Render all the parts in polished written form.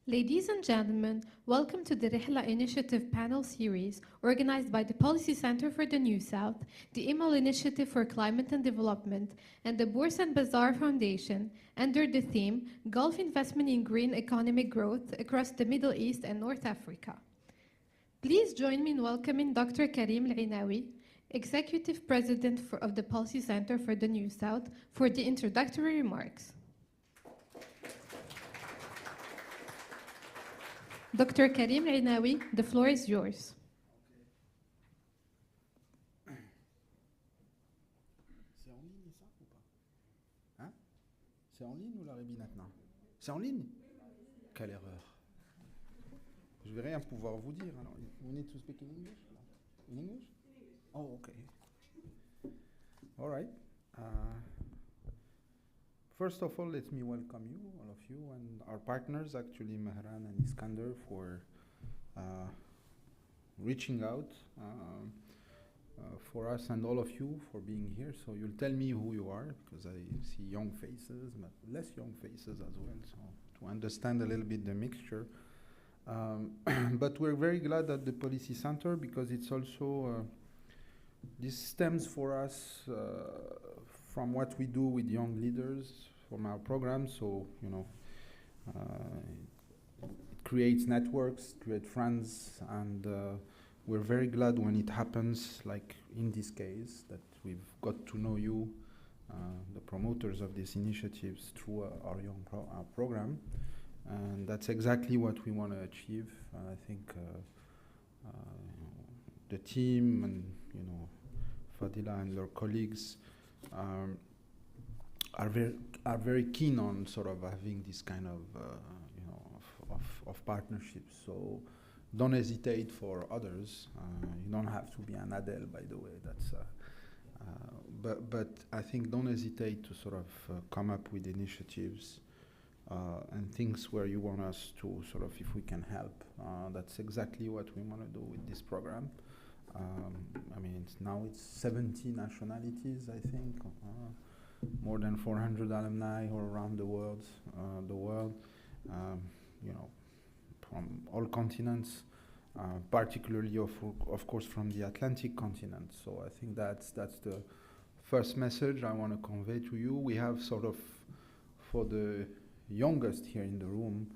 Ladies and gentlemen, welcome to the Rihla Initiative Panel Series, organized by the Policy Center for the New South, the Imal Initiative for Climate and Development, and the Bourse Bazaar Foundation, under the theme Gulf Investment in Green Economic Growth across the Middle East and North Africa. Please join me in welcoming Dr. Karim Al-Inawi, Executive President of the Policy Center for the New South, for the introductory remarks. Dr. Karim Al-Inawi, the floor is yours. C'est en ligne ça ou pas? Hein? C'est en ligne ou la rébi maintenant? C'est en ligne? Quelle erreur. Je vais rien pouvoir vous dire. Alors, we need to speak in English? In English? Oh, okay. All right. First of all, let me welcome you, all of you, and our partners, actually, Mehran and Iskander, for reaching out for us and all of you for being here. So you'll tell me who you are, because I see young faces, but less young faces as well, so to understand a little bit the mixture. But we're very glad at the Policy Center, because it's also, this stems for us from what we do with young leaders from our program. So, you know, it creates networks, creates friends, and we're very glad when it happens, like in this case, that we've got to know you, the promoters of these initiatives, through our young program. And that's exactly what we want to achieve. I think the team and, you know, Fadila and their colleagues are very keen on sort of having this kind of you know, of partnerships. So don't hesitate for others. You don't have to be an Adele, by the way. That's but I think don't hesitate to sort of come up with initiatives and things where you want us to sort of, if we can help. That's exactly what we want to do with this program. I mean, now it's 70 nationalities, I think, more than 400 alumni all around the world, you know, from all continents, particularly of course from the Atlantic continent. So I think that's the first message I want to convey to you. We have sort of, for the youngest here in the room,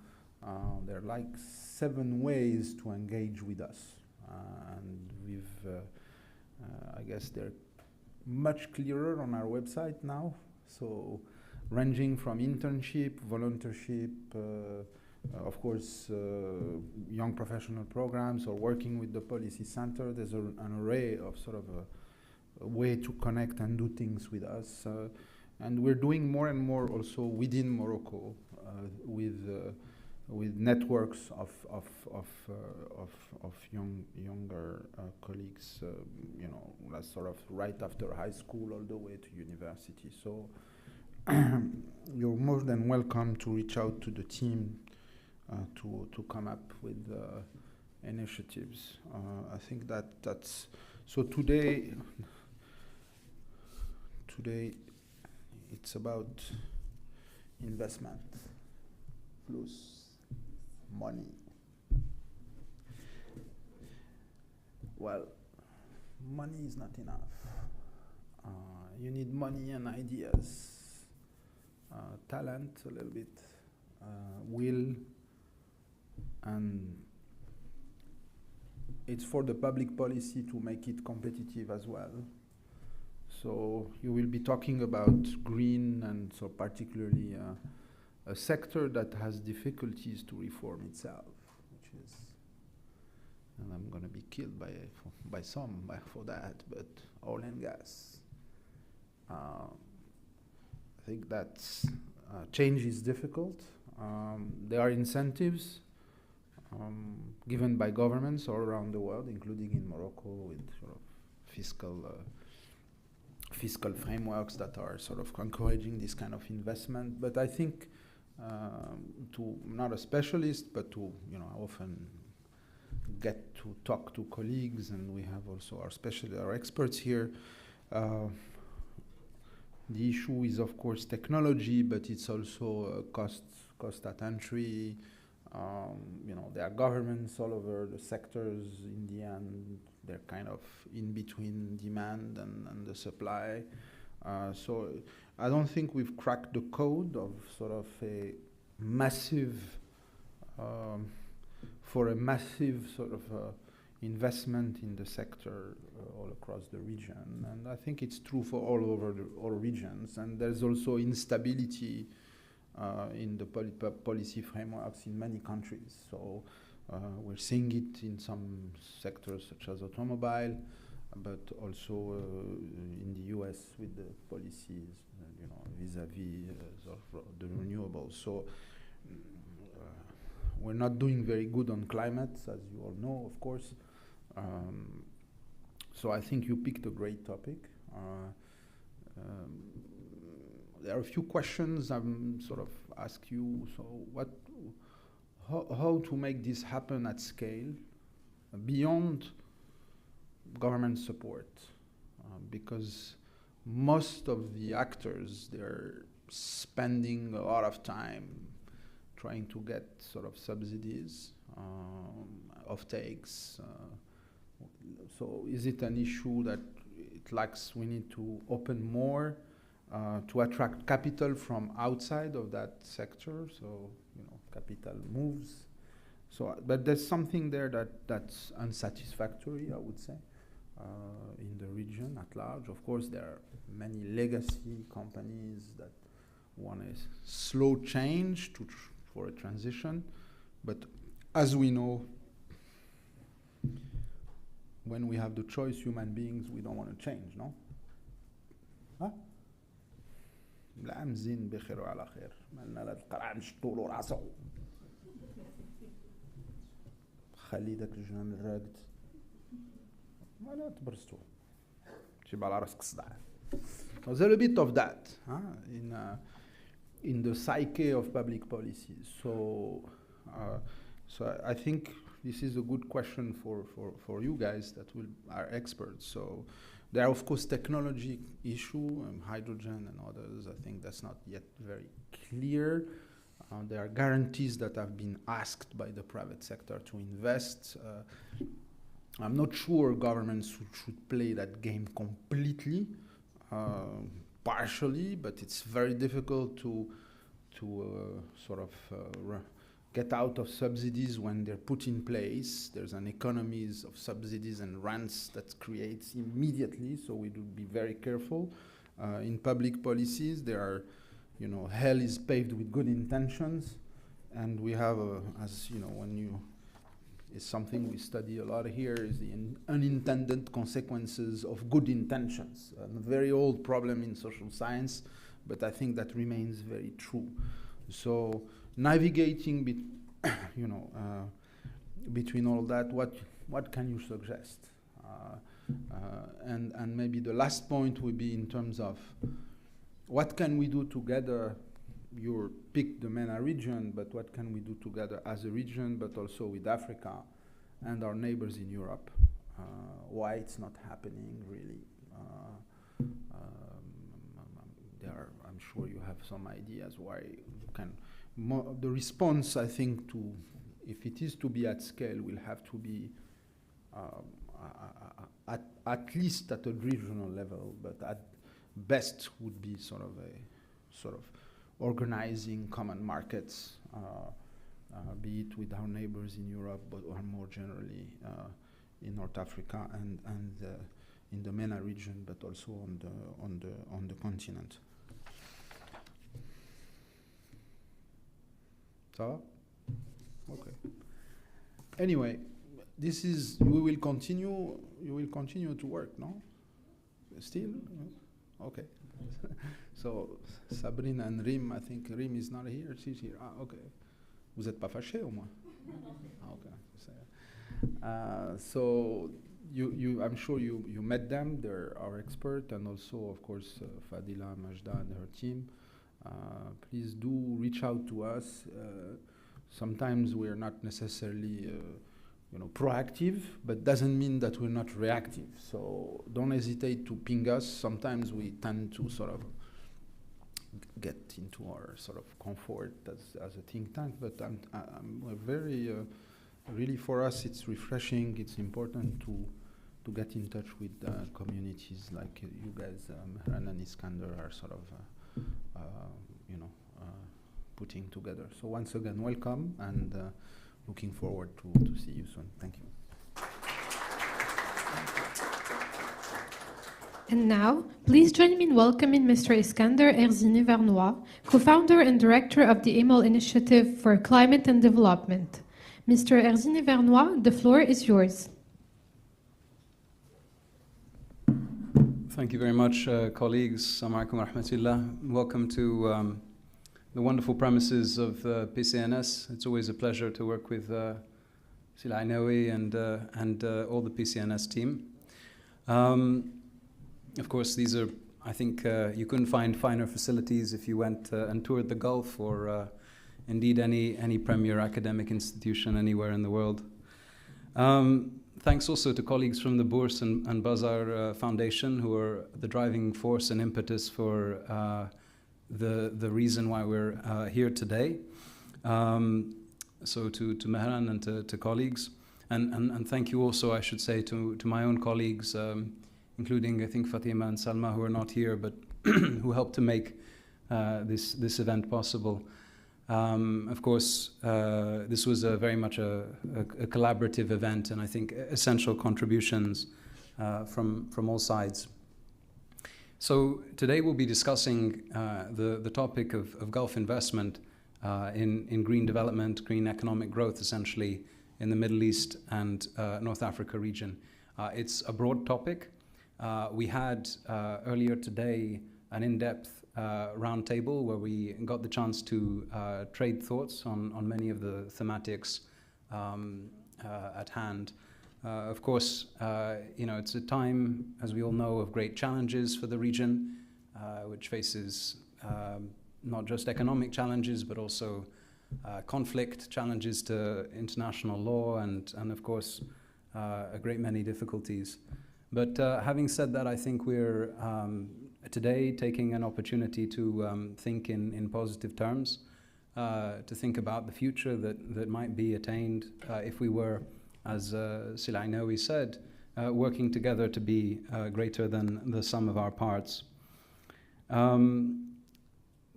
there are like 7 ways to engage with us. And we've, I guess they're much clearer on our website now. So ranging from internship, volunteership, of course, young professional programs, or working with the Policy Center. There's an array of sort of a way to connect and do things with us. And we're doing more and more also within Morocco with networks of younger colleagues, you know, that's sort of right after high school all the way to university. So you're more than welcome to reach out to the team to come up with initiatives. I think that's so today it's about investment plus money. Well, money is not enough. You need money and ideas, talent a little bit, will, and it's for the public policy to make it competitive as well. So you will be talking about green, and so particularly a sector that has difficulties to reform itself, which is, and I'm going to be killed by some for that, but oil and gas. I think that change is difficult. There are incentives given by governments all around the world, including in Morocco, with sort of fiscal frameworks that are sort of encouraging this kind of investment. But I think, to not a specialist, but to, you know, I often get to talk to colleagues, and we have also our experts here. The issue is, of course, technology, but it's also cost at entry, There are governments all over the sectors. In the end, they're kind of in between demand and the supply. So I don't think we've cracked the code of sort of a massive, for a massive sort of investment in the sector all across the region. And I think it's true for all over all regions. And there's also instability in the policy frameworks in many countries. So we're seeing it in some sectors such as automobile, but also in the US with the policies, vis-a-vis sort of the renewables. So we're not doing very good on climate, as you all know, of course. So I think you picked a great topic. There are a few questions I'm sort of ask you. So how to make this happen at scale beyond government support? Because most of the actors, they're spending a lot of time trying to get sort of subsidies, offtakes. So is it an issue that it lacks, we need to open more to attract capital from outside of that sector? So, capital moves. So, but there's something there that's unsatisfactory, I would say, in the region at large. Of course, there are many legacy companies that want a slow change for a transition. But as we know, when we have the choice, human beings, we don't want to change, no? Huh? لا مزين بخير وعلى خير مالنا لا القرع نشطولو راسو خلي داك الجنان الراقد ولا تبرستو تجيب على راسك الصداع. There's a bit of that in the psyche of public policy. So I think this is a good question for you guys that are experts. So there are, of course, technology issue, hydrogen and others. I think that's not yet very clear. There are guarantees that have been asked by the private sector to invest. I'm not sure governments should play that game completely, partially, but it's very difficult to get out of subsidies when they're put in place. There's an economies of subsidies and rents that creates immediately, so we do be very careful. In public policies, there are, hell is paved with good intentions, and we have, it's something we study a lot here, is the unintended consequences of good intentions. A very old problem in social science, but I think that remains very true. So navigating between all that, what can you suggest? And maybe the last point would be in terms of what can we do together? You picked the MENA region, but what can we do together as a region, but also with Africa and our neighbors in Europe? Why it's not happening really? I'm sure you have some ideas why can. The response, I think, if it is to be at scale, will have to be at least at a regional level, but at best would be sort of organizing common markets, be it with our neighbors in Europe, or more generally in North Africa and in the MENA region, but also on the continent. So, okay. Anyway, we will continue. You will continue to work, no? Still, okay. So Sabrina and Rim, I think Rim is not here. She's here. Ah, okay. Vous êtes pas fâché au moins? Ah, okay. So I'm sure you met them. They're our expert, and also, of course, Fadila, Majda, and her team. Please do reach out to us. Sometimes we're not necessarily, proactive, but doesn't mean that we're not reactive. So don't hesitate to ping us. Sometimes we tend to sort of get into our sort of comfort as a think tank, but we're very, really for us it's refreshing, it's important to get in touch with communities like you guys, Mehran and Iskander are sort of, putting together. So once again, welcome, and looking forward to see you soon. Thank you. And now, please join me in welcoming Mr. Iskander Erzini-Vernois, co-founder and director of the AMOL Initiative for Climate and Development. Mr. Erzini-Vernois, the floor is yours. Thank you very much, colleagues. Assalamu alaikum wa rahmatullah. Welcome to the wonderful premises of PCNS. It's always a pleasure to work with Sila Ainaoui and all the PCNS team. Of course, these are, I think, you couldn't find finer facilities if you went and toured the Gulf or indeed any premier academic institution anywhere in the world. Thanks also to colleagues from the Bourse and Bazaar Foundation, who are the driving force and impetus for the reason why we're here today. So to Mehran and to colleagues. And thank you also, I should say, to my own colleagues, including, I think, Fatima and Salma, who are not here, but who helped to make this event possible. Of course, this was very much a collaborative event, and I think essential contributions from all sides. So today we'll be discussing the topic of Gulf investment in green development, green economic growth, essentially, in the Middle East and North Africa region. It's a broad topic. We had earlier today an in-depth roundtable where we got the chance to trade thoughts on many of the thematics at hand. Of course, it's a time, as we all know, of great challenges for the region, which faces not just economic challenges, but also conflict, challenges to international law, and of course, a great many difficulties. But having said that, I think we're today taking an opportunity to think in positive terms, to think about the future that might be attained if we were, as Sila Ainaoui said, working together to be greater than the sum of our parts.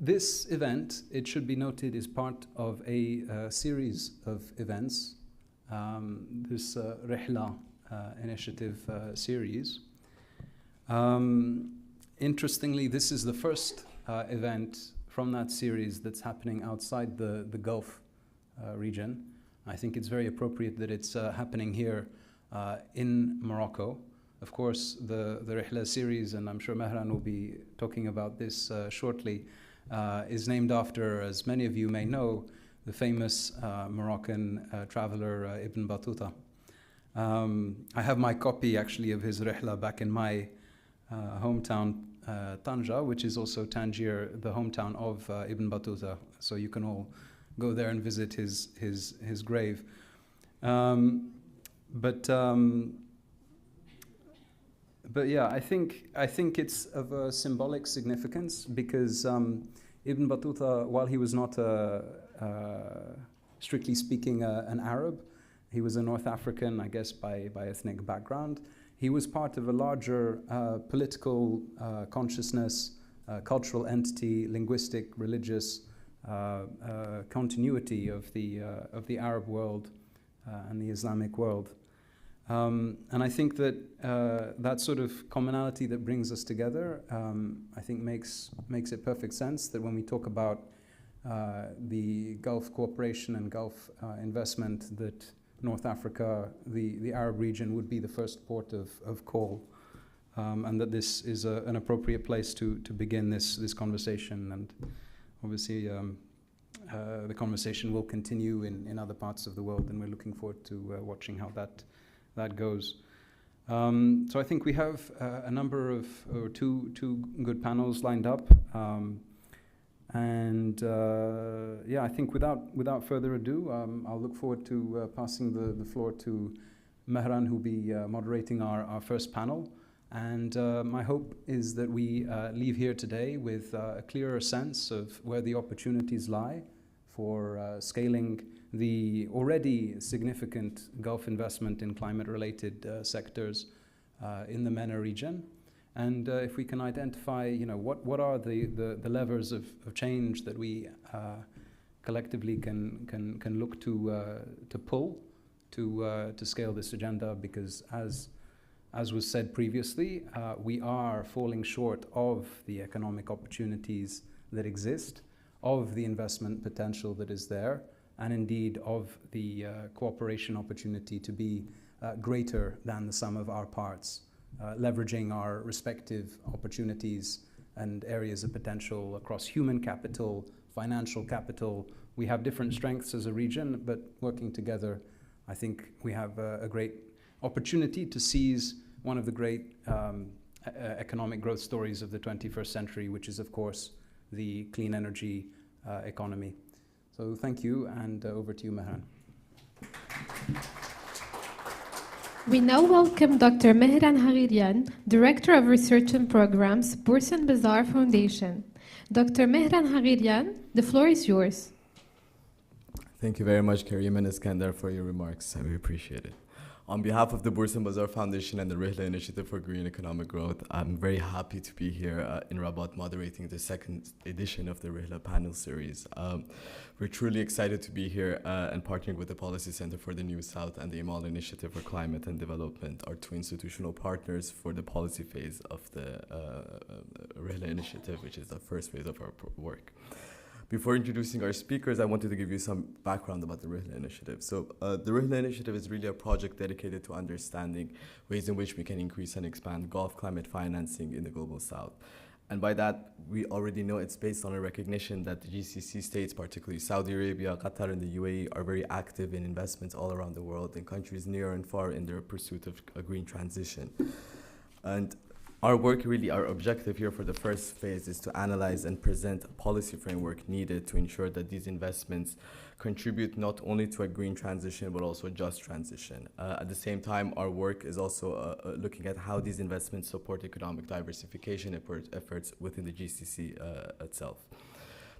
This event, it should be noted, is part of a series of events, this Rihla Initiative series. Interestingly, this is the first event from that series that's happening outside the Gulf region. I think it's very appropriate that it's happening here in Morocco. Of course, the Rihla series, and I'm sure Mehran will be talking about this shortly, is named after, as many of you may know, the famous Moroccan traveler Ibn Battuta. I have my copy, actually, of his Rihla back in my hometown, Tanja, which is also Tangier, the hometown of Ibn Battuta. So you can all go there and visit his grave. But yeah, I think it's of a symbolic significance because Ibn Battuta, while he was not strictly speaking an Arab, he was a North African, I guess, by ethnic background. He was part of a larger political consciousness, cultural entity, linguistic, religious continuity of the Arab world and the Islamic world. And I think that that sort of commonality that brings us together, I think makes it perfect sense that when we talk about the Gulf cooperation and Gulf investment, that North Africa, the Arab region, would be the first port of call, and that this is an appropriate place to begin this conversation. And obviously, the conversation will continue in other parts of the world, and we're looking forward to watching how that goes. So I think we have a number of two good panels lined up. Yeah, I think without further ado, I'll look forward to passing the floor to Mehran, who'll be moderating our first panel. And my hope is that we leave here today with a clearer sense of where the opportunities lie for scaling the already significant Gulf investment in climate-related sectors in the MENA region. And if we can identify, what are the levers of change that we collectively can look to pull to scale this agenda, because as was said previously, we are falling short of the economic opportunities that exist, of the investment potential that is there, and indeed of the cooperation opportunity to be greater than the sum of our parts, leveraging our respective opportunities and areas of potential across human capital, financial capital. We have different strengths as a region, but working together, I think we have a great opportunity to seize one of the great economic growth stories of the 21st century, which is, of course, the clean energy economy. So thank you, and over to you, Mehran. We now welcome Dr. Mehran Haghirian, Director of Research and Programs, Bourse Bazaar Foundation. Dr. Mehran Haghirian, the floor is yours. Thank you very much, Karim and Iskandar, for your remarks. I really appreciate it. On behalf of the Bourse Bazaar Foundation and the Rihla Initiative for Green Economic Growth, I'm very happy to be here in Rabat moderating the second edition of the Rihla Panel Series. We're truly excited to be here and partnering with the Policy Center for the New South and the AMOL Initiative for Climate and Development, our two institutional partners for the policy phase of the Rihla Initiative, which is the first phase of our work. Before introducing our speakers, I wanted to give you some background about the Rihla Initiative. So the Rihla Initiative is really a project dedicated to understanding ways in which we can increase and expand Gulf climate financing in the Global South. And by that, we already know it's based on a recognition that the GCC states, particularly Saudi Arabia, Qatar, and the UAE, are very active in investments all around the world, in countries near and far in their pursuit of a green transition. And our work, really, our objective here for the first phase is to analyze and present a policy framework needed to ensure that these investments contribute not only to a green transition, but also a just transition. At the same time, our work is also looking at how these investments support economic diversification efforts within the GCC itself.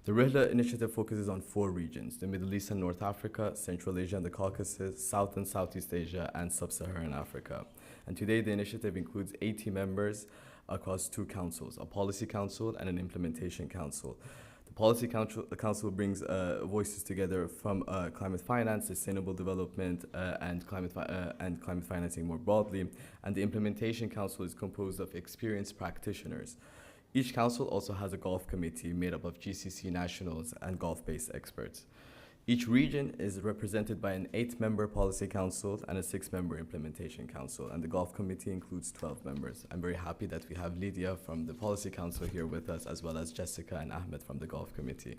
The Rihla Initiative focuses on 4 regions: the Middle East and North Africa, Central Asia and the Caucasus, South and Southeast Asia, and Sub-Saharan Africa. And today, the initiative includes 80 members across 2 councils, a policy council and an implementation council. The policy council brings voices together from climate finance, sustainable development, and climate financing more broadly. And the implementation council is composed of experienced practitioners. Each council also has a Gulf committee made up of GCC nationals and Gulf-based experts. Each region is represented by an 8-member policy council and a 6-member implementation council, and the Gulf committee includes 12 members. I'm very happy that we have Lydia from the policy council here with us, as well as Jessica and Ahmed from the Gulf committee.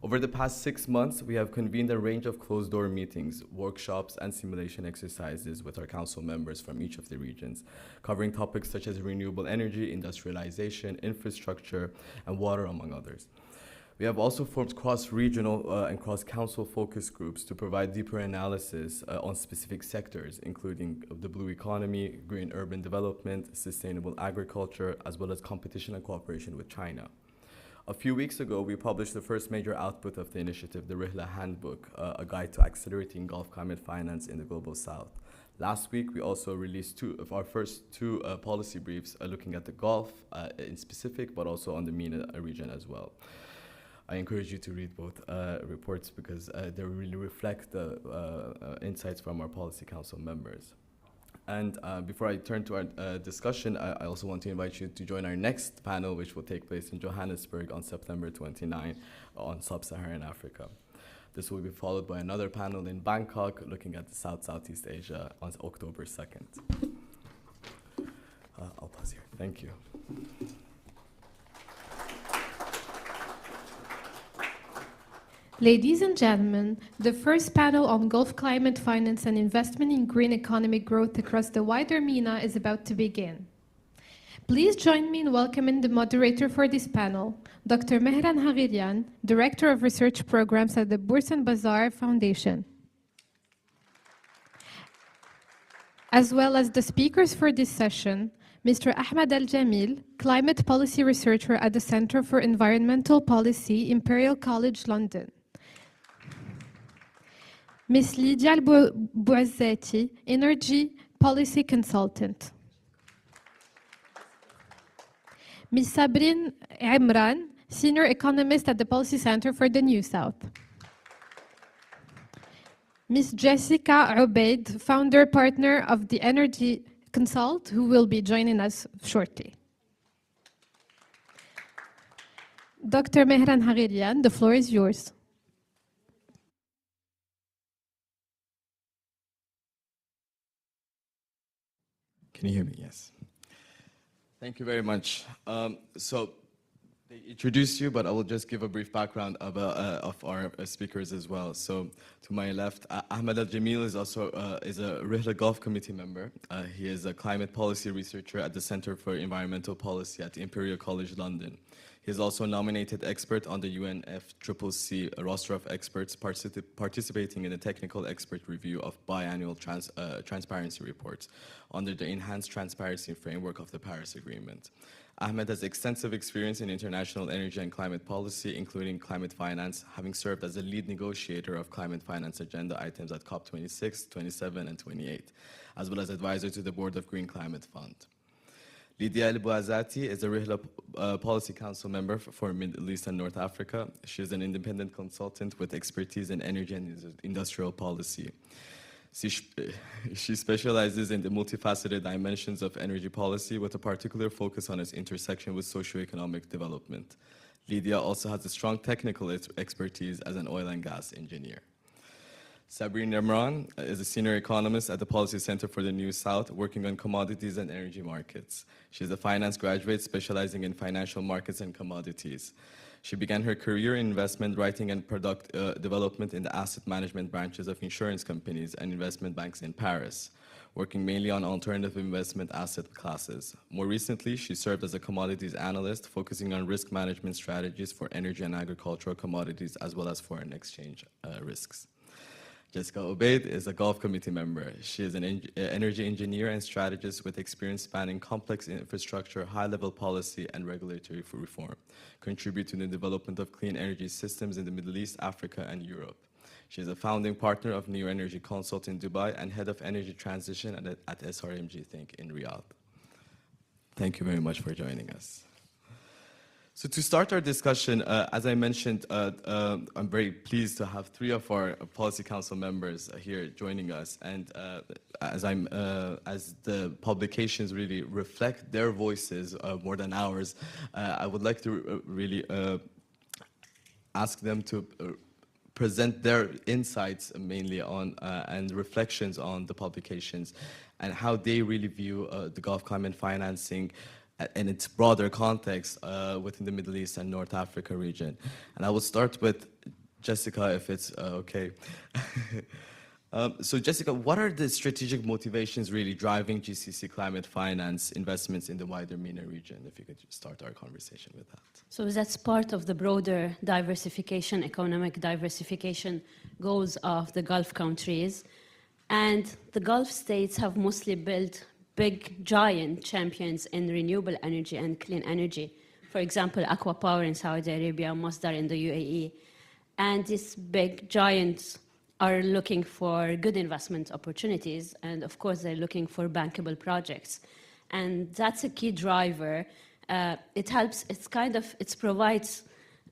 Over the past 6 months, we have convened a range of closed-door meetings, workshops, and simulation exercises with our council members from each of the regions, covering topics such as renewable energy, industrialization, infrastructure, and water, among others. We have also formed cross-regional and cross-council focus groups to provide deeper analysis on specific sectors, including the blue economy, green urban development, sustainable agriculture, as well as competition and cooperation with China. A few weeks ago, we published the first major output of the initiative, the Rihla Handbook, a guide to accelerating Gulf climate finance in the Global South. Last week, we also released our first two policy briefs looking at the Gulf in specific, but also on the MENA region as well. I encourage you to read both reports because they really reflect the insights from our Policy Council members. And before I turn to our discussion, I also want to invite you to join our next panel, which will take place in Johannesburg on September 29 on Sub-Saharan Africa. This will be followed by another panel in Bangkok looking at the Southeast Asia on October 2nd. I'll pause here. Thank you. Ladies and gentlemen, the first panel on Gulf climate finance and investment in green economic growth across the wider MENA is about to begin. Please join me in welcoming the moderator for this panel, Dr. Mehran Haghirian, Director of Research Programs at the Bourse Bazaar Foundation. As well as the speakers for this session, Mr. Ahmed Al-Jamil, Climate Policy Researcher at the Center for Environmental Policy, Imperial College London. Ms. Lydia Al-Bouazzati, Energy Policy Consultant. Ms. Sabrine Imran, Senior Economist at the Policy Center for the New South. Ms. Jessica Ubaid, Founder Partner of the Energy Consult, who will be joining us shortly. Dr. Mehran Hagirian, the floor is yours. Can you hear me? Yes. Thank you very much. So they introduced you, but I will just give a brief background of our speakers as well. So to my left, Ahmed Al-Jamil is also is a Rihla Gulf Committee member. He is a climate policy researcher at the Center for Environmental Policy at the Imperial College London. He is also a nominated expert on the UNFCCC roster of experts participating in the technical expert review of biannual transparency reports under the Enhanced Transparency Framework of the Paris Agreement. Ahmed has extensive experience in international energy and climate policy, including climate finance, having served as a lead negotiator of climate finance agenda items at COP26, 27, and 28, as well as advisor to the Board of Green Climate Fund. Lydia Al-Bouazzati is a Rihla Policy Council member for Middle East and North Africa. She is an independent consultant with expertise in energy and industrial policy. She specializes in the multifaceted dimensions of energy policy with a particular focus on its intersection with socioeconomic development. Lydia also has a strong technical expertise as an oil and gas engineer. Sabrine Imran is a senior economist at the Policy Center for the New South, working on commodities and energy markets. She is a finance graduate specializing in financial markets and commodities. She began her career in investment writing and product development in the asset management branches of insurance companies and investment banks in Paris, working mainly on alternative investment asset classes. More recently, she served as a commodities analyst, focusing on risk management strategies for energy and agricultural commodities, as well as foreign exchange risks. Jessica Ubaid is a Gulf Committee member. She is an energy engineer and strategist with experience spanning complex infrastructure, high-level policy, and regulatory reform, contributing to the development of clean energy systems in the Middle East, Africa, and Europe. She is a founding partner of New Energy Consult in Dubai and head of energy transition at SRMG Think in Riyadh. Thank you very much for joining us. So to start our discussion, as I mentioned, I'm very pleased to have three of our Policy Council members here joining us. And as the publications really reflect their voices more than ours, I would like to really ask them to present their insights mainly on and reflections on the publications and how they really view the Gulf climate financing in its broader context within the Middle East and North Africa region. And I will start with Jessica, if it's okay. So Jessica, what are the strategic motivations really driving GCC climate finance investments in the wider MENA region? If you could start our conversation with that. So that's part of the broader diversification, economic diversification goals of the Gulf countries. And the Gulf states have mostly built big, giant champions in renewable energy and clean energy. For example, Aqua Power in Saudi Arabia, Masdar in the UAE. And these big giants are looking for good investment opportunities. And of course, they're looking for bankable projects. And that's a key driver. It helps, it provides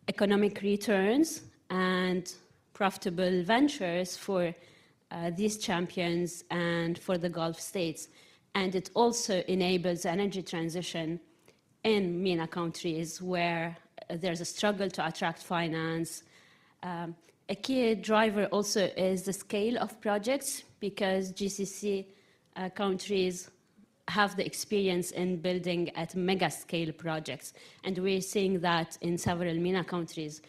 economic returns and profitable ventures for these champions and for the Gulf states. And it also enables energy transition in MENA countries where there's a struggle to attract finance. A key driver also is the scale of projects, because GCC countries have the experience in building at mega scale projects. And we're seeing that in several MENA countries.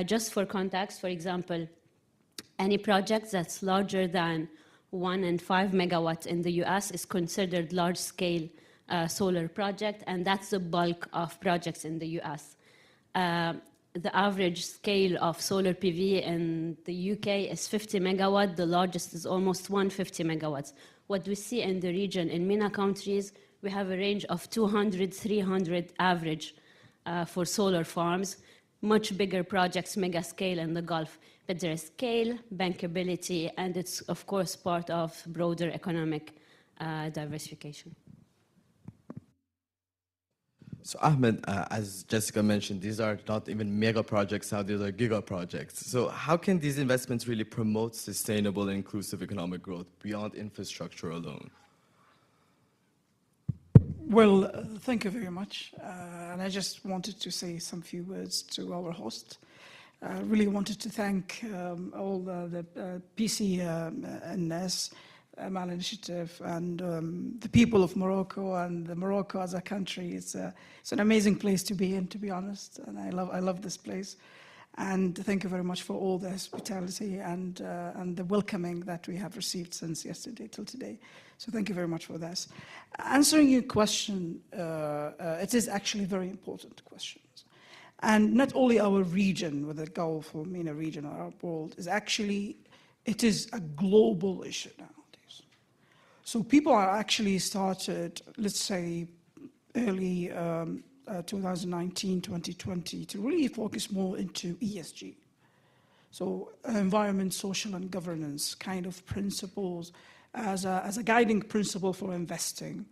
Just for context, for example, any project that's larger than 1 and 5 megawatts in the US is considered large-scale solar project, and that's the bulk of projects in the US. The average scale of solar PV in the UK is 50 megawatts. The largest is almost 150 megawatts. What we see in the region, in MENA countries, We have a range of 200, 300 average for solar farms, much bigger projects, mega scale in the Gulf. But there is scale, bankability, and it's, of course, part of broader economic diversification. So Ahmed, as Jessica mentioned, these are not even mega projects now, these are giga projects. So how can these investments really promote sustainable and inclusive economic growth beyond infrastructure alone? Well, thank you very much. And I just wanted to say some few words to our host. I really wanted to thank all the PCNS, AMOL Initiative, and the people of Morocco and Morocco as a country. It's an amazing place to be in, to be honest, and I love this place. And thank you very much for all the hospitality and the welcoming that we have received since yesterday till today. So thank you very much for this. Answering your question, it is actually a very important question. And not only our region, whether Gulf or MENA region or our world, is actually, it is a global issue nowadays. So people are actually started, let's say, early 2019, 2020, to really focus more into ESG. So environment, social, and governance kind of principles as a guiding principle for investing.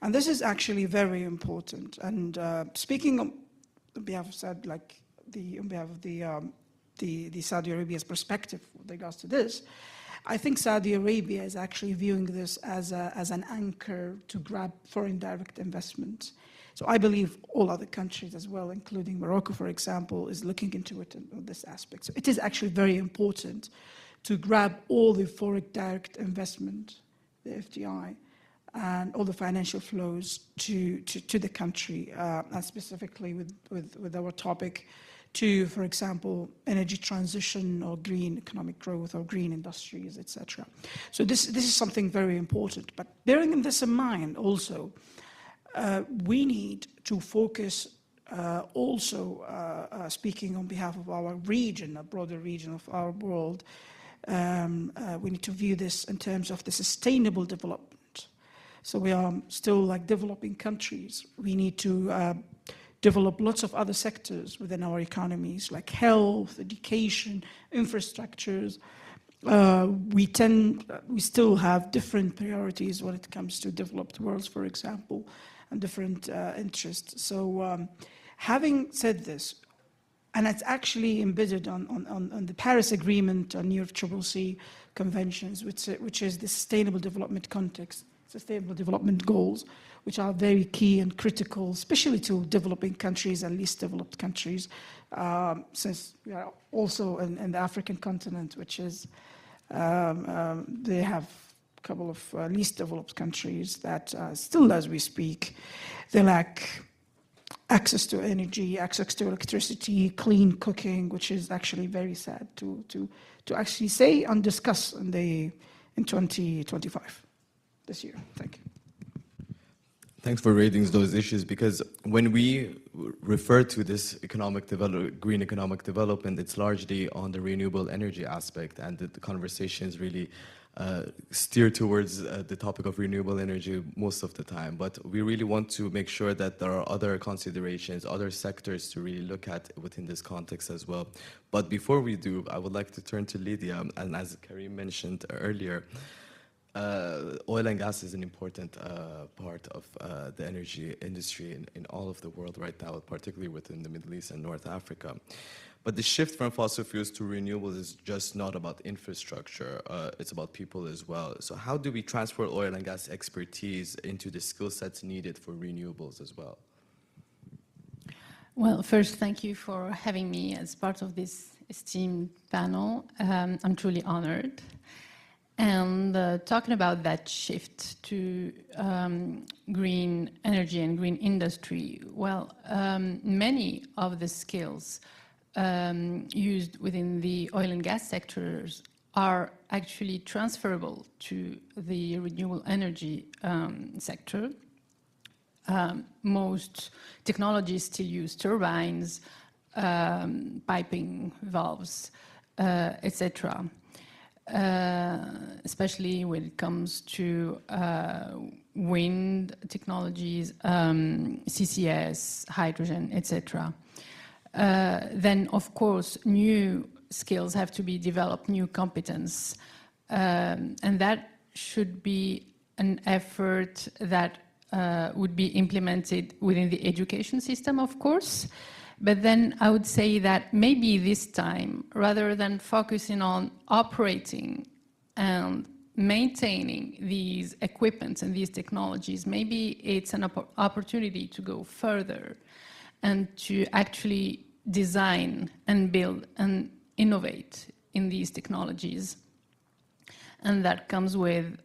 And this is actually very important. And speaking on behalf of Saudi, on behalf of the Saudi Arabia's perspective with regards to this, I think Saudi Arabia is actually viewing this as an anchor to grab foreign direct investment. So I believe all other countries as well, including Morocco, for example, is looking into it in this aspect. So it is actually very important to grab all the foreign direct investment, the FDI, and all the financial flows to the country, and specifically with our topic to, for example, energy transition or green economic growth or green industries, etc. So this is something very important. But bearing this in mind also, we need to focus also, speaking on behalf of our region, a broader region of our world, we need to view this in terms of the sustainable development. So we are still like developing countries. We need to develop lots of other sectors within our economies, like health, education, infrastructures. We still have different priorities when it comes to developed worlds, for example, and different interests. So having said this, and it's actually embedded on the Paris Agreement on UNFCCC conventions, which is the sustainable development context, sustainable development goals, which are very key and critical, especially to developing countries and least developed countries, since we are also in the African continent, which is, they have a couple of least developed countries that still, as we speak, they lack access to energy, access to electricity, clean cooking, which is actually very sad to actually say and discuss in 2025, this year. Thank you. Thanks for raising those issues, because when we refer to this green economic development, it's largely on the renewable energy aspect, and the conversations really steer towards the topic of renewable energy most of the time. But we really want to make sure that there are other considerations, other sectors to really look at within this context as well. But before we do, I would like to turn to Lydia, and as Karim mentioned earlier, oil and gas is an important part of the energy industry in all of the world right now, particularly within the Middle East and North Africa. But the shift from fossil fuels to renewables is just not about infrastructure, it's about people as well. So how do we transfer oil and gas expertise into the skill sets needed for renewables as well? Well, first, thank you for having me as part of this esteemed panel. I'm truly honored. And talking about that shift to green energy and green industry, well, many of the skills used within the oil and gas sectors are actually transferable to the renewable energy sector. Most technologies still use turbines, piping valves, etc. especially when it comes to wind technologies, CCS, hydrogen, etc. Then, of course, new skills have to be developed, new competence, and that should be an effort that would be implemented within the education system, of course. But then I would say that maybe this time, rather than focusing on operating and maintaining these equipments and these technologies, maybe it's an opportunity to go further and to actually design and build and innovate in these technologies. And that comes with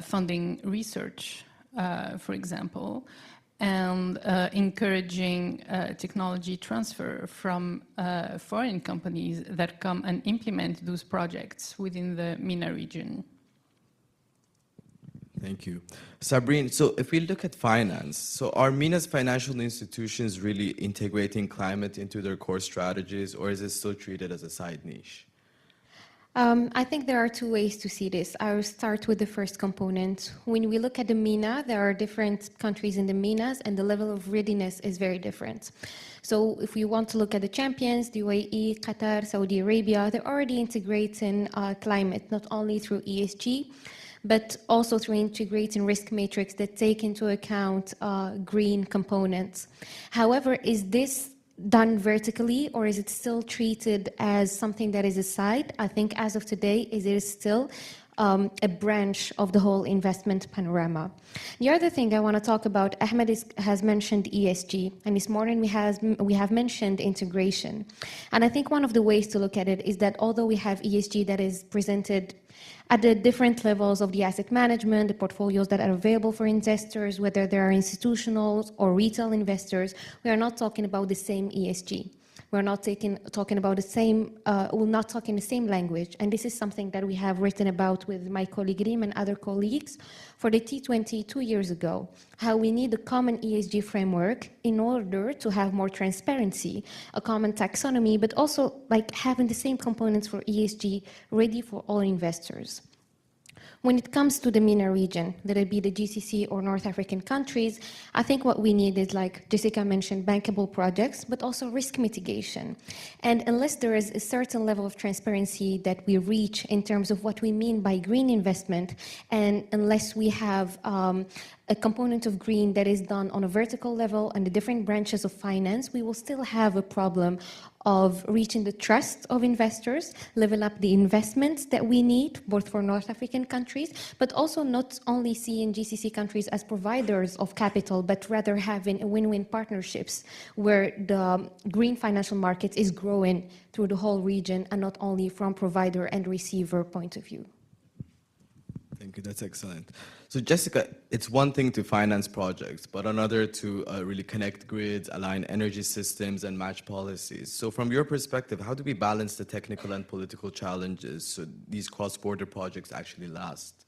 funding research, for example, and encouraging technology transfer from foreign companies that come and implement those projects within the MENA region. Thank you. Sabrine, so if we look at finance, so are MENA's financial institutions really integrating climate into their core strategies, or is it still treated as a side niche? I think there are two ways to see this. I will start with the first component. When we look at the MENA, there are different countries in the MENAs, and the level of readiness is very different. So if we want to look at the champions, the UAE, Qatar, Saudi Arabia, they're already integrating climate, not only through ESG, but also through integrating risk matrix that take into account green components. However, is this done vertically, or is it still treated as something that is a side? I think as of today, it is still a branch of the whole investment panorama. The other thing I want to talk about, Ahmed has mentioned ESG, and this morning we have mentioned integration. And I think one of the ways to look at it is that although we have ESG that is presented at the different levels of the asset management, the portfolios that are available for investors, whether they are institutional or retail investors, we are not talking about the same ESG. We're not talking about the same, we're not talking the same language. And this is something that we have written about with my colleague Reem and other colleagues for the T20 2 years ago, how we need a common ESG framework in order to have more transparency, a common taxonomy, but also like having the same components for ESG ready for all investors. When it comes to the MENA region, whether it be the GCC or North African countries, I think what we need is, like Jessica mentioned, bankable projects, but also risk mitigation. And unless there is a certain level of transparency that we reach in terms of what we mean by green investment, and unless we have a component of green that is done on a vertical level and the different branches of finance, we will still have a problem of reaching the trust of investors, level up the investments that we need, both for North African countries, but also not only seeing GCC countries as providers of capital, but rather having a win-win partnerships where the green financial market is growing through the whole region and not only from provider and receiver point of view. Thank you, that's excellent. So Jessica, it's one thing to finance projects, but another to really connect grids, align energy systems, and match policies. So from your perspective, how do we balance the technical and political challenges so these cross-border projects actually last?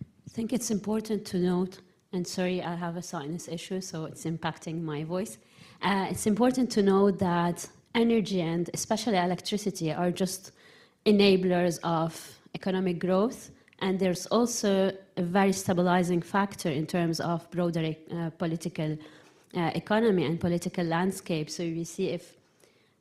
I think it's important to note, and sorry, I have a sinus issue, so it's impacting my voice. It's important to note that energy and especially electricity are just enablers of economic growth. And there's also a very stabilizing factor in terms of broader political economy and political landscape. So we see if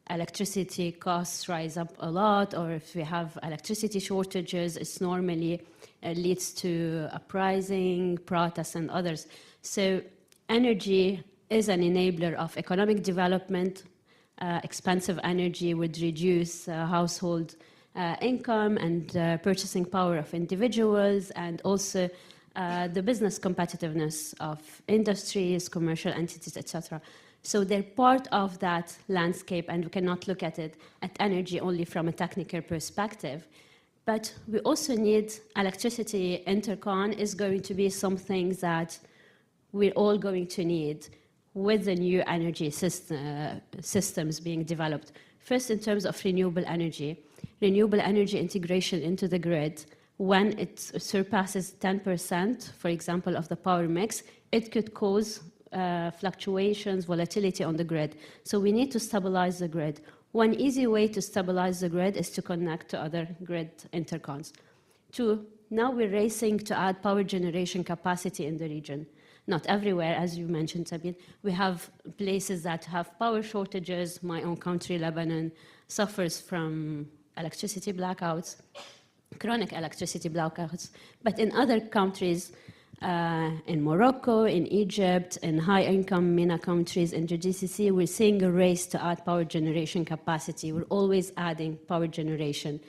electricity costs rise up a lot, or if we have electricity shortages, it's normally leads to uprising, protests, and others. So energy is an enabler of economic development. Expensive energy would reduce household income and purchasing power of individuals, and also the business competitiveness of industries, commercial entities, etc. So they're part of that landscape, and we cannot look at it at energy only from a technical perspective. But we also need electricity. Intercon is going to be something that we're all going to need with the new energy systems being developed. First, in terms of renewable energy integration into the grid, when it surpasses 10%, for example, of the power mix, it could cause fluctuations, volatility on the grid. So we need to stabilize the grid. One easy way to stabilize the grid is to connect to other grid intercons. Two, now we're racing to add power generation capacity in the region. Not everywhere, as you mentioned, Sabine. We have places that have power shortages. My own country, Lebanon, suffers from electricity blackouts, chronic electricity blackouts. But in other countries, in Morocco, in Egypt, in high-income MENA countries, in the GCC, we're seeing a race to add power generation capacity. We're always adding power generation.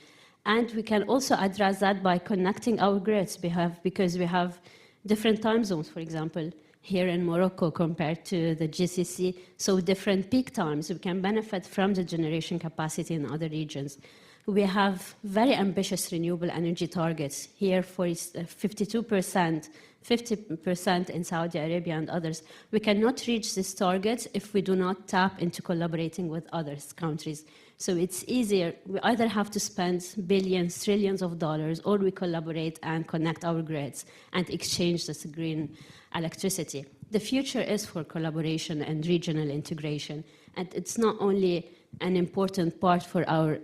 And we can also address that by connecting our grids because we have different time zones, for example, here in Morocco compared to the GCC, so different peak times. We can benefit from the generation capacity in other regions. We have very ambitious renewable energy targets here for 52%, 50% in Saudi Arabia and others. We cannot reach this target if we do not tap into collaborating with other countries. So it's easier. We either have to spend billions, trillions of dollars, or we collaborate and connect our grids and exchange this green electricity. The future is for collaboration and regional integration. And it's not only an important part for our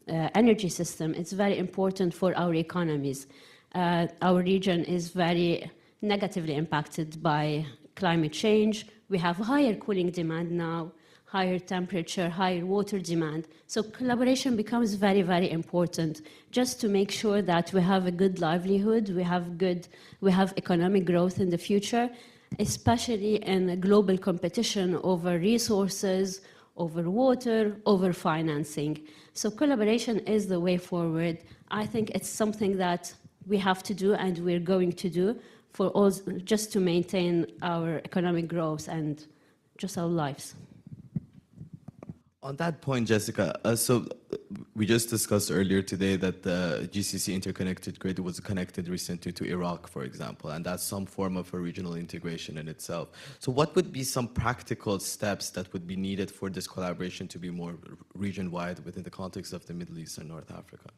energy system, it's very important for our economies. Our region is very negatively impacted by climate change. We have higher cooling demand now, higher temperature, higher water demand. So collaboration becomes very, very important just to make sure that we have a good livelihood, we have economic growth in the future, especially in a global competition over resources, over water, over financing. So collaboration is the way forward. I think it's something that we have to do and we're going to do for all, just to maintain our economic growth and just our lives. On that point, Jessica, so we just discussed earlier today that the GCC interconnected grid was connected recently to Iraq, for example, and that's some form of a regional integration in itself. So what would be some practical steps that would be needed for this collaboration to be more region-wide within the context of the Middle East and North Africa?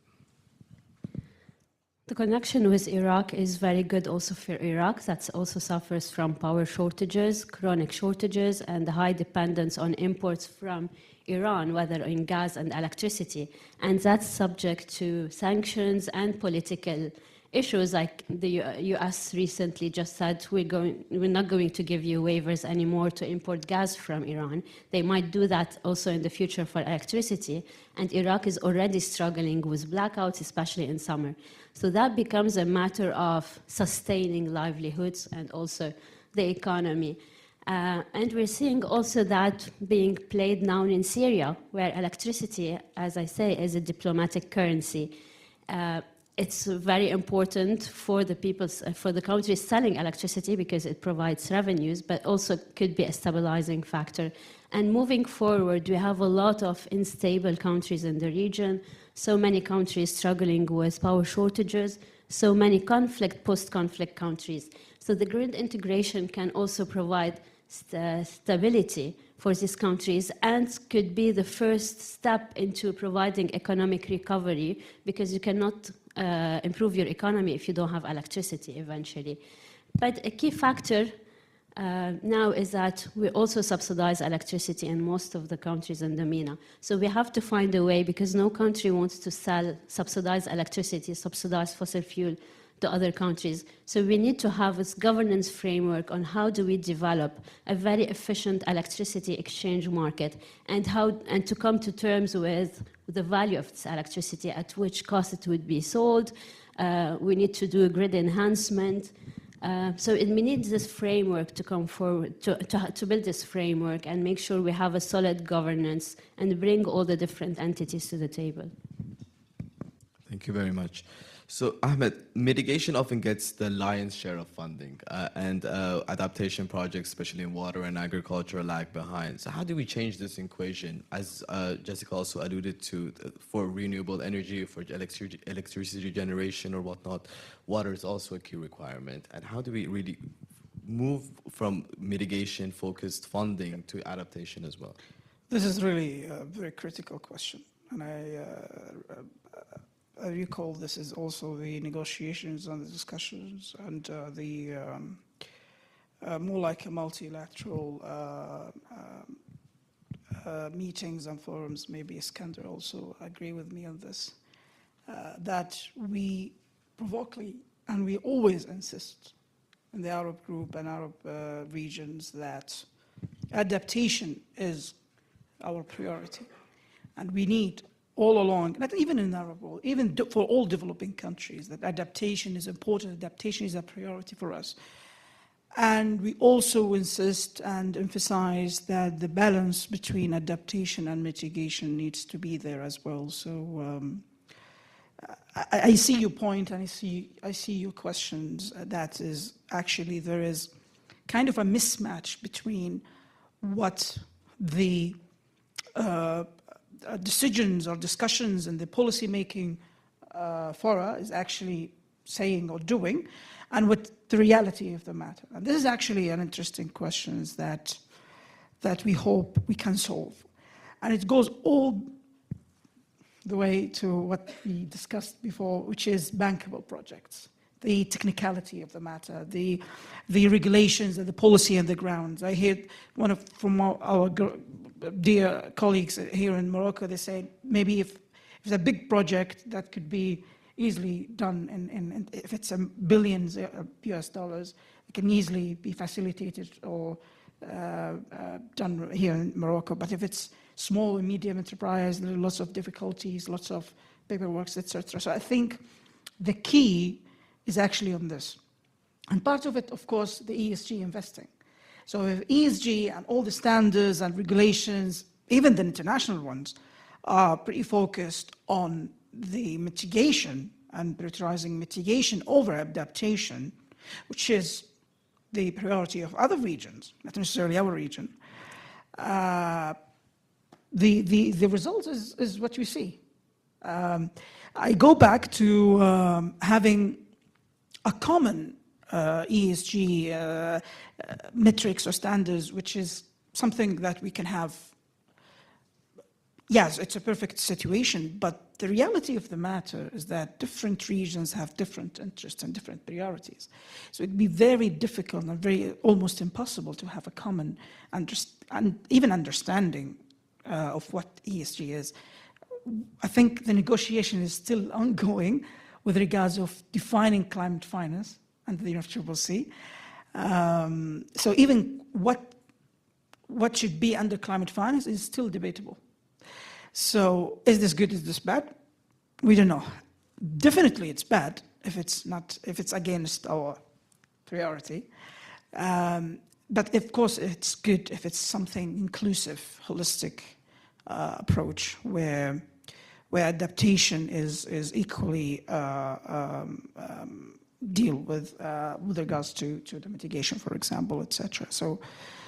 The connection with Iraq is very good also for Iraq. That also suffers from power shortages, chronic shortages, and the high dependence on imports from Iran, whether in gas and electricity. And that's subject to sanctions and political issues, like the US recently just said, we're not going to give you waivers anymore to import gas from Iran. They might do that also in the future for electricity. And Iraq is already struggling with blackouts, especially in summer. So that becomes a matter of sustaining livelihoods and also the economy. And we're seeing also that being played now in Syria, where electricity, as I say, is a diplomatic currency. It's very important for the countries selling electricity because it provides revenues, but also could be a stabilizing factor. And moving forward, we have a lot of unstable countries in the region, so many countries struggling with power shortages, so many post-conflict countries. So the grid integration can also provide stability for these countries and could be the first step into providing economic recovery, because you cannot improve your economy if you don't have electricity eventually. But a key factor now is that we also subsidize electricity in most of the countries in the MENA. So we have to find a way, because no country wants to sell subsidized electricity, subsidized fossil fuel to other countries. So we need to have this governance framework on how do we develop a very efficient electricity exchange market, and to come to terms with the value of this electricity, at which cost it would be sold. We need to do a grid enhancement. So we need this framework to come forward, to build this framework and make sure we have a solid governance and bring all the different entities to the table. Thank you very much. So, Ahmed, mitigation often gets the lion's share of funding, and adaptation projects, especially in water and agriculture, lag behind. So how do we change this equation? As Jessica also alluded to, for renewable energy, for electricity generation or whatnot, water is also a key requirement. And how do we really move from mitigation-focused funding to adaptation as well? This is really a very critical question. And I recall this is also the negotiations and the discussions and more like a multilateral meetings and forums, maybe Iskander also agree with me on this, that we provokely and we always insist in the Arab group and Arab regions that adaptation is our priority. And we need all along, not even in the Arab world, even for all developing countries, that adaptation is important, adaptation is a priority for us. And we also insist and emphasize that the balance between adaptation and mitigation needs to be there as well. So I see your point, and I see your questions. That is actually, there is kind of a mismatch between what the decisions or discussions in the policy-making fora is actually saying or doing, and what the reality of the matter. And this is actually an interesting question that we hope we can solve. And it goes all the way to what we discussed before, which is bankable projects, the technicality of the matter, the regulations and the policy on the ground. I heard from our dear colleagues here in Morocco, they say maybe if it's a big project that could be easily done, and if it's billions US dollars, it can easily be facilitated or done here in Morocco. But if it's small and medium enterprise, there are lots of difficulties, lots of paperwork, etc. So I think the key is actually on this. And part of it, of course, the ESG investing. So if ESG and all the standards and regulations, even the international ones, are pretty focused on the mitigation and prioritizing mitigation over adaptation, which is the priority of other regions, not necessarily our region, the result is what we see. I go back to having a common ESG metrics or standards, which is something that we can have. Yes, it's a perfect situation, but the reality of the matter is that different regions have different interests and different priorities. So it'd be very difficult and almost impossible to have a common and even understanding of what ESG is. I think the negotiation is still ongoing with regards of defining climate finance under the UNFCCC. So even what should be under climate finance is still debatable. So is this good, is this bad? We don't know. Definitely it's bad if it's against our priority. But of course it's good if it's something inclusive, holistic approach where adaptation is equally deal with regards to the mitigation, for example, etc.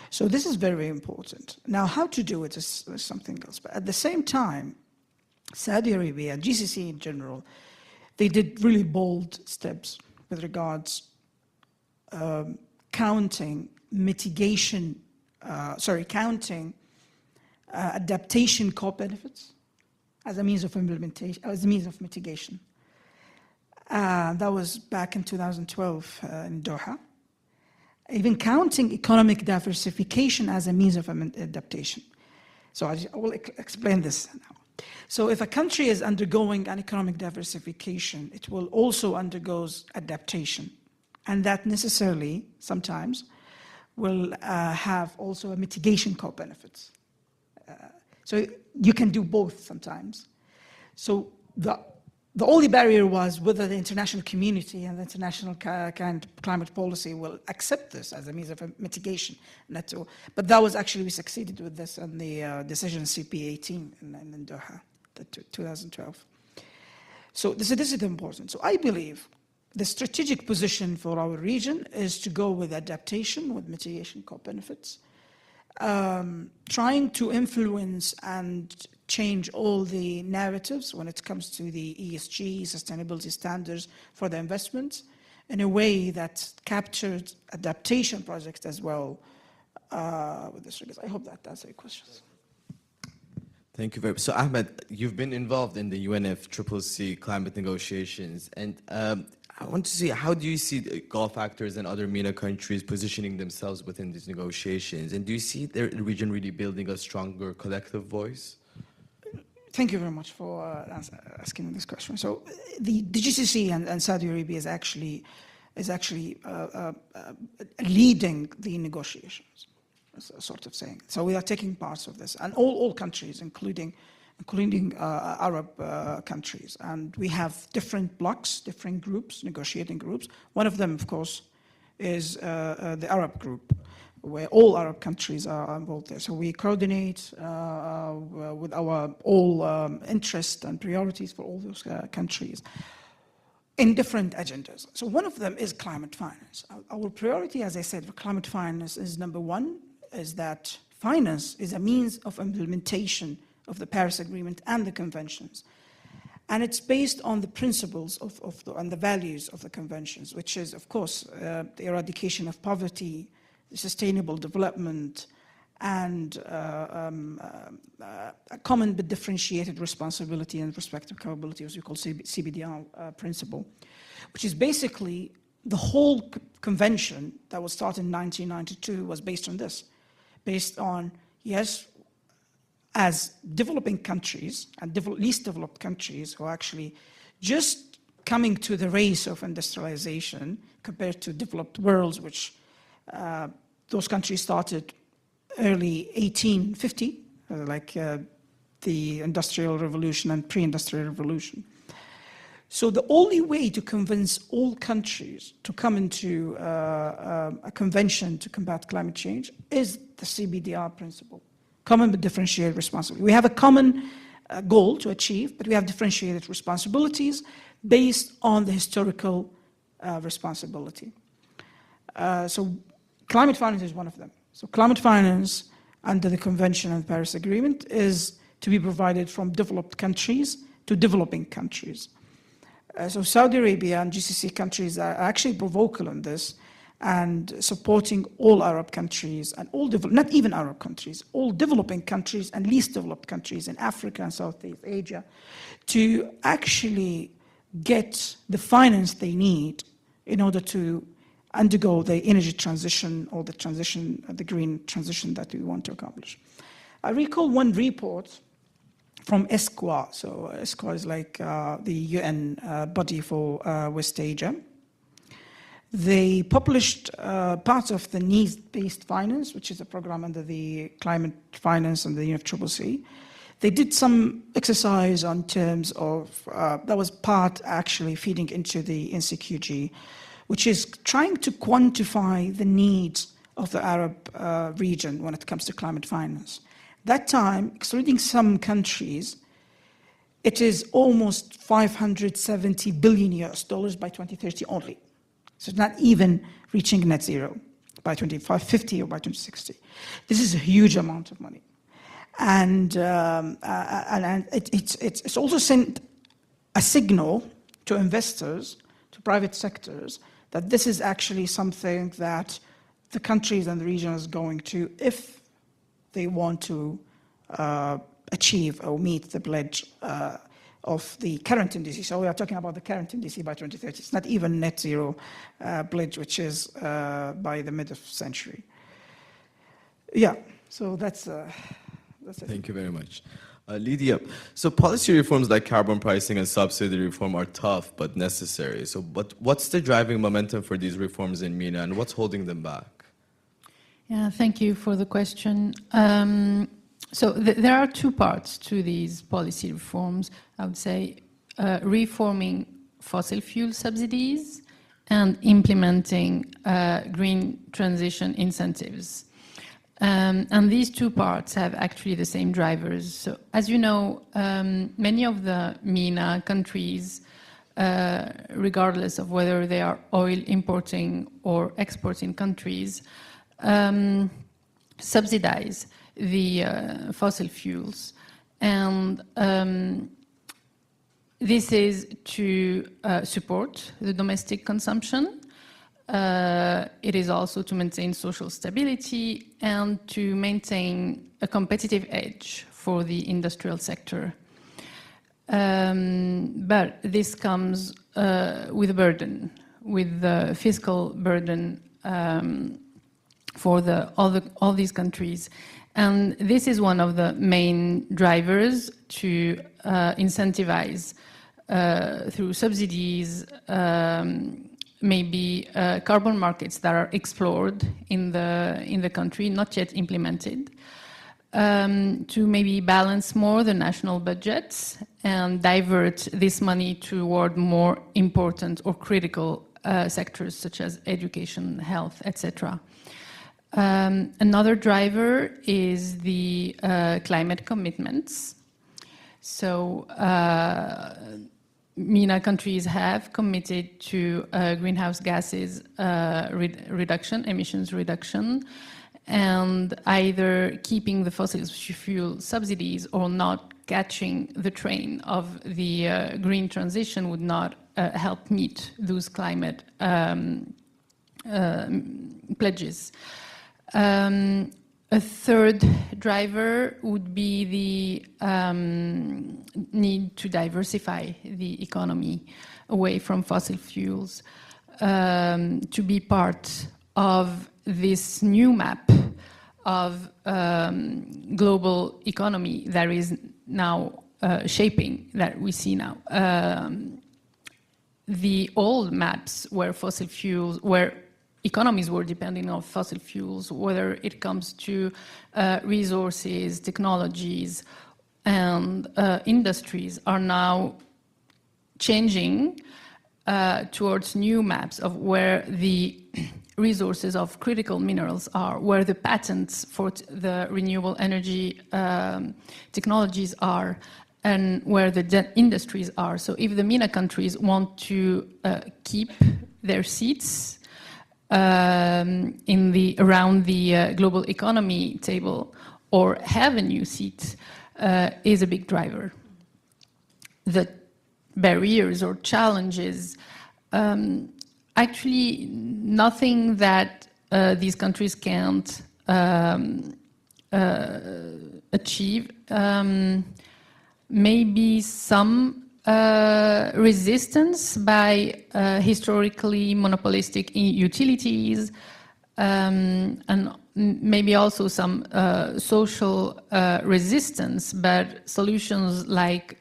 So this is very important. Now, how to do it is something else. But at the same time, Saudi Arabia and GCC in general, they did really bold steps with regards counting adaptation co-benefits as a means of implementation, as a means of mitigation. That was back in 2012 in Doha. Even counting economic diversification as a means of adaptation. So I will explain this now. So if a country is undergoing an economic diversification, it will also undergo adaptation. And that necessarily, sometimes, will have also a mitigation co-benefits. So you can do both sometimes. So the only barrier was whether the international community and the international kind of climate policy will accept this as a means of mitigation. But that was actually, we succeeded with this in the decision CP18 in Doha, 2012. So this is important. So I believe the strategic position for our region is to go with adaptation, with mitigation co-benefits, trying to influence and change all the narratives when it comes to the ESG, sustainability standards for the investments in a way that captured adaptation projects as well with this regards. I hope that answers your questions. Thank you very much. So Ahmed, you've been involved in the UNFCCC climate negotiations, and I want to see, how do you see the Gulf actors and other MENA countries positioning themselves within these negotiations? And do you see the region really building a stronger collective voice? Thank you very much for asking this question. So the GCC and Saudi Arabia is actually leading the negotiations, sort of saying. So we are taking parts of this, and all countries, including Arab countries. And we have different blocs, different groups, negotiating groups. One of them, of course, is the Arab group, where all Arab countries are involved there. So we coordinate with our all interests and priorities for all those countries in different agendas. So one of them is climate finance. Our priority, as I said, for climate finance is number one, is that finance is a means of implementation of the Paris Agreement and the conventions. And it's based on the principles and the values of the conventions, which is, of course, the eradication of poverty, the sustainable development, and a common but differentiated responsibility and respective capability, as we call CBDR principle, which is basically the whole convention that was started in 1992 was based on this, based on, yes, as developing countries and least developed countries who are actually just coming to the race of industrialization compared to developed worlds, which those countries started early 1850, like the Industrial Revolution and pre-industrial revolution. So the only way to convince all countries to come into a convention to combat climate change is the CBDR principle, common but differentiated responsibility. We have a common goal to achieve, but we have differentiated responsibilities based on the historical responsibility. So climate finance is one of them. So climate finance under the Convention and the Paris Agreement is to be provided from developed countries to developing countries. So Saudi Arabia and GCC countries are actually vocal on this and supporting all Arab countries and all, not even Arab countries, all developing countries and least developed countries in Africa and Southeast Asia to actually get the finance they need in order to undergo the energy transition or the transition, the green transition that we want to accomplish. I recall one report from ESCWA. So ESCWA is like the UN body for West Asia. They published parts of the needs-based finance, which is a program under the climate finance and the UNFCCC. They did some exercise on terms of, that was part actually feeding into the NCQG, which is trying to quantify the needs of the Arab region when it comes to climate finance. That time, excluding some countries, it is almost $570 billion by 2030 only. So it's not even reaching net zero by 2050 or by 2060. This is a huge amount of money. And it's also sent a signal to investors, to private sectors, that this is actually something that the countries and the region is going to, if they want to achieve or meet the pledge of the current NDC. So we are talking about the current NDC by 2030. It's not even net zero pledge, which is by the mid of century. Yeah, so that's it. Thank you very much. Lydia, so policy reforms like carbon pricing and subsidy reform are tough but necessary. So what's the driving momentum for these reforms in MENA and what's holding them back? Yeah, thank you for the question. So there are two parts to these policy reforms. I would say reforming fossil fuel subsidies and implementing green transition incentives. And these two parts have actually the same drivers. So, as you know, many of the MENA countries, regardless of whether they are oil importing or exporting countries, subsidize the fossil fuels. And this is to support the domestic consumption. It is also to maintain social stability and to maintain a competitive edge for the industrial sector. But this comes with a burden, with the fiscal burden for all these countries. And this is one of the main drivers to incentivize through subsidies, maybe carbon markets that are explored in the country, not yet implemented, to maybe balance more the national budgets and divert this money toward more important or critical sectors such as education, health, etc. Another driver is the climate commitments. So MENA countries have committed to greenhouse gases reduction, emissions reduction, and either keeping the fossil fuel subsidies or not catching the train of the green transition would not help meet those climate pledges. A third driver would be the need to diversify the economy away from fossil fuels, to be part of this new map of global economy that is now shaping, that we see now. The old maps where fossil fuels, where economies were depending on fossil fuels, whether it comes to resources, technologies, and industries, are now changing towards new maps of where the resources of critical minerals are, where the patents for the renewable energy technologies are, and where the industries are. So if the MENA countries want to keep their seats around the global economy table, or have a new seat, is a big driver. The barriers or challenges, actually nothing that these countries can't achieve. Maybe some resistance by historically monopolistic utilities, and maybe also some social resistance, but solutions like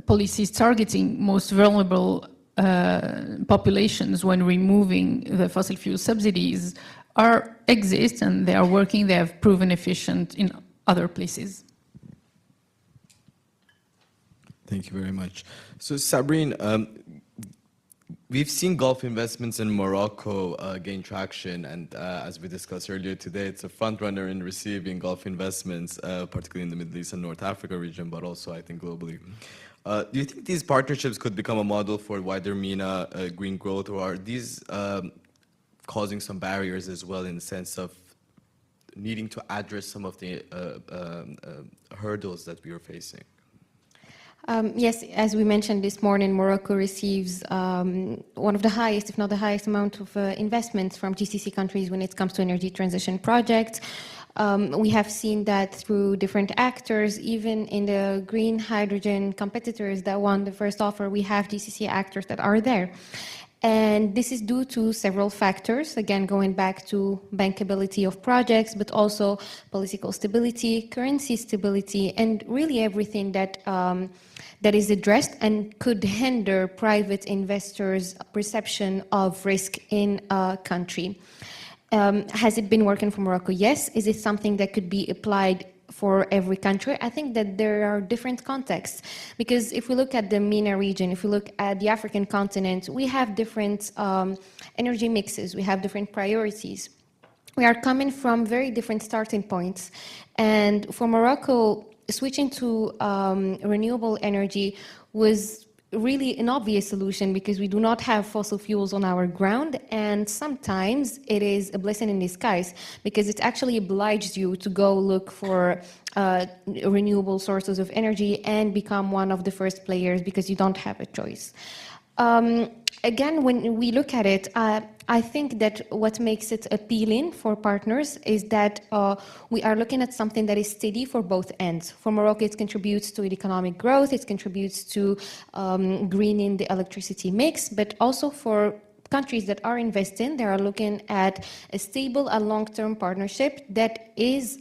policies targeting most vulnerable populations when removing the fossil fuel subsidies exist, and they are working. They have proven efficient in other places. Thank you very much. So Sabrine, we've seen Gulf investments in Morocco gain traction, and as we discussed earlier today, it's a front runner in receiving Gulf investments, particularly in the Middle East and North Africa region, but also I think globally. Do you think these partnerships could become a model for wider MENA green growth, or are these causing some barriers as well in the sense of needing to address some of the hurdles that we are facing? Yes, as we mentioned this morning, Morocco receives one of the highest, if not the highest amount of investments from GCC countries when it comes to energy transition projects. We have seen that through different actors, even in the green hydrogen competitors that won the first offer, we have GCC actors that are there. And this is due to several factors, again, going back to bankability of projects, but also political stability, currency stability, and really everything that that is addressed and could hinder private investors' perception of risk in a country. Has it been working for Morocco? Yes. Is it something that could be applied for every country? I think that there are different contexts, because if we look at the MENA region, if we look at the African continent, we have different energy mixes, we have different priorities. We are coming from very different starting points. And for Morocco, switching to renewable energy was really an obvious solution, because we do not have fossil fuels on our ground, and sometimes it is a blessing in disguise, because it actually obliges you to go look for renewable sources of energy and become one of the first players, because you don't have a choice. Again, when we look at it, I think that what makes it appealing for partners is that we are looking at something that is steady for both ends. For Morocco, it contributes to economic growth, it contributes to greening the electricity mix, but also for countries that are investing, they are looking at a stable and long-term partnership that is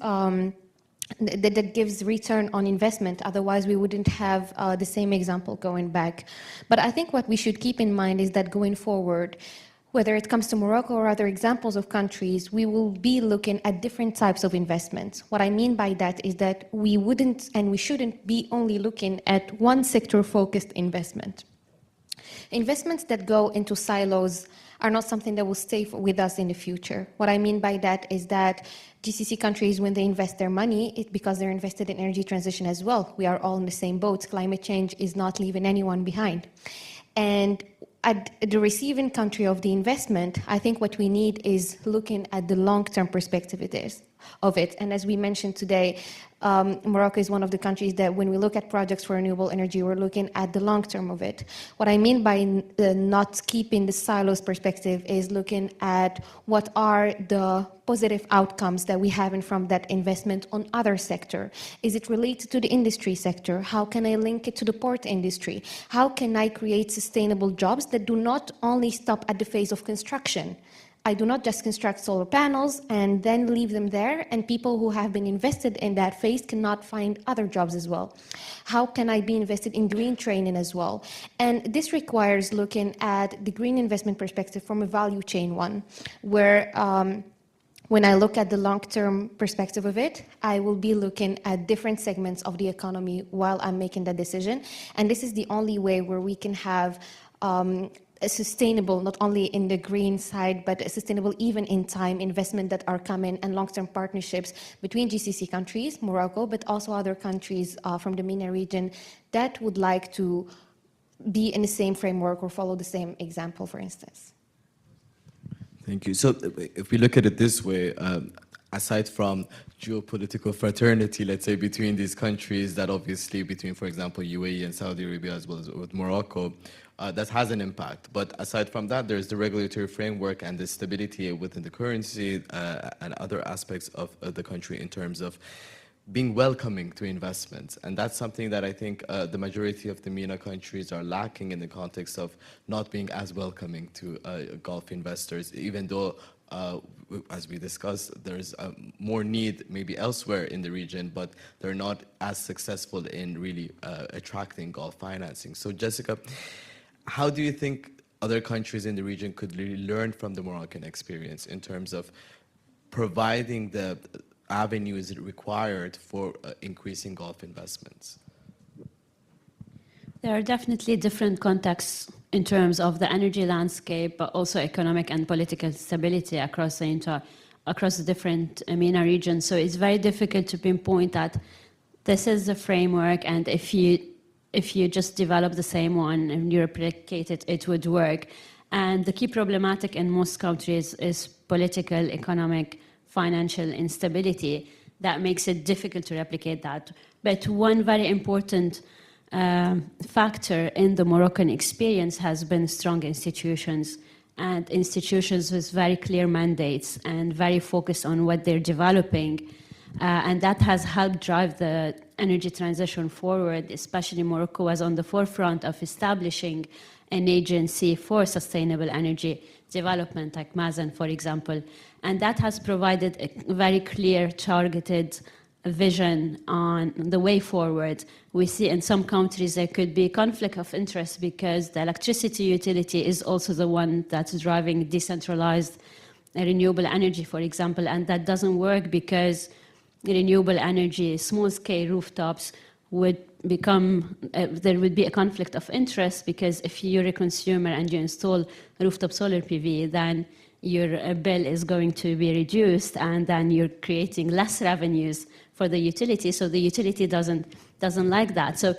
that gives return on investment. Otherwise, we wouldn't have the same example going back. But I think what we should keep in mind is that going forward, whether it comes to Morocco or other examples of countries, we will be looking at different types of investments. What I mean by that is that we wouldn't and we shouldn't be only looking at one sector-focused investment. Investments that go into silos are not something that will stay with us in the future. What I mean by that is that GCC countries, when they invest their money, it's because they're invested in energy transition as well. We are all in the same boat. Climate change is not leaving anyone behind. And at the receiving country of the investment, I think what we need is looking at the long-term perspective of it. And as we mentioned today, Morocco is one of the countries that when we look at projects for renewable energy, we're looking at the long term of it. What I mean by not keeping the silos perspective is looking at what are the positive outcomes that we have from that investment on other sector. Is it related to the industry sector? How can I link it to the port industry? How can I create sustainable jobs that do not only stop at the phase of construction? I do not just construct solar panels and then leave them there, and people who have been invested in that phase cannot find other jobs as well. How can I be invested in green training as well? And this requires looking at the green investment perspective from a value chain one, where when I look at the long-term perspective of it, I will be looking at different segments of the economy while I'm making that decision. And this is the only way where we can have a sustainable, not only in the green side, but a sustainable even in time investment that are coming and long-term partnerships between GCC countries, Morocco, but also other countries from the MENA region that would like to be in the same framework or follow the same example, for instance. Thank you. So if we look at it this way, aside from geopolitical fraternity, let's say, between these countries, that obviously between, for example, UAE and Saudi Arabia, as well as with Morocco, that has an impact. But aside from that, there's the regulatory framework and the stability within the currency and other aspects of the country in terms of being welcoming to investments. And that's something that I think the majority of the MENA countries are lacking in the context of not being as welcoming to Gulf investors, even though as we discussed, there's more need maybe elsewhere in the region, but they're not as successful in really attracting Gulf financing. So Jessica, how do you think other countries in the region could really learn from the Moroccan experience in terms of providing the avenues required for increasing Gulf investments? There are definitely different contexts in terms of the energy landscape, but also economic and political stability across the different MENA regions. So it's very difficult to pinpoint that this is the framework, and if you just develop the same one and you replicate it, it would work. And the key problematic in most countries is political, economic, financial instability that makes it difficult to replicate that. But one very important factor in the Moroccan experience has been strong institutions, and institutions with very clear mandates and very focused on what they're developing. And that has helped drive the energy transition forward, especially Morocco was on the forefront of establishing an agency for sustainable energy development, like Mazen, for example. And that has provided a very clear, targeted vision on the way forward. We see in some countries there could be conflict of interest because the electricity utility is also the one that's driving decentralized renewable energy, for example, and that doesn't work because renewable energy, small-scale rooftops would become, there would be a conflict of interest because if you're a consumer and you install rooftop solar PV, then your bill is going to be reduced and then you're creating less revenues for the utility. So the utility doesn't like that. So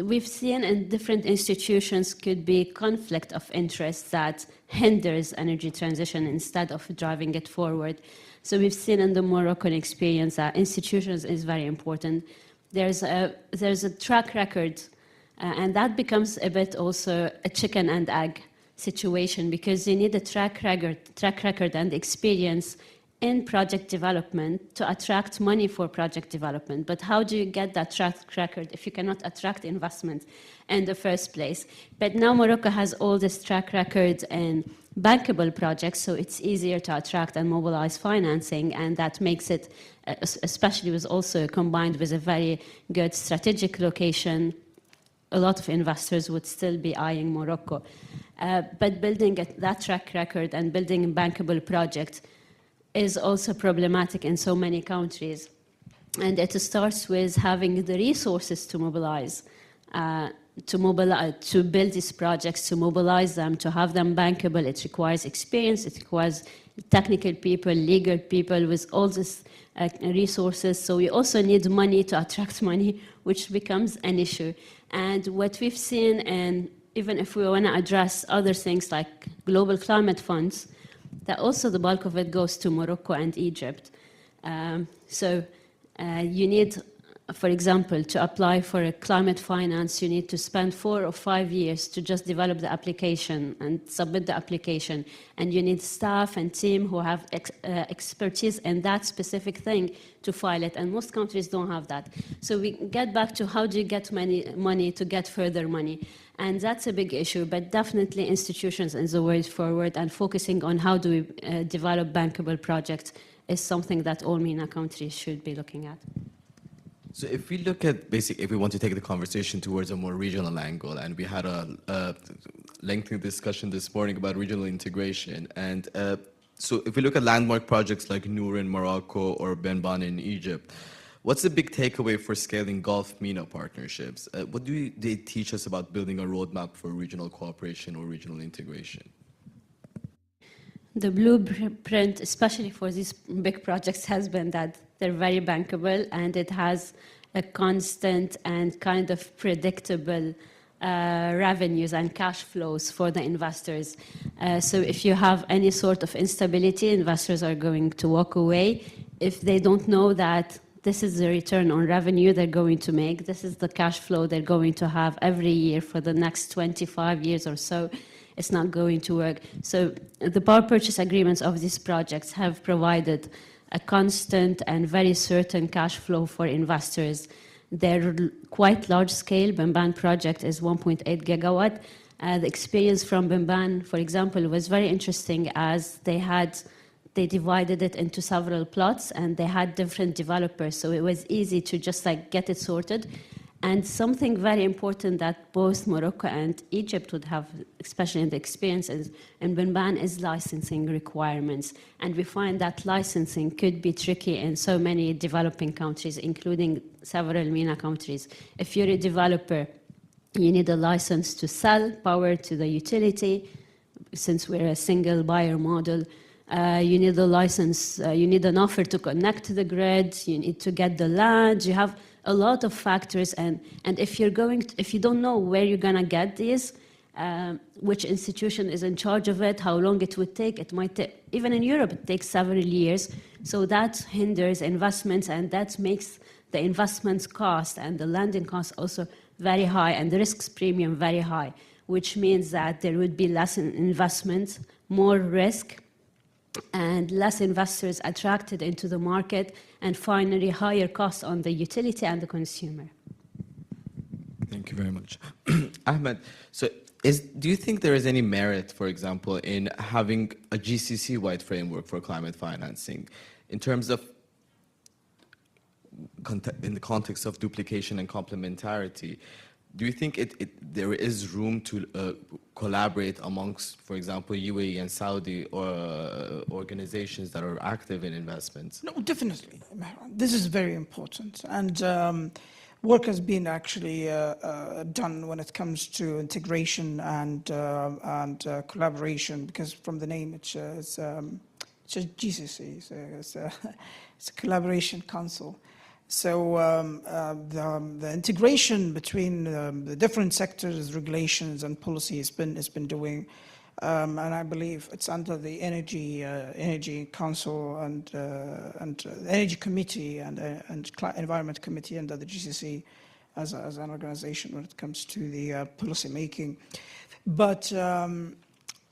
we've seen in different institutions could be conflict of interest that hinders energy transition instead of driving it forward. So we've seen in the Moroccan experience that institutions is very important. There's a track record And that becomes a bit also a chicken and egg situation, because you need a track record and experience in project development to attract money for project development. But how do you get that track record if you cannot attract investment in the first place? But now Morocco has all this track record in bankable projects, so it's easier to attract and mobilize financing, and that makes it, especially was also combined with a very good strategic location, a lot of investors would still be eyeing Morocco. But building that track record and building a bankable project is also problematic in so many countries. And it starts with having the resources to mobilize, to build these projects, to mobilize them, to have them bankable. It requires experience, it requires technical people, legal people with all these resources. So we also need money to attract money, which becomes an issue. And what we've seen, and even if we want to address other things like global climate funds, that also the bulk of it goes to Morocco and Egypt. So you need, for example, to apply for a climate finance, you need to spend 4 or 5 years to just develop the application and submit the application. And you need staff and team who have expertise in that specific thing to file it. And most countries don't have that. So we get back to how do you get money to get further money. And that's a big issue, but definitely institutions is the way forward, and focusing on how do we develop bankable projects is something that all MENA countries should be looking at. So if we look at if we want to take the conversation towards a more regional angle, and we had a lengthy discussion this morning about regional integration, and so if we look at landmark projects like Noor in Morocco or Benban in Egypt, what's the big takeaway for scaling Gulf MENA partnerships? What do they teach us about building a roadmap for regional cooperation or regional integration? The blueprint, especially for these big projects, has been that they're very bankable and it has a constant and kind of predictable revenues and cash flows for the investors. So if you have any sort of instability, investors are going to walk away. If they don't know that this is the return on revenue they're going to make, this is the cash flow they're going to have every year for the next 25 years or so, it's not going to work. So the power purchase agreements of these projects have provided a constant and very certain cash flow for investors. They're quite large scale. Benban project is 1.8 gigawatt. The experience from Benban, for example, was very interesting, as they divided it into several plots and they had different developers. So it was easy to just get it sorted. And something very important that both Morocco and Egypt would have, especially in the experiences in Benban, is licensing requirements. And we find that licensing could be tricky in so many developing countries, including several MENA countries. If you're a developer, you need a license to sell power to the utility, since we're a single buyer model. You need a license, you need an offer to connect to the grid, you need to get the land, you have a lot of factors, and if you don't know where you're gonna get these, which institution is in charge of it, how long it would take, it might take, even in Europe, it takes several years. So that hinders investments, and that makes the investments cost and the landing cost also very high, and the risks premium very high, which means that there would be less investment, more risk, and less investors attracted into the market, and finally higher costs on the utility and the consumer. Thank you very much. Ahmed, so do you think there is any merit, for example, in having a GCC-wide framework for climate financing in terms of, in the context of duplication and complementarity? Do you think there is room to collaborate amongst, for example, UAE and Saudi organizations that are active in investments? No, definitely. This is very important. And work has been actually done when it comes to integration and collaboration, because from the name, it's a GCC, so it's a collaboration council. So the integration between the different sectors, regulations, and policy has been doing, and I believe it's under the Energy Council and Energy Committee and Environment Committee under the GCC. as an organization when it comes to the policy making. But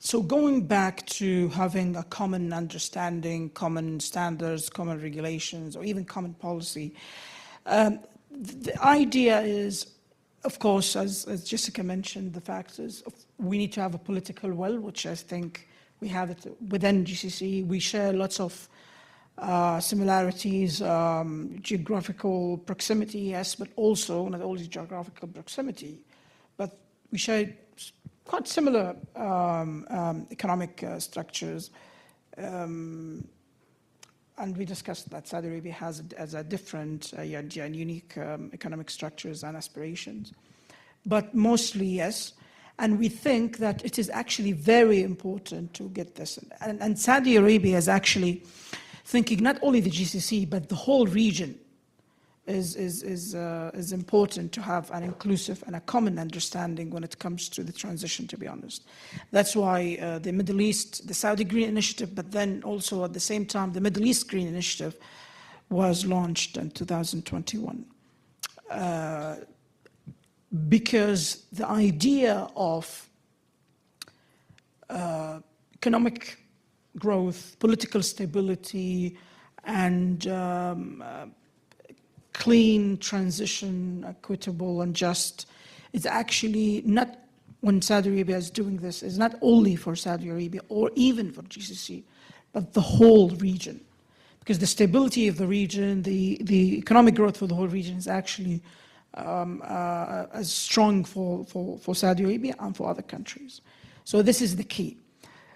so going back to having a common understanding, common standards, common regulations, or even common policy, the idea is, of course, as Jessica mentioned, the fact is we need to have a political will, which I think we have it within GCC. We share lots of similarities, geographical proximity, yes, but also not only geographical proximity, but we share quite similar economic structures. And we discussed that Saudi Arabia has a different and unique economic structures and aspirations. But mostly, yes. And we think that it is actually very important to get this. And Saudi Arabia is actually thinking not only the GCC, but the whole region is important to have an inclusive and a common understanding when it comes to the transition, to be honest. That's why the Middle East, the Saudi Green Initiative, but then also at the same time, the Middle East Green Initiative was launched in 2021. Because the idea of economic growth, political stability, and clean transition, equitable and just, is actually not, when Saudi Arabia is doing this, is not only for Saudi Arabia or even for GCC, but the whole region. Because the stability of the region, the economic growth for the whole region is actually as strong for Saudi Arabia and for other countries. So this is the key.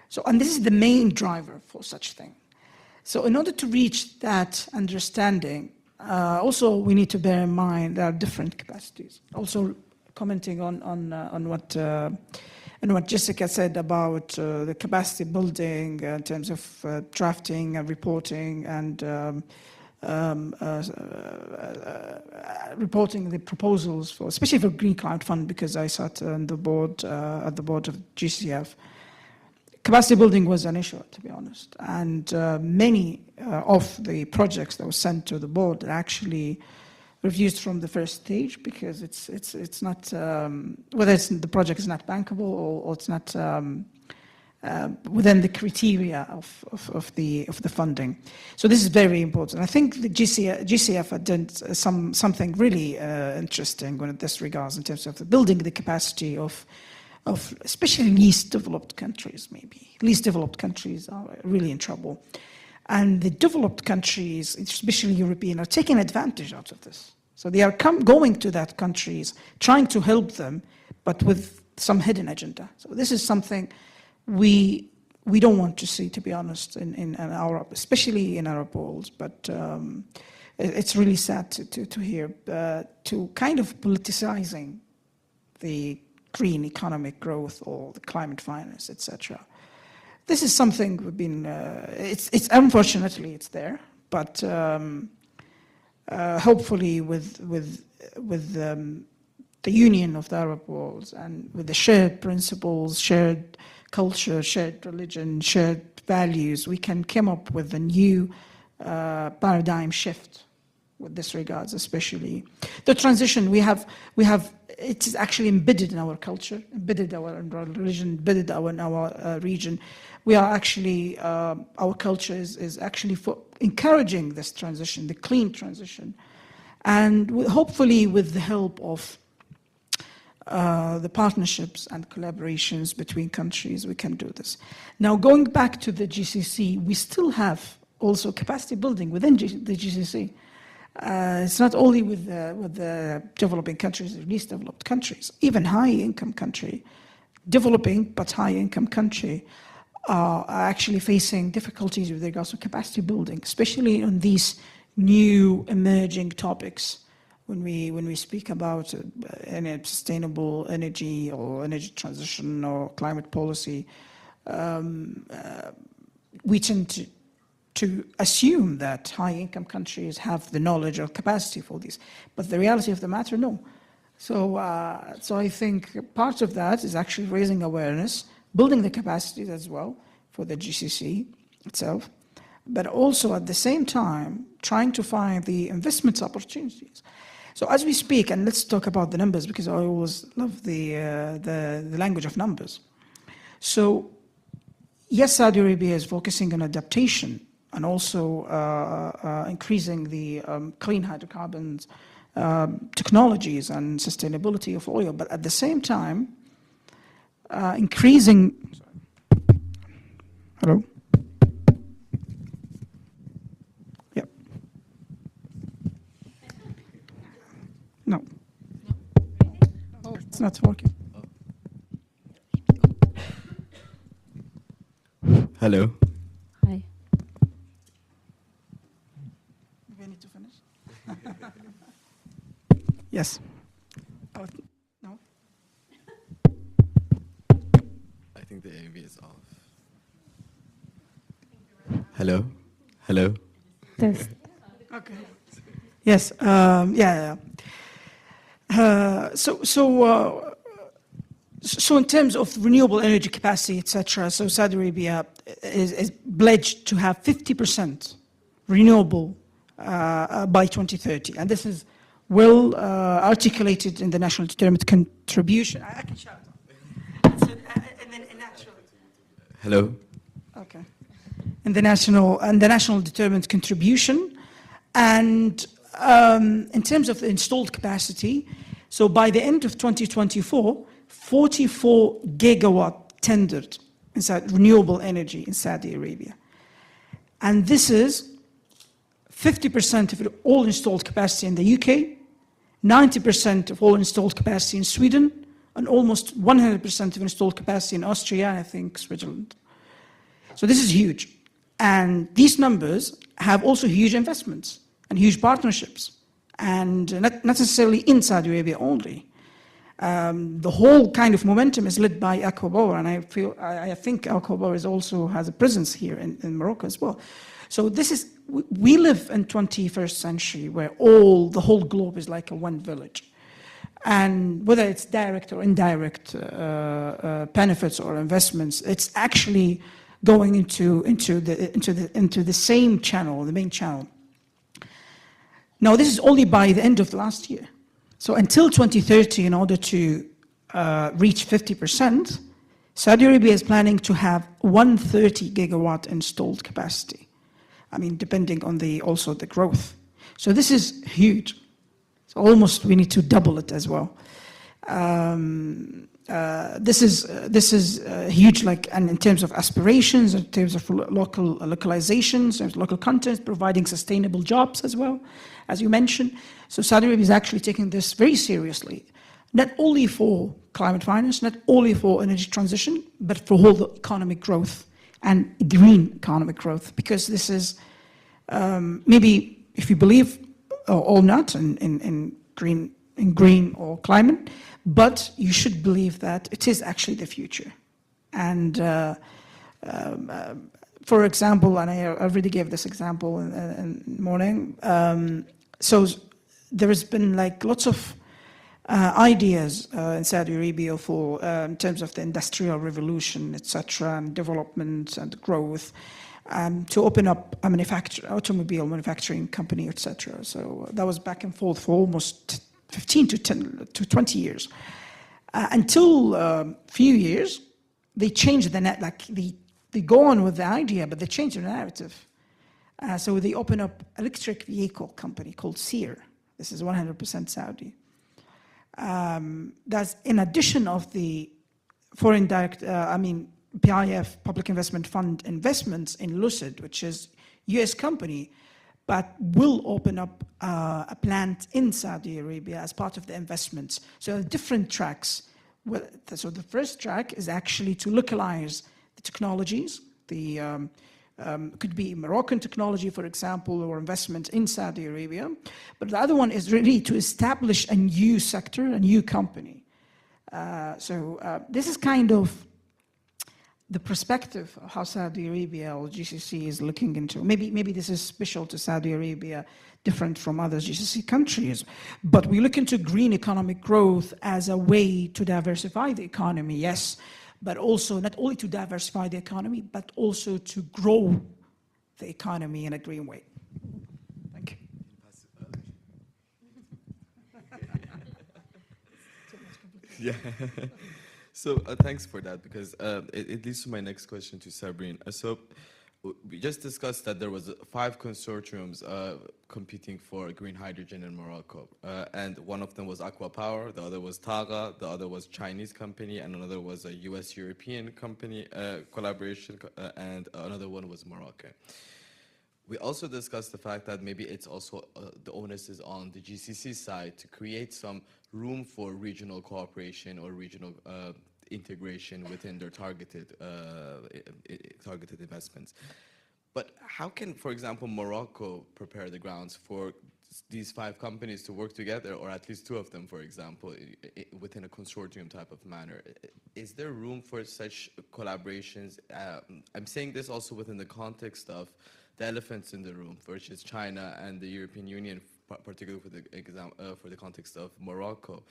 So, and this is the main driver for such thing. So in order to reach that understanding, also we need to bear in mind there are different capacities. Also commenting on what Jessica said about the capacity building in terms of drafting and reporting and reporting the proposals for, especially for Green Climate Fund, because I sat on the board at the board of GCF. Capacity building was an issue, to be honest, and many of the projects that were sent to the board are actually refused from the first stage because it's not whether the project is not bankable or it's not within the criteria of the funding. So this is very important. I think the GCF had done something really interesting in this regards in terms of building the capacity of especially least developed countries. Maybe least developed countries are really in trouble, and the developed countries, especially European, are taking advantage out of this. So they are going to that countries, trying to help them, but with some hidden agenda. So this is something we don't want to see, to be honest, in our, especially in Arab world. But it's really sad to hear to kind of politicizing the green economic growth or the climate finance, etc. This is something we've been. It's unfortunately it's there, but hopefully with the union of the Arab world and with the shared principles, shared culture, shared religion, shared values, we can come up with a new paradigm shift with this regards, especially the transition we have. It is actually embedded in our culture, embedded in our religion, embedded in our region. We are actually, our culture is actually for encouraging this transition, the clean transition. And hopefully with the help of the partnerships and collaborations between countries, we can do this. Now, going back to the GCC, we still have also capacity building within the GCC. It's not only with the developing countries, the least developed countries, even high-income country, developing but high-income country are actually facing difficulties with regards to capacity building, especially on these new emerging topics. When we speak about sustainable energy or energy transition or climate policy, we tend to assume that high-income countries have the knowledge or capacity for this, but the reality of the matter, no. So I think part of that is actually raising awareness, building the capacities as well for the GCC itself, but also at the same time trying to find the investment opportunities. So as we speak, and let's talk about the numbers because I always love the language of numbers. So yes, Saudi Arabia is focusing on adaptation and also increasing the clean hydrocarbons technologies and sustainability of oil, but at the same time, increasing. Hello? Yep. No. Oh, it's not working. Hello. Hi. Do we need to finish? Yes. Oh, no? I think the AV is off. Hello? Hello? Test. Okay. Yes. So in terms of renewable energy capacity, etc., so Saudi Arabia is pledged to have 50% renewable by 2030, and this is well articulated in the National Determined Contribution. I can shout. Hello? Okay. In the national determined contribution, and in terms of the installed capacity, so by the end of 2024, 44 gigawatt tendered inside renewable energy in Saudi Arabia, and this is 50% of all installed capacity in the UK, 90% of all installed capacity in Sweden, and almost 100% of installed capacity in Austria, and I think Switzerland. So this is huge. And these numbers have also huge investments and huge partnerships, and not necessarily in Saudi Arabia only. The whole kind of momentum is led by Aqua Power, and I think Aqua Power also has a presence here in Morocco as well. So this is, we live in 21st century where the whole globe is like a one village. And whether it's direct or indirect benefits or investments, it's actually going into the same channel, the main channel. Now, this is only by the end of last year. So until 2030, in order to reach 50%, Saudi Arabia is planning to have 130 gigawatt installed capacity. I mean, depending on also the growth. So this is huge. So almost we need to double it as well. This is huge, like, and in terms of aspirations, in terms of localizations, and local content, providing sustainable jobs as well, as you mentioned. So Saudi Arabia is actually taking this very seriously, not only for climate finance, not only for energy transition, but for whole economic growth and green economic growth, because this is maybe, if you believe or not in green or climate, but you should believe that it is actually the future. And for example, and I already gave this example in the morning, so there has been like lots of ideas in Saudi Arabia for in terms of the industrial revolution, etc., and development and growth, to open up a automobile manufacturing company, etc. So that was back and forth for almost 15 to 20 years. Until a few years, they changed the net, like they go on with the idea, but they change the narrative. So they open up electric vehicle company called Seer. This is 100% Saudi. That's in addition of the foreign direct, PIF, Public Investment Fund investments in Lucid, which is US company, but will open up a plant in Saudi Arabia as part of the investments. So different tracks. So the first track is actually to localize the technologies. Could be Moroccan technology, for example, or investment in Saudi Arabia. But the other one is really to establish a new sector, a new company. This is kind of the perspective of how Saudi Arabia or GCC is looking into. Maybe this is special to Saudi Arabia, different from other GCC countries, but we look into green economic growth as a way to diversify the economy, yes, but also not only to diversify the economy, but also to grow the economy in a green way. Thank you. Yeah. So thanks for that, because it leads to my next question to Sabrine. We just discussed that there was 5 consortiums competing for green hydrogen in Morocco, and one of them was Aqua Power, the other was Taga, the other was Chinese company, and another was a US-European company collaboration, and another one was Morocco. We also discussed the fact that maybe it's also the onus is on the GCC side to create some room for regional cooperation or regional integration within their targeted investments. But how can, for example, Morocco prepare the grounds for these 5 companies to work together, or at least 2 of them, for example, within a consortium type of manner? Is there room for such collaborations? I'm saying this also within the context of the elephants in the room, which is China and the European Union, particularly for the context of Morocco.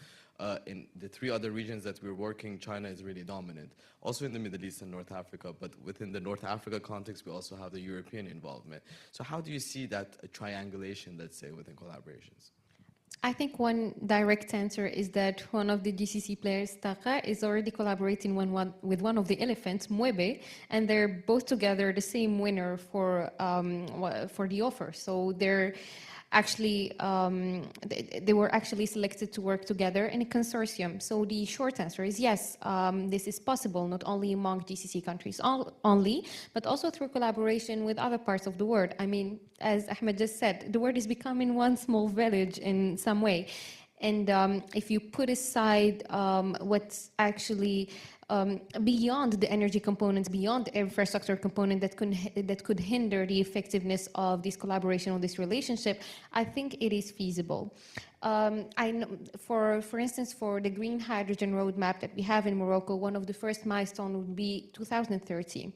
In the 3 other regions that we're working, China is really dominant. Also in the Middle East and North Africa, but within the North Africa context, we also have the European involvement. So how do you see that triangulation, let's say, within collaborations? I think one direct answer is that one of the GCC players, Taqa, is already collaborating with one of the elephants, Muebe, and they're both together the same winner for the offer. So they're actually they were actually selected to work together in a consortium. So the short answer is yes, this is possible, not only among GCC countries only, but also through collaboration with other parts of the world. I mean, as Ahmed just said, the world is becoming one small village in some way. And if you put aside what's actually beyond the energy components, beyond the infrastructure component that could hinder the effectiveness of this collaboration or this relationship, I think it is feasible. I know, for instance, for the green hydrogen roadmap that we have in Morocco, one of the first milestones would be 2030.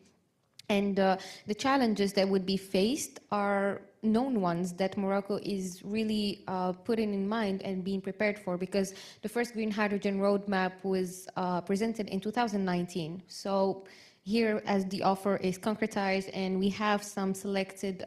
And the challenges that would be faced are known ones that Morocco is really putting in mind and being prepared for, because the first green hydrogen roadmap was presented in 2019. So here, as the offer is concretized and we have some selected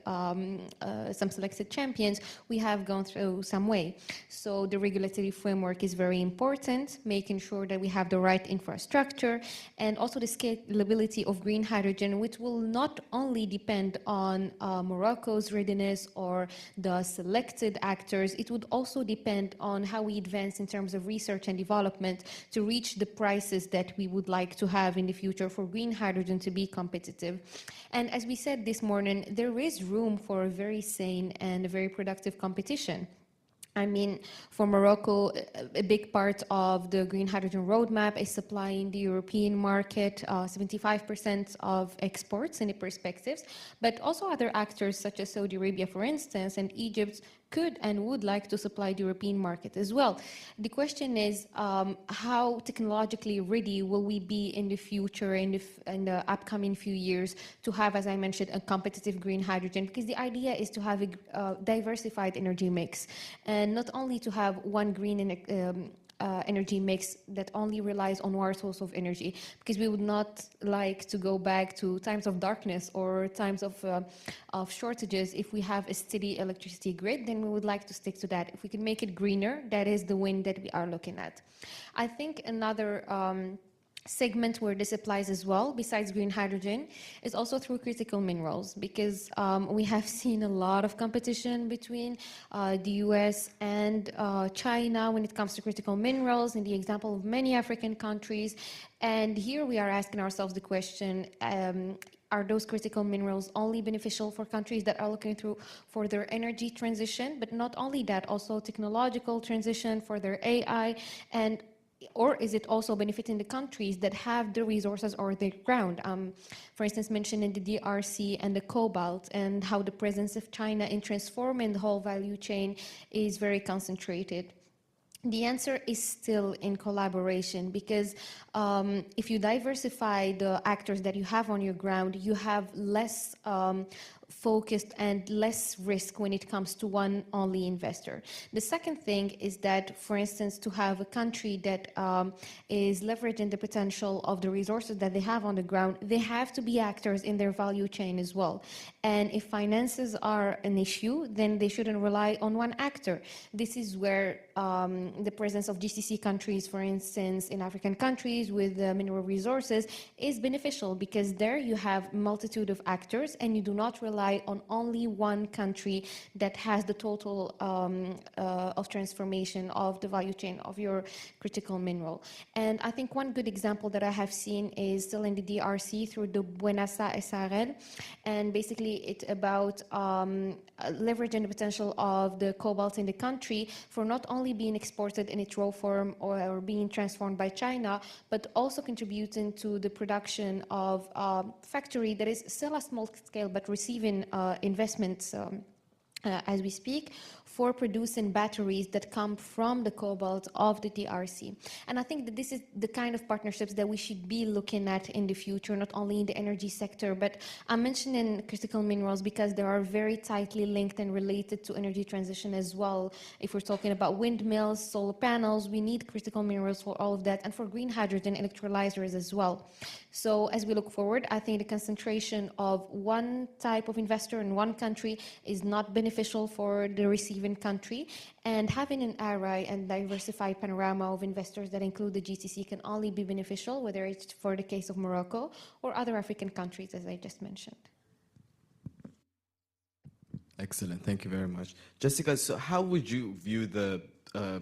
champions, we have gone through some way. So the regulatory framework is very important, making sure that we have the right infrastructure, and also the scalability of green hydrogen, which will not only depend on Morocco's readiness or the selected actors, it would also depend on how we advance in terms of research and development to reach the prices that we would like to have in the future for green hydrogen to be competitive. And as we said this morning, there is room for a very sane and a very productive competition. I mean, for Morocco, a big part of the green hydrogen roadmap is supplying the European market, 75% of exports in the perspectives, but also other actors such as Saudi Arabia, for instance, and Egypt could and would like to supply the European market as well. The question is, how technologically ready will we be in the future, in the upcoming few years, to have, as I mentioned, a competitive green hydrogen? Because the idea is to have a diversified energy mix, and not only to have one green energy mix that only relies on one source of energy, because we would not like to go back to times of darkness or times of shortages. If we have a steady electricity grid, then we would like to stick to that. If we can make it greener, that is the win that we are looking at. I think another segment where this applies as well, besides green hydrogen, is also through critical minerals, because we have seen a lot of competition between the US and China when it comes to critical minerals, in the example of many African countries. And here we are asking ourselves the question, are those critical minerals only beneficial for countries that are looking through for their energy transition, but not only that, also technological transition for their AI, or is it also benefiting the countries that have the resources or the ground? For instance, mentioned in the DRC and the cobalt, and how the presence of China in transforming the whole value chain is very concentrated. The answer is still in collaboration, because if you diversify the actors that you have on your ground, you have less focused and less risk when it comes to one only investor. The second thing is that, for instance, to have a country that is leveraging the potential of the resources that they have on the ground, they have to be actors in their value chain as well. And if finances are an issue, then they shouldn't rely on one actor. This is where the presence of GCC countries, for instance, in African countries with mineral resources is beneficial, because there you have a multitude of actors and you do not rely on only one country that has the total of transformation of the value chain of your critical mineral. And I think one good example that I have seen is still in the DRC through the Buenasa SRL, and basically it's about leveraging the potential of the cobalt in the country for not only being exported in its raw form or being transformed by China, but also contributing to the production of a factory that is still a small scale but receiving investments as we speak, for producing batteries that come from the cobalt of the DRC. And I think that this is the kind of partnerships that we should be looking at in the future, not only in the energy sector, but I'm mentioning critical minerals because they are very tightly linked and related to energy transition as well. If we're talking about windmills, solar panels, we need critical minerals for all of that, and for green hydrogen electrolyzers as well. So as we look forward, I think the concentration of one type of investor in one country is not beneficial for the receiving country, and having an array and diversified panorama of investors that include the GCC can only be beneficial, whether it's for the case of Morocco or other African countries, as I just mentioned. Excellent, thank you very much. Jessica, so how would you view the,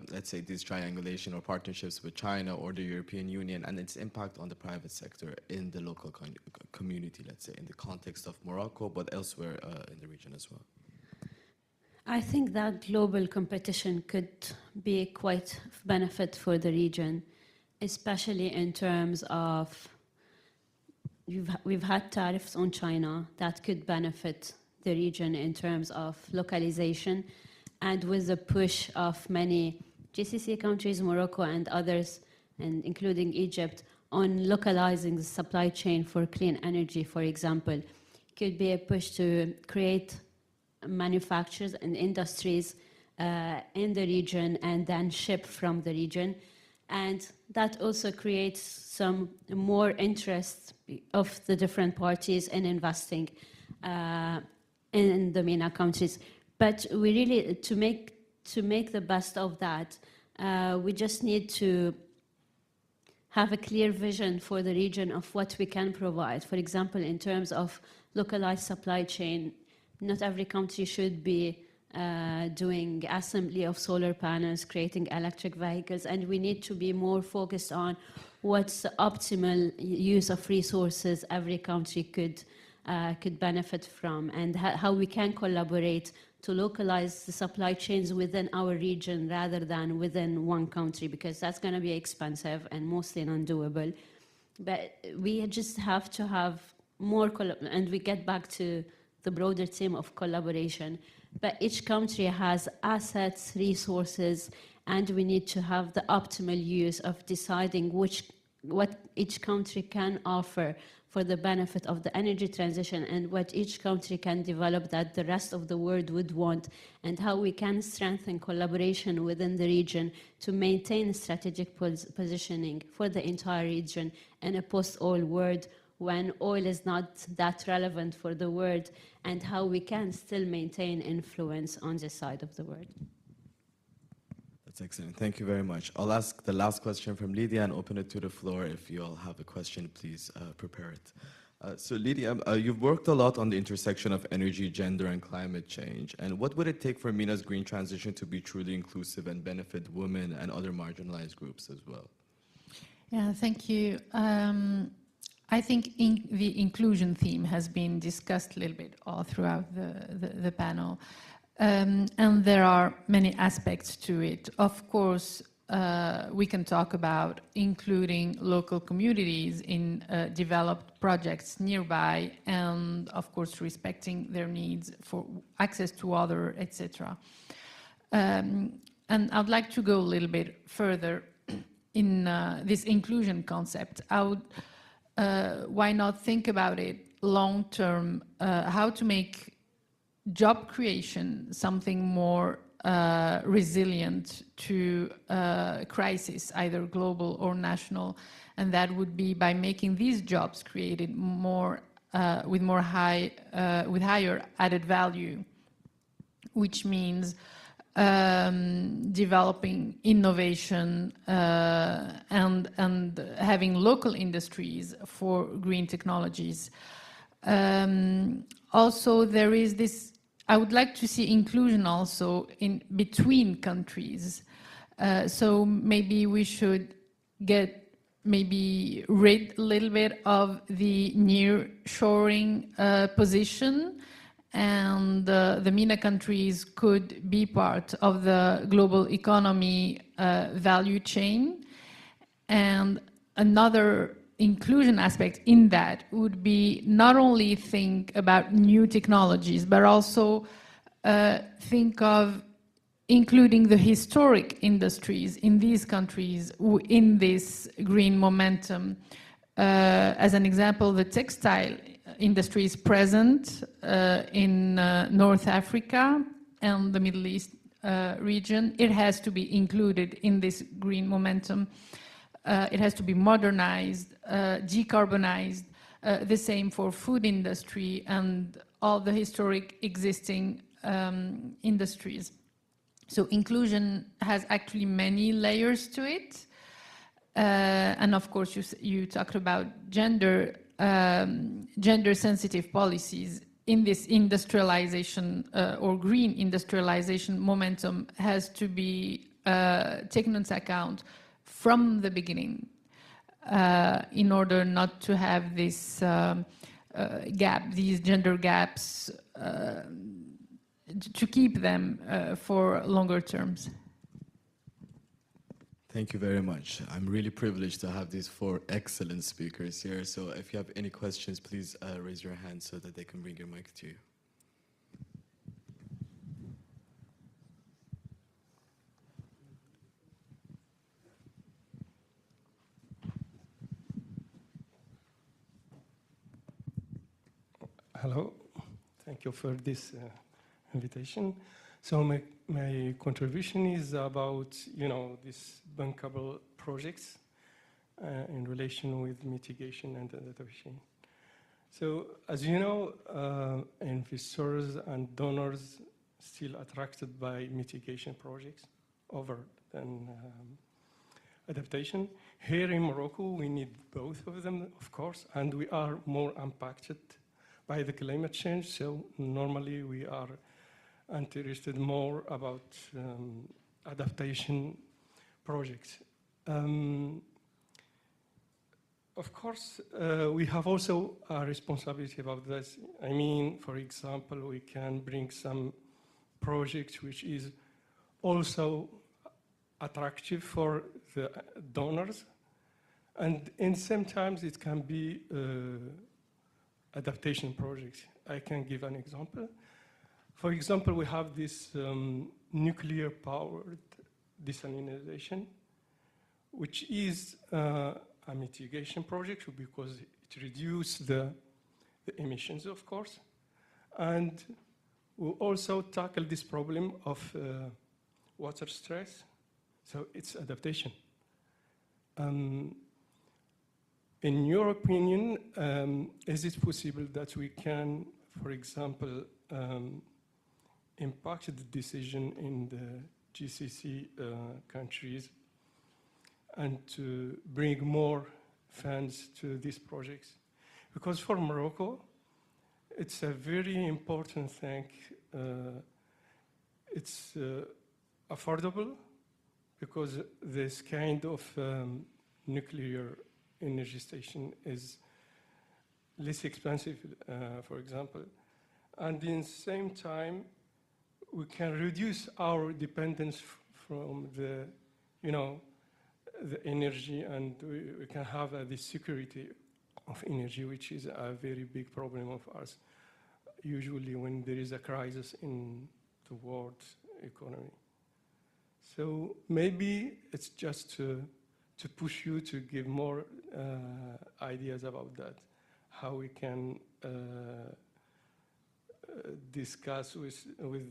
let's say, this triangulation or partnerships with China or the European Union and its impact on the private sector in the local community, let's say, in the context of Morocco, but elsewhere in the region as well? I think that global competition could be quite benefit for the region, especially in terms of we've had tariffs on China that could benefit the region in terms of localization, and with the push of many GCC countries, Morocco and others, and including Egypt, on localizing the supply chain for clean energy, for example, could be a push to create manufacturers and industries in the region and then ship from the region. And that also creates some more interest of the different parties in investing in the MENA countries. But we really, to make the best of that, we just need to have a clear vision for the region of what we can provide. For example, in terms of localized supply chain, not every country should be doing assembly of solar panels, creating electric vehicles, and we need to be more focused on what's the optimal use of resources every country could benefit from, and how we can collaborate to localize the supply chains within our region rather than within one country, because that's going to be expensive and mostly non-doable. But we just have to have more, and we get back to the broader theme of collaboration. But each country has assets, resources, and we need to have the optimal use of deciding what each country can offer for the benefit of the energy transition, and what each country can develop that the rest of the world would want, and how we can strengthen collaboration within the region to maintain strategic positioning for the entire region in a post-oil world when oil is not that relevant for the world, and how we can still maintain influence on this side of the world. That's excellent. Thank you very much. I'll ask the last question from Lydia and open it to the floor. If you all have a question, please prepare it. So Lydia, you've worked a lot on the intersection of energy, gender, and climate change. And what would it take for MENA's green transition to be truly inclusive and benefit women and other marginalized groups as well? Yeah, thank you. I think the inclusion theme has been discussed a little bit all throughout the panel. And there are many aspects to it. Of course, we can talk about including local communities in developed projects nearby, and of course respecting their needs for access to water, etc. And I'd like to go a little bit further in this inclusion concept. Why not think about it long term, how to make job creation, something more resilient to crisis, either global or national, and that would be by making these jobs created more with higher added value, which means developing innovation and having local industries for green technologies. Also, there is this, I would like to see inclusion also in between countries. So maybe we should maybe rid a little bit of the near-shoring position, and the MENA countries could be part of the global economy value chain. And another inclusion aspect in that would be not only think about new technologies, but also think of including the historic industries in these countries in this green momentum. As an example, the textile industry is present in North Africa and the Middle East region. It has to be included in this green momentum. It has to be modernized, decarbonized, the same for food industry and all the historic existing industries. So inclusion has actually many layers to it. And of course, you talked about gender-sensitive policies in this industrialization or green industrialization momentum has to be taken into account from the beginning in order not to have this gap, these gender gaps, to keep them for longer terms. Thank you very much. I'm really privileged to have these 4 excellent speakers here. So if you have any questions, please raise your hand so that they can bring your mic to you. Hello, thank you for this invitation. So my contribution is about, these bankable projects in relation with mitigation and adaptation. So as you know, investors and donors still attracted by mitigation projects over than adaptation. Here in Morocco, we need both of them, of course, and we are more impacted by the climate change. So normally we are interested more about adaptation projects. Of course, we have also a responsibility about this. I mean, for example, we can bring some projects which is also attractive for the donors, and in some times it can be adaptation projects. I can give an example. For example, we have this nuclear-powered desalination, which is a mitigation project because it reduces the emissions, of course. And we also tackle this problem of water stress. So it's adaptation. In your opinion, is it possible that we can, for example, impact the decision in the GCC countries and to bring more funds to these projects? Because for Morocco, it's a very important thing. It's affordable because this kind of nuclear energy station is less expensive, for example. And in the same time, we can reduce our dependence from the energy, and we can have the security of energy, which is a very big problem of ours, usually when there is a crisis in the world economy. So maybe it's just to push you to give more ideas about that, how we can discuss with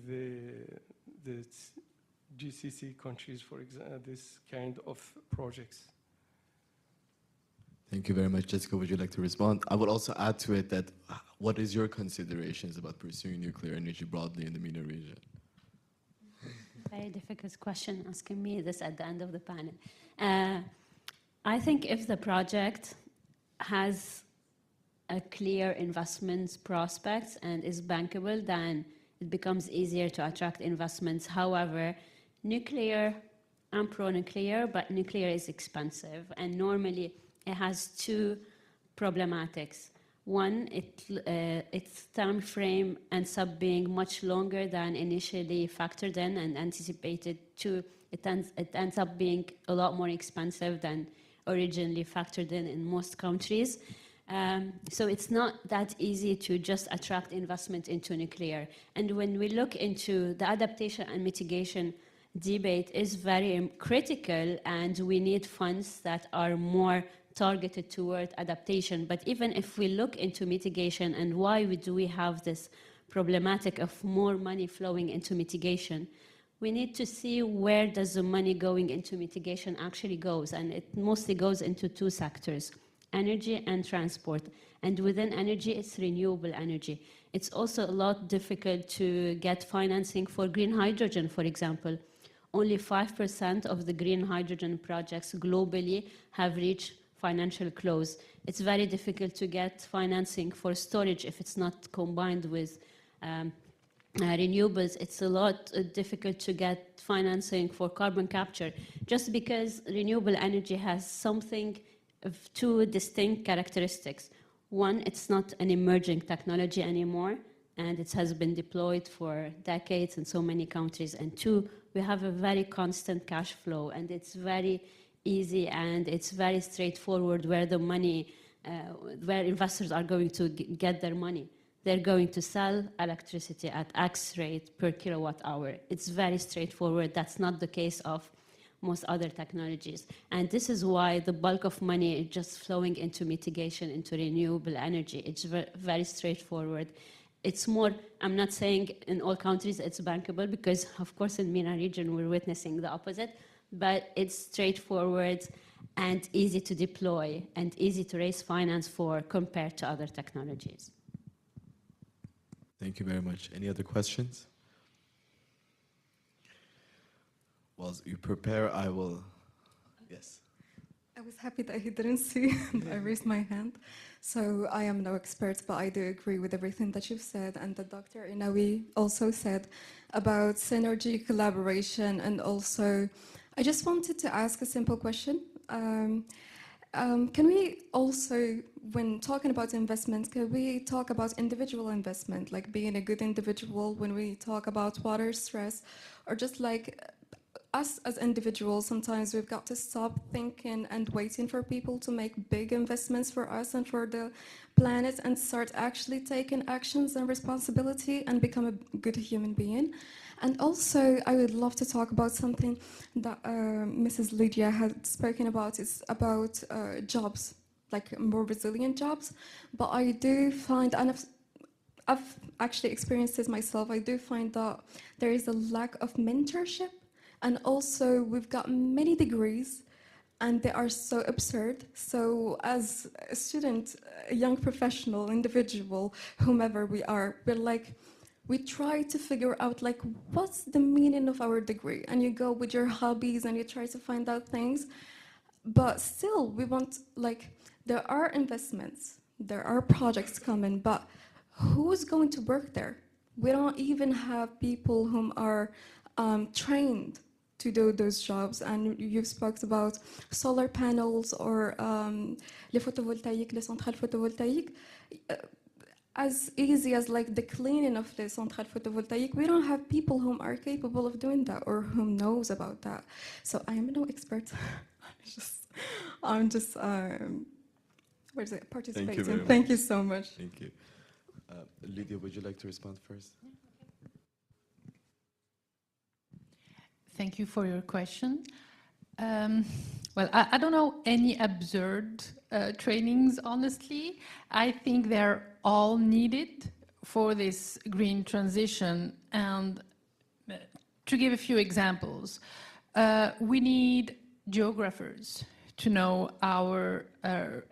the GCC countries, for example, this kind of projects? Thank you very much. Jessica, would you like to respond? I would also add to it that what is your considerations about pursuing nuclear energy broadly in the MENA region? Very difficult question, asking me this at the end of the panel. I think if the project has a clear investment prospects and is bankable, then it becomes easier to attract investments. However, nuclear, I'm pro-nuclear, but nuclear is expensive, and normally it has two problematics. One, its time frame ends up being much longer than initially factored in and anticipated. Two, it ends up being a lot more expensive than originally factored in most countries. So it's not that easy to just attract investment into nuclear. And when we look into the adaptation and mitigation debate is very critical, and we need funds that are more targeted toward adaptation. But even if we look into mitigation and why do we have this problematic of more money flowing into mitigation, we need to see where does the money going into mitigation actually goes. And it mostly goes into two sectors, energy and transport. And within energy, it's renewable energy. It's also a lot difficult to get financing for green hydrogen, for example. Only 5% of the green hydrogen projects globally have reached financial close. It's very difficult to get financing for storage if it's not combined with renewables. It's a lot difficult to get financing for carbon capture, just because renewable energy has something of two distinct characteristics. One, it's not an emerging technology anymore, and it has been deployed for decades in so many countries. And two, we have a very constant cash flow, and it's very easy and it's very straightforward where the money, where investors are going to get their money. They're going to sell electricity at X rate per kilowatt hour. It's very straightforward. That's not the case of most other technologies. And this is why the bulk of money is just flowing into mitigation, into renewable energy. It's very straightforward. It's more, I'm not saying in all countries it's bankable, because of course in MENA region we're witnessing the opposite, but it's straightforward and easy to deploy and easy to raise finance for compared to other technologies. Thank you very much. Any other questions? Whilst you prepare, I will, yes. I was happy that he didn't see I raised my hand. So I am no expert, but I do agree with everything that you've said and that Dr. Inawi also said about synergy, collaboration, and also I just wanted to ask a simple question. Can we also, when talking about investments, can we talk about individual investment, like being a good individual when we talk about water stress, or just like us as individuals, sometimes we've got to stop thinking and waiting for people to make big investments for us and for the planet and start actually taking actions and responsibility and become a good human being. And also, I would love to talk about something that Mrs. Lydia had spoken about. It's about jobs, like more resilient jobs. But I do find, and I've actually experienced this myself, I do find that there is a lack of mentorship. And also, we've got many degrees, and they are so absurd. So as a student, a young professional, individual, whomever we are, we're like, we try to figure out like, what's the meaning of our degree? And you go with your hobbies and you try to find out things. But still, we want, like, there are investments, there are projects coming, but who's going to work there? We don't even have people whom are trained to do those jobs. And you've spoke about solar panels or les photovoltaiques, les centrales photovoltaiques. As easy as like the cleaning of the centrale photovoltaic, we don't have people whom are capable of doing that or whom knows about that. So I am no expert. I'm just participating. Thank you so much. Thank you. Lydia, would you like to respond first? Thank you for your question. Well, I don't know any absurd trainings, honestly. I think they're all needed for this green transition. And to give a few examples, we need geographers to know our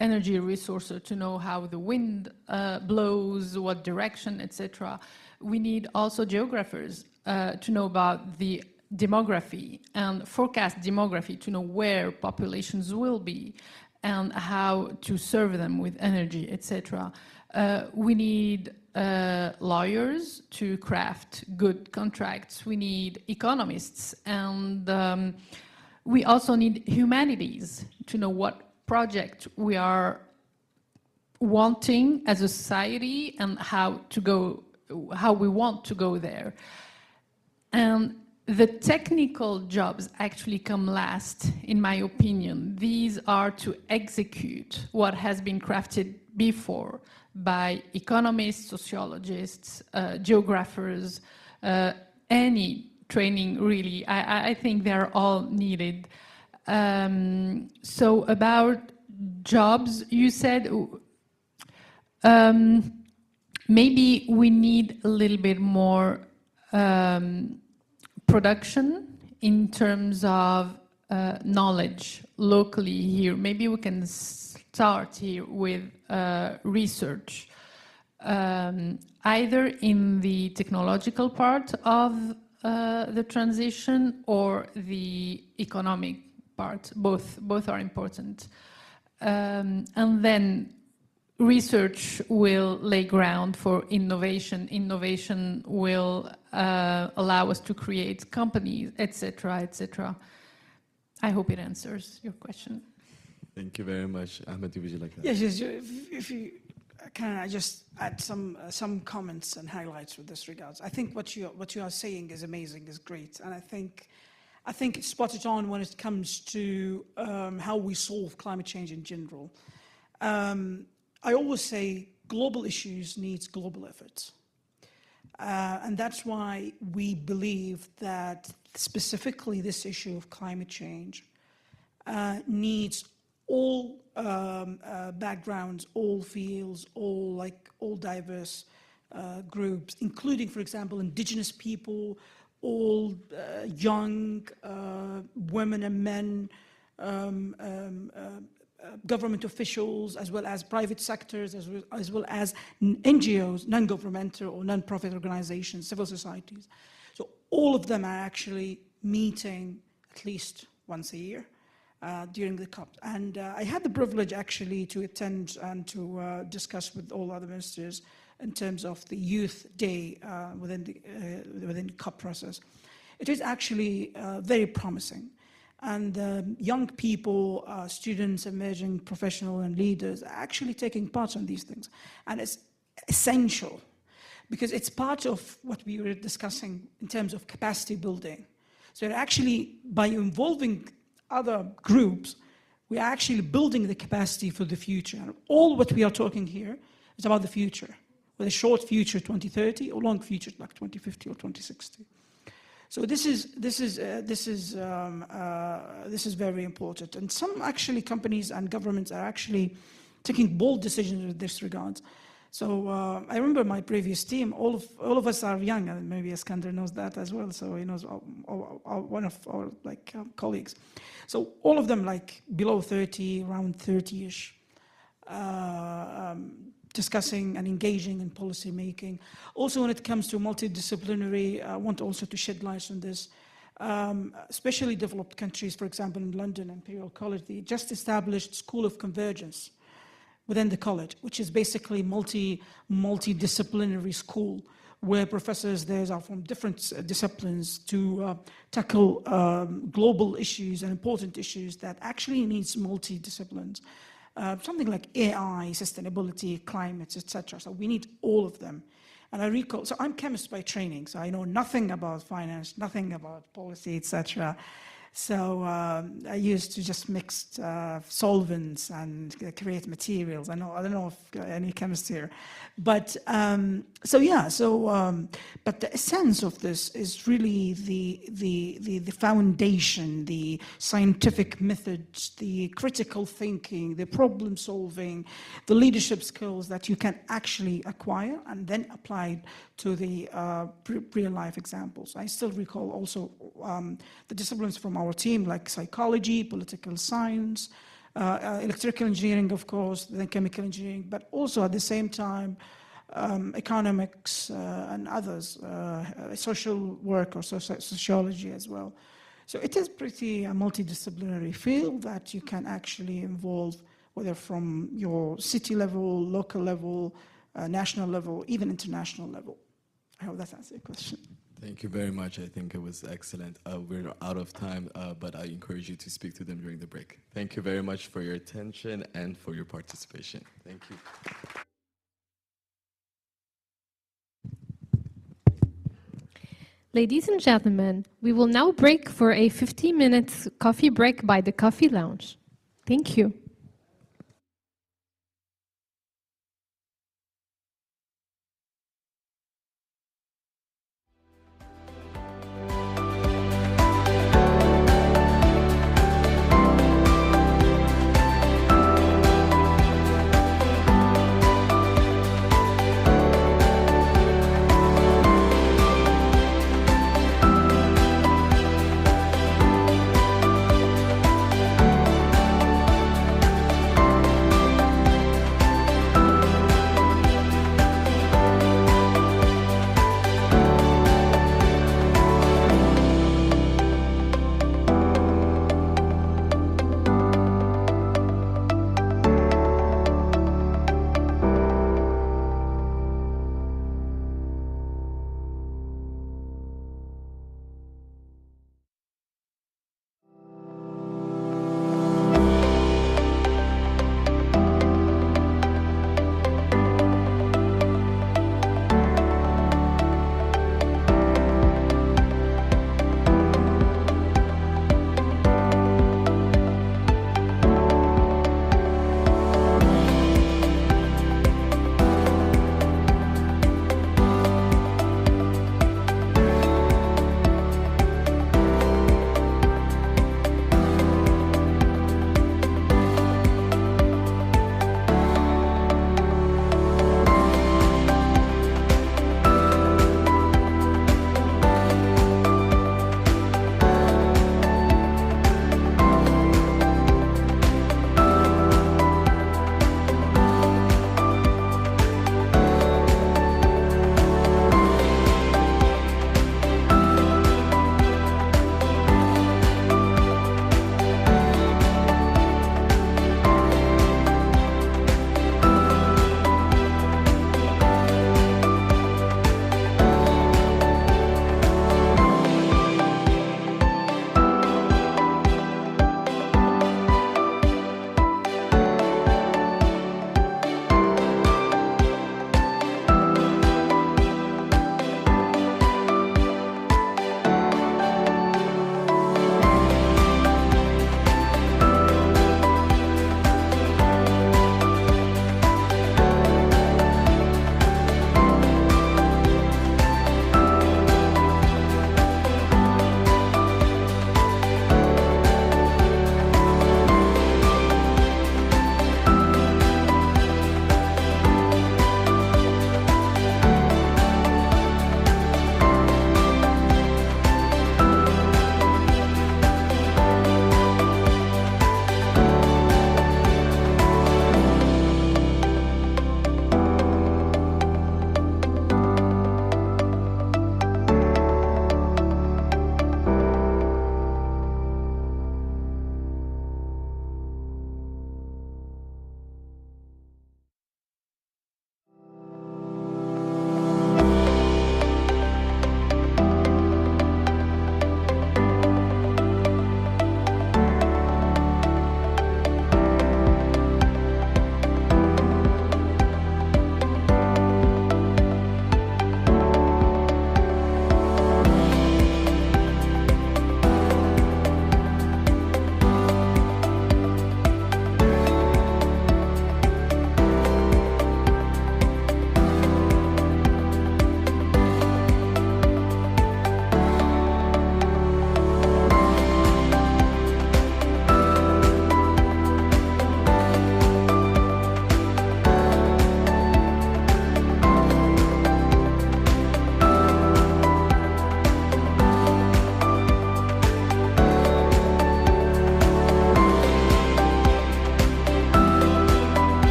energy resources, to know how the wind blows, what direction, etc. We need also geographers to know about the demography and forecast demography, to know where populations will be and how to serve them with energy, etc. We need lawyers to craft good contracts. We need economists, and we also need humanities to know what project we are wanting as a society and how we want to go there. And the technical jobs actually come last, in my opinion. These are to execute what has been crafted before by economists, sociologists, geographers, any training really. I think they're all needed. So about jobs, you said maybe we need a little bit more production in terms of knowledge locally here. Maybe we can start here with research, either in the technological part of the transition or the economic part. Both are important. And then research will lay ground for innovation. Innovation will allow us to create companies, etc., etc. I hope it answers your question. Thank you very much. Ahmed, would you like that? Yes, if you can, I just add some comments and highlights with this regards. I think what you are saying is amazing, is great, and I think it's spot on when it comes to how we solve climate change in general. I always say global issues needs global efforts. And that's why we believe that specifically this issue of climate change needs all backgrounds, all fields, all diverse groups, including, for example, indigenous people, all young women and men, government officials, as well as private sectors, as well as NGOs, non-governmental or non-profit organizations, civil societies. So all of them are actually meeting at least once a year during the COP. And I had the privilege actually to attend and to discuss with all other ministers in terms of the Youth Day within the COP process. It is actually very promising. And young people, students, emerging professionals and leaders are actually taking part in these things. And it's essential because it's part of what we were discussing in terms of capacity building. So actually, by involving other groups, we are actually building the capacity for the future. And all what we are talking here is about the future, whether short future 2030 or long future like 2050 or 2060. So this is very important, and some actually companies and governments are actually taking bold decisions in this regard. So I remember my previous team. All of us are young, and maybe Iskander knows that as well. So he knows one of our colleagues. So all of them below 30, around 30ish. Discussing and engaging in policy making. Also, when it comes to multidisciplinary, I want also to shed light on this. Especially developed countries, for example, in London, Imperial College, they just established School of Convergence within the college, which is basically multidisciplinary school where professors there are from different disciplines to tackle global issues and important issues that actually needs multidisciplines. Something like AI, sustainability, climate, etc. So we need all of them. And I recall, so I'm chemist by training, so I know nothing about finance, nothing about policy, etc. So I used to just mix solvents and create materials. I don't know if any chemists here, but but the essence of this is really the foundation, the scientific methods, the critical thinking, the problem solving, the leadership skills that you can actually acquire and then apply to the real life examples. I still recall also the disciplines from our team like psychology, political science, electrical engineering, of course, then chemical engineering, but also at the same time economics and others, social work or sociology as well. So it is pretty a multidisciplinary field that you can actually involve, whether from your city level, local level, national level, even international level. I hope that answers your question. Thank you very much. I think it was excellent. We're out of time, but I encourage you to speak to them during the break. Thank you very much for your attention and for your participation. Thank you. Ladies and gentlemen, we will now break for a 15-minute coffee break by the Coffee Lounge. Thank you.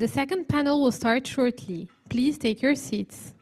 The second panel will start shortly. Please take your seats.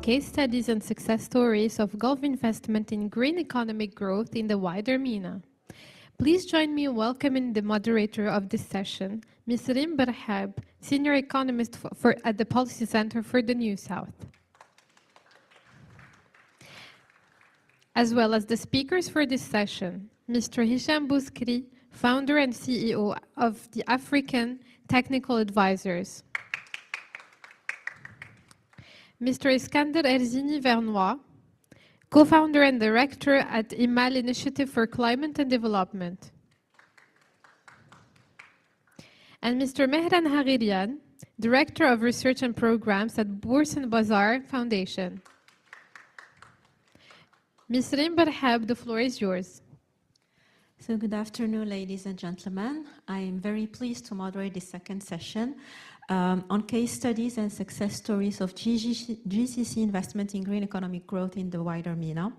Case studies and success stories of Gulf investment in green economic growth in the wider MENA. Please join me in welcoming the moderator of this session, Ms. Rim Barhab, Senior Economist at the Policy Center for the New South. As well as the speakers for this session, Mr. Hisham Bouskri, Founder and CEO of the African Technical Advisors. Mr. Iskander Erzini Vernois, co-founder and director at Imal Initiative for Climate and Development. And Mr. Mehran Haririan, Director of Research and Programs at Bourse Bazaar Foundation. Ms. Rim Barhab, the floor is yours. So good afternoon, ladies and gentlemen. I am very pleased to moderate the second session on case studies and success stories of GCC investment in green economic growth in the wider MENA.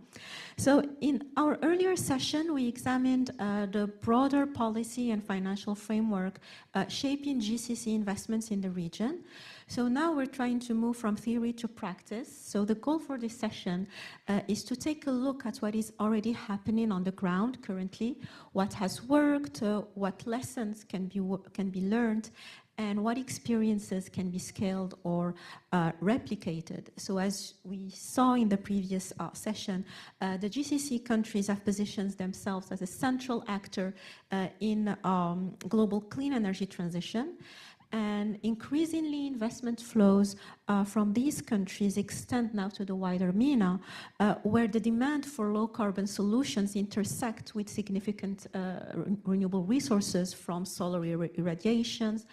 So in our earlier session, we examined the broader policy and financial framework shaping GCC investments in the region. So now we're trying to move from theory to practice. So the goal for this session is to take a look at what is already happening on the ground currently, what has worked, what lessons can be learned, and what experiences can be scaled or replicated. So as we saw in the previous session, the GCC countries have positioned themselves as a central actor in global clean energy transition. And increasingly, investment flows from these countries extend now to the wider MENA, where the demand for low-carbon solutions intersect with significant renewable resources from solar irradiations,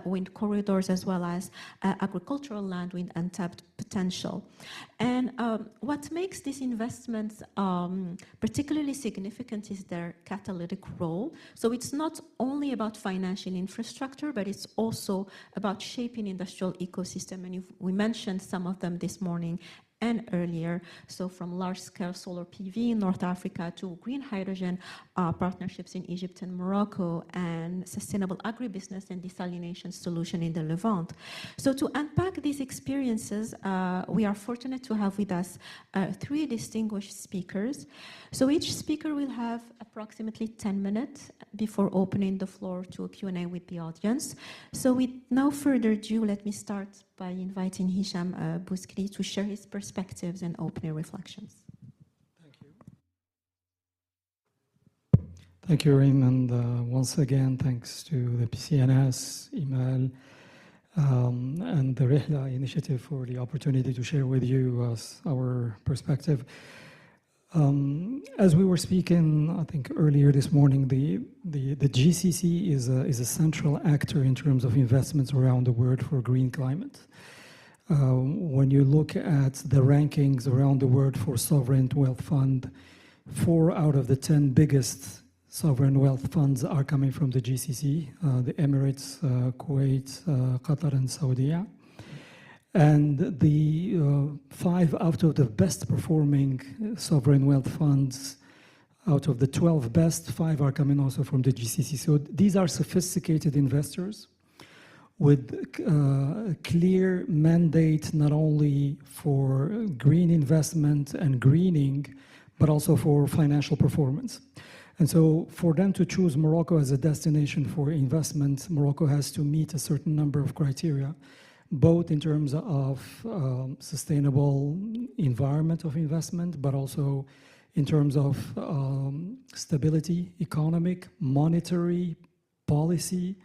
wind corridors, as well as agricultural land with untapped potential. And what makes these investments particularly significant is their catalytic role. So it's not only about financial infrastructure, but it's also about shaping industrial ecosystem, and we mentioned some of them this morning, and earlier. So from large-scale solar PV in North Africa to green hydrogen partnerships in Egypt and Morocco, and sustainable agribusiness and desalination solution in the Levant. So to unpack these experiences, we are fortunate to have with us 3 distinguished speakers. So each speaker will have approximately 10 minutes before opening the floor to a Q&A with the audience. So with no further ado, let me start by inviting Hisham Bouskri to share his perspectives and opening reflections. Thank you. Thank you, Reem, and once again, thanks to the PCNS, Imal, and the Rihla Initiative for the opportunity to share with you our perspective. As we were speaking, I think earlier this morning, the GCC is a central actor in terms of investments around the world for green climate. When you look at the rankings around the world for sovereign wealth fund, 4 out of the 10 biggest sovereign wealth funds are coming from the GCC, the Emirates, Kuwait, Qatar, and Saudi. And the 5 out of the best performing sovereign wealth funds, out of the 12 best, 5 are coming also from the GCC. So these are sophisticated investors with a clear mandate not only for green investment and greening, but also for financial performance. And so for them to choose Morocco as a destination for investment, Morocco has to meet a certain number of criteria, both in terms of sustainable environment of investment, but also in terms of stability, economic, monetary, policy,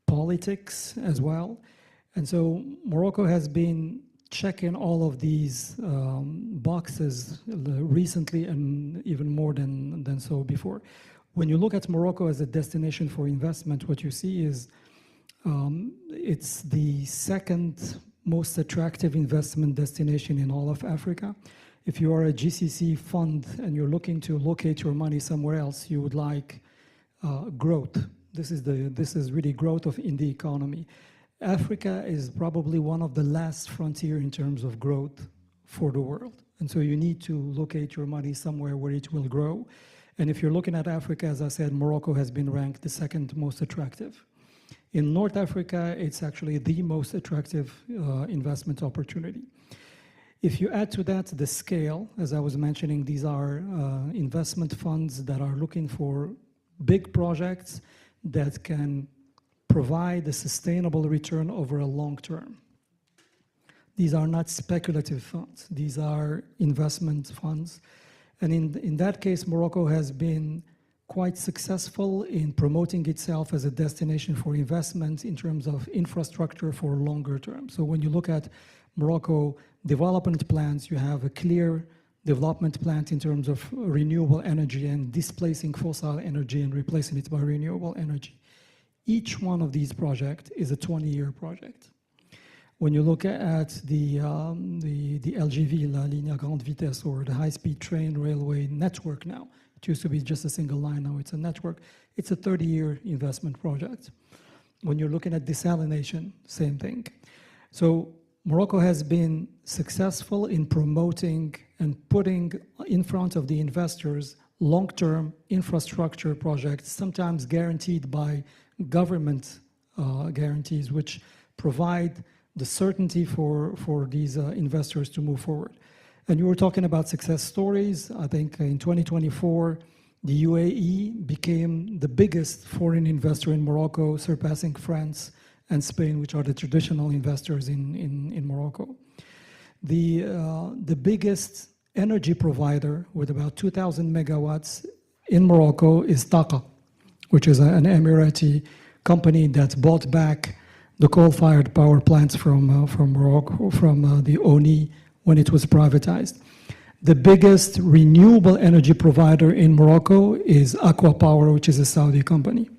politics as well. And so Morocco has been checking all of these boxes recently and even more than so before. When you look at Morocco as a destination for investment, what you see is it's the second most attractive investment destination in all of Africa. If you are a GCC fund and you're looking to locate your money somewhere else, you would like growth. This is really growth in the economy. Africa is probably one of the last frontier in terms of growth for the world. And so you need to locate your money somewhere where it will grow. And if you're looking at Africa, as I said, Morocco has been ranked the second most attractive. In North Africa, it's actually the most attractive investment opportunity. If you add to that the scale, as I was mentioning, these are investment funds that are looking for big projects that can provide a sustainable return over a long term. These are not speculative funds. These are investment funds. And in that case, Morocco has been quite successful in promoting itself as a destination for investment in terms of infrastructure for longer term. So when you look at Morocco development plans, you have a clear development plan in terms of renewable energy and displacing fossil energy and replacing it by renewable energy. Each one of these projects is a 20-year project. When you look at the LGV, La Ligne Grande Vitesse, or the high-speed train railway network now, it used to be just a single line, now it's a network. It's a 30-year investment project. When you're looking at desalination, same thing. So Morocco has been successful in promoting and putting in front of the investors long-term infrastructure projects, sometimes guaranteed by government guarantees, which provide the certainty for these investors to move forward. And you were talking about success stories. I think in 2024, the UAE became the biggest foreign investor in Morocco, surpassing France and Spain, which are the traditional investors in Morocco. The biggest energy provider with about 2,000 megawatts in Morocco is TAQA, which is an Emirati company that bought back the coal-fired power plants from Morocco, from the ONI when it was privatized. The biggest renewable energy provider in Morocco is Aqua Power, which is a Saudi company.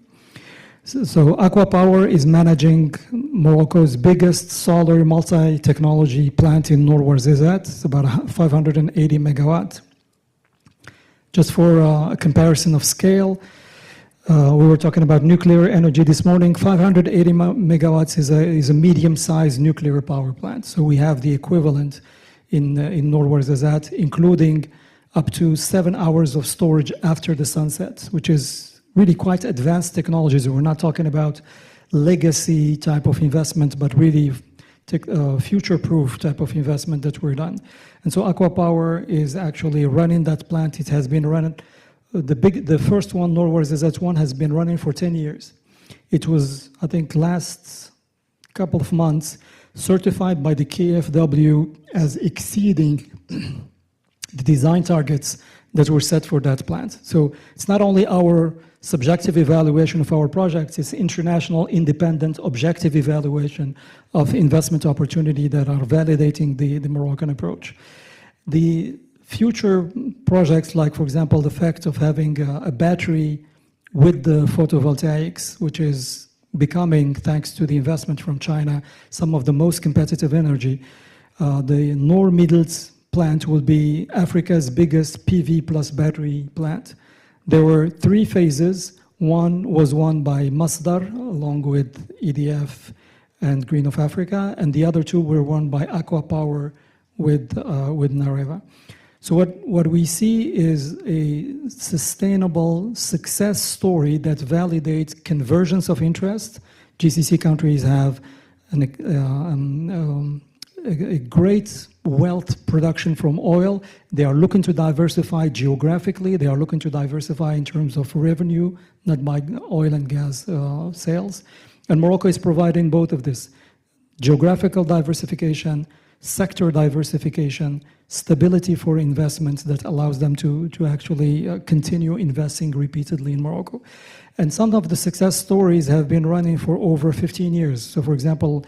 So Aqua Power is managing Morocco's biggest solar multi-technology plant in Norwar-Zizat. It's about 580 megawatt. Just for a comparison of scale, we were talking about nuclear energy this morning. 580 megawatts is a medium-sized nuclear power plant. So we have the equivalent in Norway Zazat, including up to 7 hours of storage after the sunset, which is really quite advanced technologies. We're not talking about legacy type of investment, but really future-proof type of investment that we're done. And so Aqua Power is actually running that plant. It has been running, the first one, Norway Zazat one, has been running for 10 years. It was, I think, last couple of months, certified by the KfW as exceeding the design targets that were set for that plant. So it's not only our subjective evaluation of our projects, it's international, independent, objective evaluation of investment opportunity that are validating the Moroccan approach. The future projects, like, for example, the fact of having a battery with the photovoltaics, which is becoming, thanks to the investment from China, some of the most competitive energy. The Noor Middels plant will be Africa's biggest PV plus battery plant. There were 3 phases. One was won by Masdar, along with EDF and Green of Africa, and the other 2 were won by Aqua Power with Nareva. So what we see is a sustainable success story that validates convergence of interest. GCC countries have a great wealth production from oil. They are looking to diversify geographically. They are looking to diversify in terms of revenue, not by oil and gas sales. And Morocco is providing both of this: geographical diversification, sector diversification, stability for investments that allows them to actually continue investing repeatedly in Morocco. And some of the success stories have been running for over 15 years. So, for example,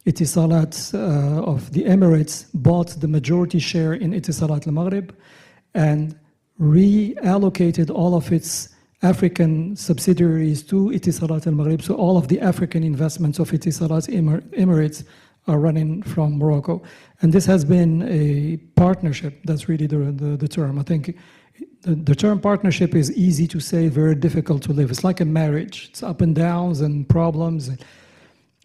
Etisalat of the Emirates bought the majority share in Etisalat al-Maghrib and reallocated all of its African subsidiaries to Etisalat al-Maghrib. So all of the African investments of Etisalat Emirates are running from Morocco. And this has been a partnership. That's really the term. I think the term partnership is easy to say, very difficult to live. It's like a marriage. It's up and downs and problems.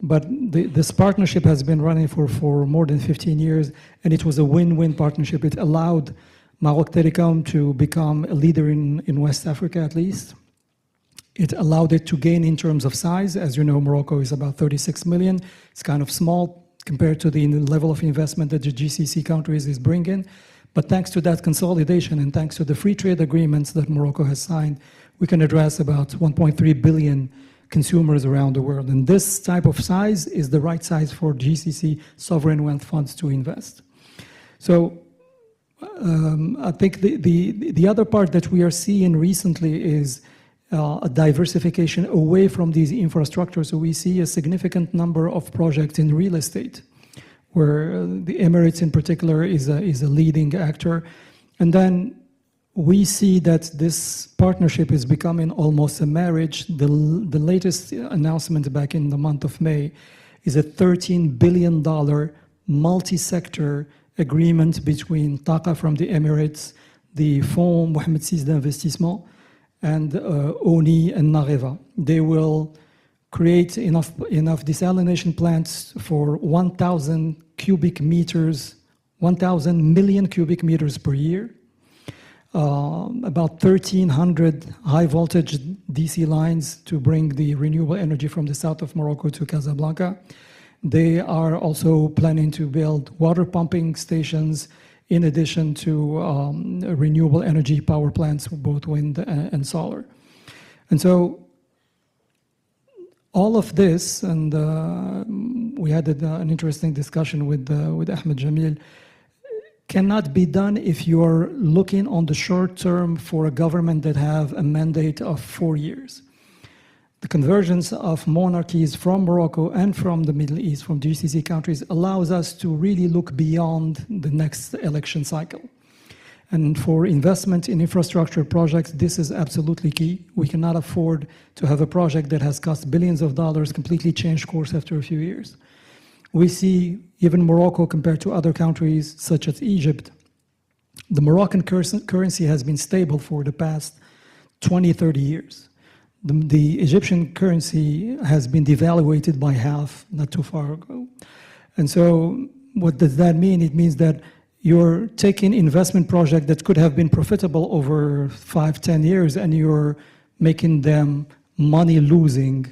But this partnership has been running for more than 15 years, and it was a win-win partnership. It allowed Maroc Telecom to become a leader in West Africa, at least. It allowed it to gain in terms of size. As you know, Morocco is about 36 million. It's kind of small compared to the level of investment that the GCC countries is bringing. But thanks to that consolidation and thanks to the free trade agreements that Morocco has signed, we can address about 1.3 billion consumers around the world. And this type of size is the right size for GCC sovereign wealth funds to invest. So I think the other part that we are seeing recently is a diversification away from these infrastructures. So we see a significant number of projects in real estate, where the Emirates in particular is a leading actor. And then we see that this partnership is becoming almost a marriage. The latest announcement back in the month of May is a $13 billion multi-sector agreement between Taqa from the Emirates, the Fonds Mohamed VI d'Investissement, and ONI and Nareva. They will create enough desalination plants for 1,000 million cubic meters per year. About 1,300 high voltage DC lines to bring the renewable energy from the south of Morocco to Casablanca. They are also planning to build water pumping stations in addition to renewable energy power plants, both wind and solar. And so all of this, and we had an interesting discussion with Ahmed Jamil, cannot be done if you're looking on the short term for a government that have a mandate of 4 years. The convergence of monarchies from Morocco and from the Middle East, from GCC countries, allows us to really look beyond the next election cycle. And for investment in infrastructure projects, this is absolutely key. We cannot afford to have a project that has cost billions of dollars completely change course after a few years. We see even Morocco compared to other countries such as Egypt, the Moroccan currency has been stable for the past 20, 30 years. The Egyptian currency has been devaluated by half not too far ago. And so what does that mean? It means that you're taking investment project that could have been profitable over 5-10 years, and you're making them money losing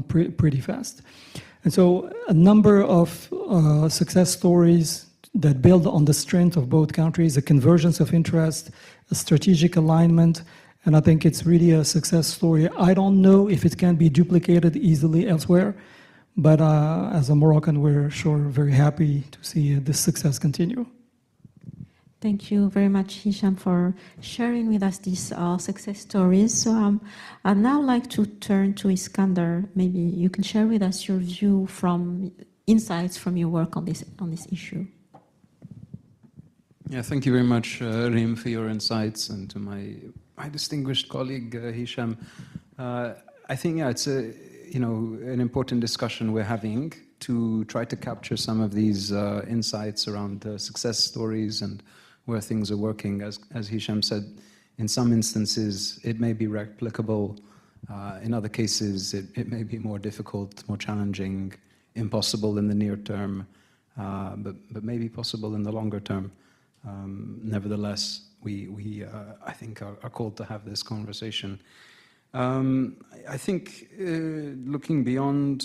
pretty fast. And so a number of success stories that build on the strength of both countries, a convergence of interest, a strategic alignment, and I think it's really a success story. I don't know if it can be duplicated easily elsewhere, but as a Moroccan, we're sure very happy to see this success continue. Thank you very much, Hisham, for sharing with us these success stories. So I'd now like to turn to Iskander. Maybe you can share with us your view from insights from your work on this issue. Yeah, thank you very much, Reem, for your insights, and to my distinguished colleague, Hisham. I think it's an important discussion we're having to try to capture some of these insights around success stories and where things are working. As Hisham said, in some instances it may be replicable. In other cases it may be more difficult, more challenging, impossible in the near term, but maybe possible in the longer term. Nevertheless, we I think are called to have this conversation. I think looking beyond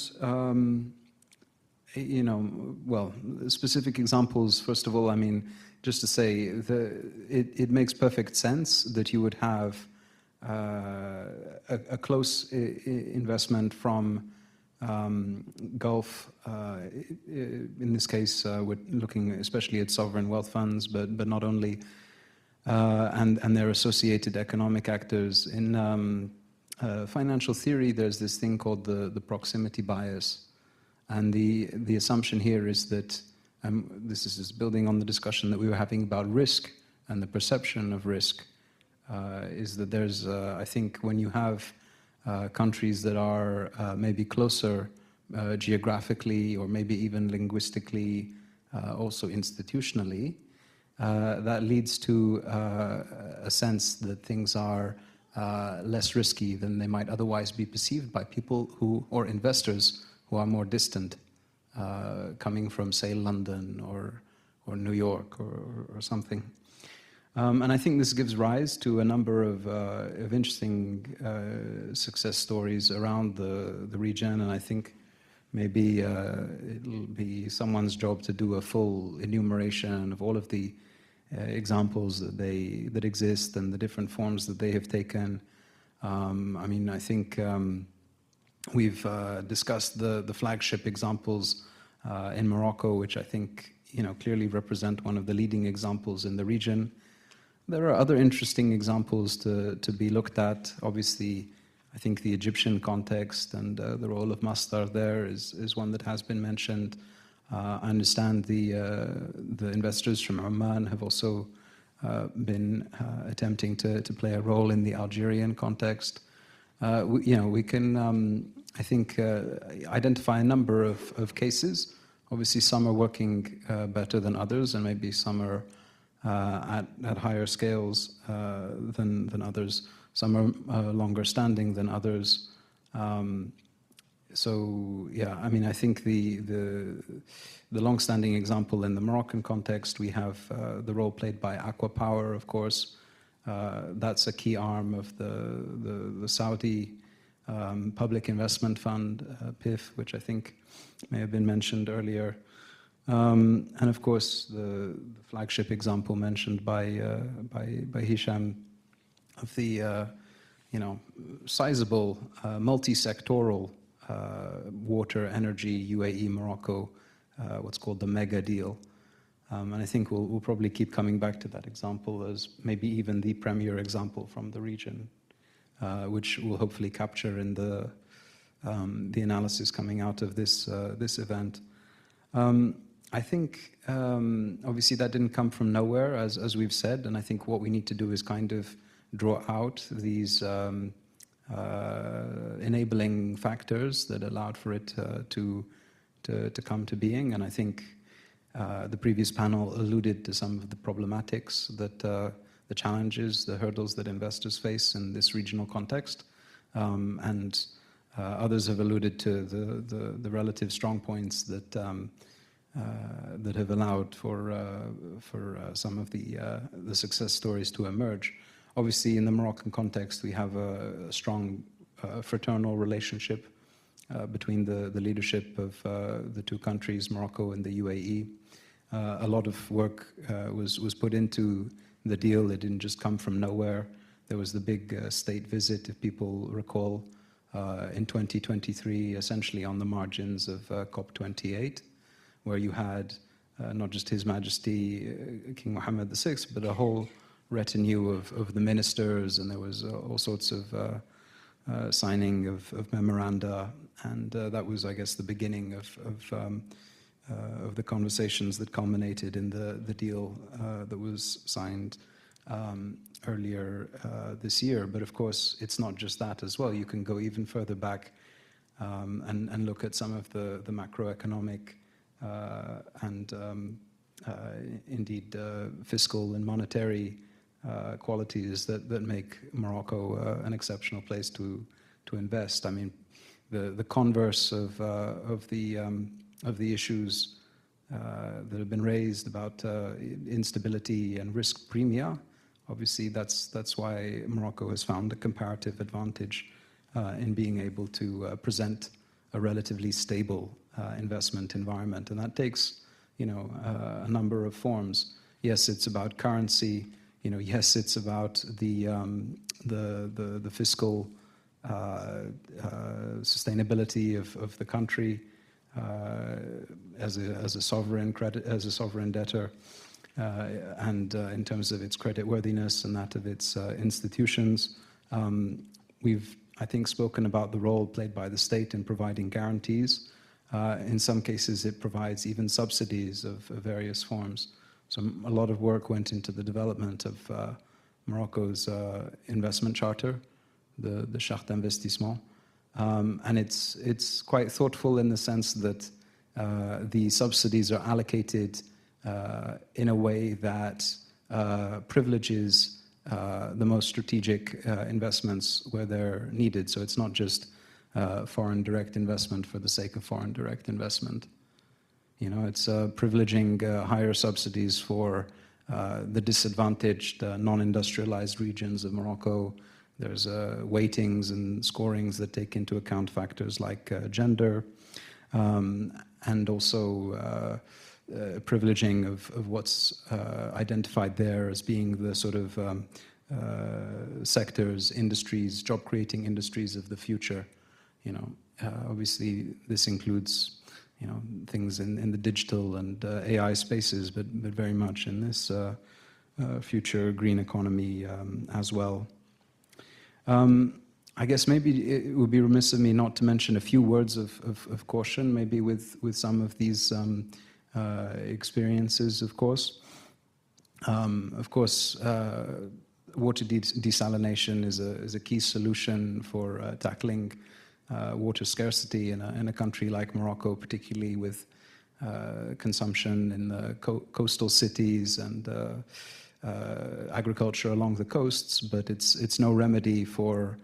specific examples, first of all, I mean, just to say, it makes perfect sense that you would have a close investment from Gulf. In this case, we're looking especially at sovereign wealth funds, but not only, and their associated economic actors. In financial theory, there's this thing called the proximity bias. And the assumption here is that, this is building on the discussion that we were having about risk and the perception of risk, is that there's, I think, when you have countries that are maybe closer geographically or maybe even linguistically, also institutionally, that leads to a sense that things are less risky than they might otherwise be perceived by people or investors who are more distant, coming from, say, London or New York or something. And I think this gives rise to a number of interesting success stories around the region, and I think maybe it'll be someone's job to do a full enumeration of all of the examples that exist and the different forms that they have taken. I mean, I think we've discussed the flagship examples in Morocco, which I think clearly represent one of the leading examples in the region. There are other interesting examples to be looked at. Obviously, I think the Egyptian context and the role of Masdar there is one that has been mentioned. I understand the investors from Oman have also been attempting to play a role in the Algerian context. We can, I think, identify a number of cases. Obviously, some are working better than others, and maybe some are at higher scales than others. Some are longer standing than others. So yeah, I mean, I think the long-standing example in the Moroccan context, we have the role played by Aqua Power, of course. That's a key arm of the Saudi Public Investment Fund, PIF, which I think may have been mentioned earlier. And of course, the flagship example mentioned by Hisham of the sizable multi-sectoral water, energy, UAE, Morocco, what's called the mega deal. And I think we'll probably keep coming back to that example as maybe even the premier example from the region, which we'll hopefully capture in the analysis coming out of this event. I think obviously that didn't come from nowhere, as we've said, and I think what we need to do is kind of draw out these enabling factors that allowed for it to come to being. And I think the previous panel alluded to some of the problematics that the challenges, the hurdles that investors face in this regional context, and others have alluded to the relative strong points that that have allowed for some of the success stories to emerge. Obviously, in the Moroccan context, we have a strong fraternal relationship between the leadership of the two countries, Morocco and the UAE. A lot of work was put into the deal. It didn't just come from nowhere. There was the big state visit, if people recall, in 2023, essentially on the margins of COP28, where you had not just His Majesty King Mohammed VI, but a whole retinue of the ministers, and there was all sorts of signing of memoranda, and that was, I guess, the beginning of the conversations that culminated in the deal that was signed earlier this year. But of course, it's not just that as well. You can go even further back and look at some of the macroeconomic and indeed fiscal and monetary qualities that make Morocco an exceptional place to invest. I mean, the converse of the issues that have been raised about instability and risk premia. Obviously, that's why Morocco has found a comparative advantage in being able to present a relatively stable investment environment, and that takes, a number of forms. Yes, it's about currency. Yes, it's about the fiscal sustainability of the country as a sovereign debtor, and in terms of its creditworthiness and that of its institutions. We've, I think, spoken about the role played by the state in providing guarantees. In some cases, it provides even subsidies of various forms. So a lot of work went into the development of Morocco's investment charter, the Charte d'Investissement. And it's quite thoughtful in the sense that the subsidies are allocated in a way that privileges the most strategic investments where they're needed. So it's not just foreign direct investment for the sake of foreign direct investment. It's privileging higher subsidies for the disadvantaged, non-industrialized regions of Morocco. There's weightings and scorings that take into account factors like gender, and also privileging of what's identified there as being the sort of sectors, industries, job-creating industries of the future. Obviously, this includes things in the digital and AI spaces, but very much in this future green economy as well. I guess maybe it would be remiss of me not to mention a few words of caution, maybe with some of these experiences, of course. Water desalination is a key solution for tackling water scarcity in a country like Morocco, particularly with consumption in the coastal cities and agriculture along the coasts. But it's no remedy for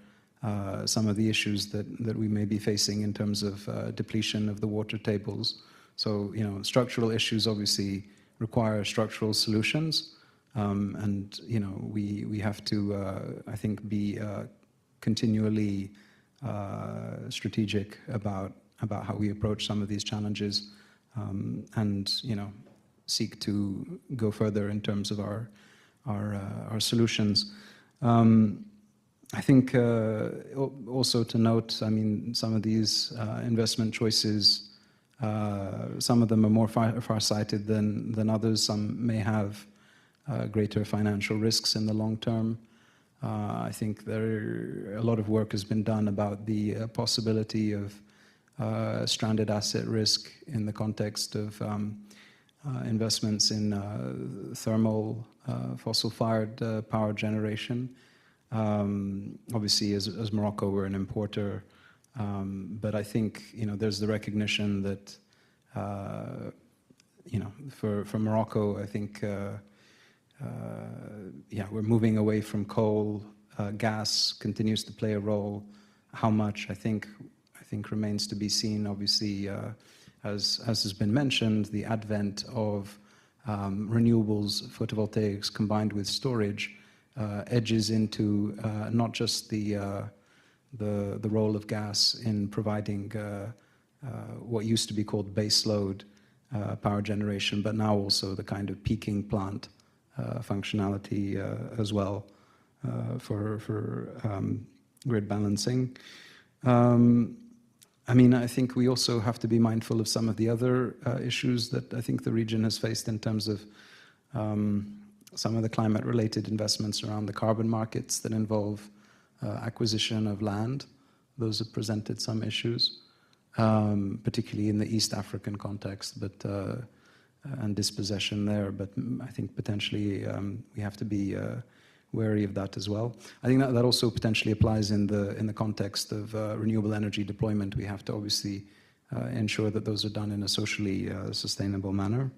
some of the issues that we may be facing in terms of depletion of the water tables. So, structural issues obviously require structural solutions, and we have to, I think, be continually strategic about how we approach some of these challenges, and seek to go further in terms of our solutions. I think also to note, I mean, some of these investment choices, some of them are more far-sighted than others. Some may have greater financial risks in the long term. I think a lot of work has been done about the possibility of stranded asset risk in the context of investments in thermal, fossil-fired power generation. Obviously, as Morocco, we're an importer, but I think there's the recognition that for Morocco, I think we're moving away from coal. Gas continues to play a role. How much, I think remains to be seen. Obviously, as has been mentioned, the advent of renewables, photovoltaics combined with storage edges into not just the role of gas in providing what used to be called baseload power generation, but now also the kind of peaking plant functionality as well for grid balancing. I mean, I think we also have to be mindful of some of the other issues that I think the region has faced in terms of some of the climate-related investments around the carbon markets that involve acquisition of land. Those have presented some issues, particularly in the East African context, but and dispossession there. But I think potentially we have to be wary of that as well. I think that also potentially applies in the context of renewable energy deployment. We have to obviously ensure that those are done in a socially sustainable manner.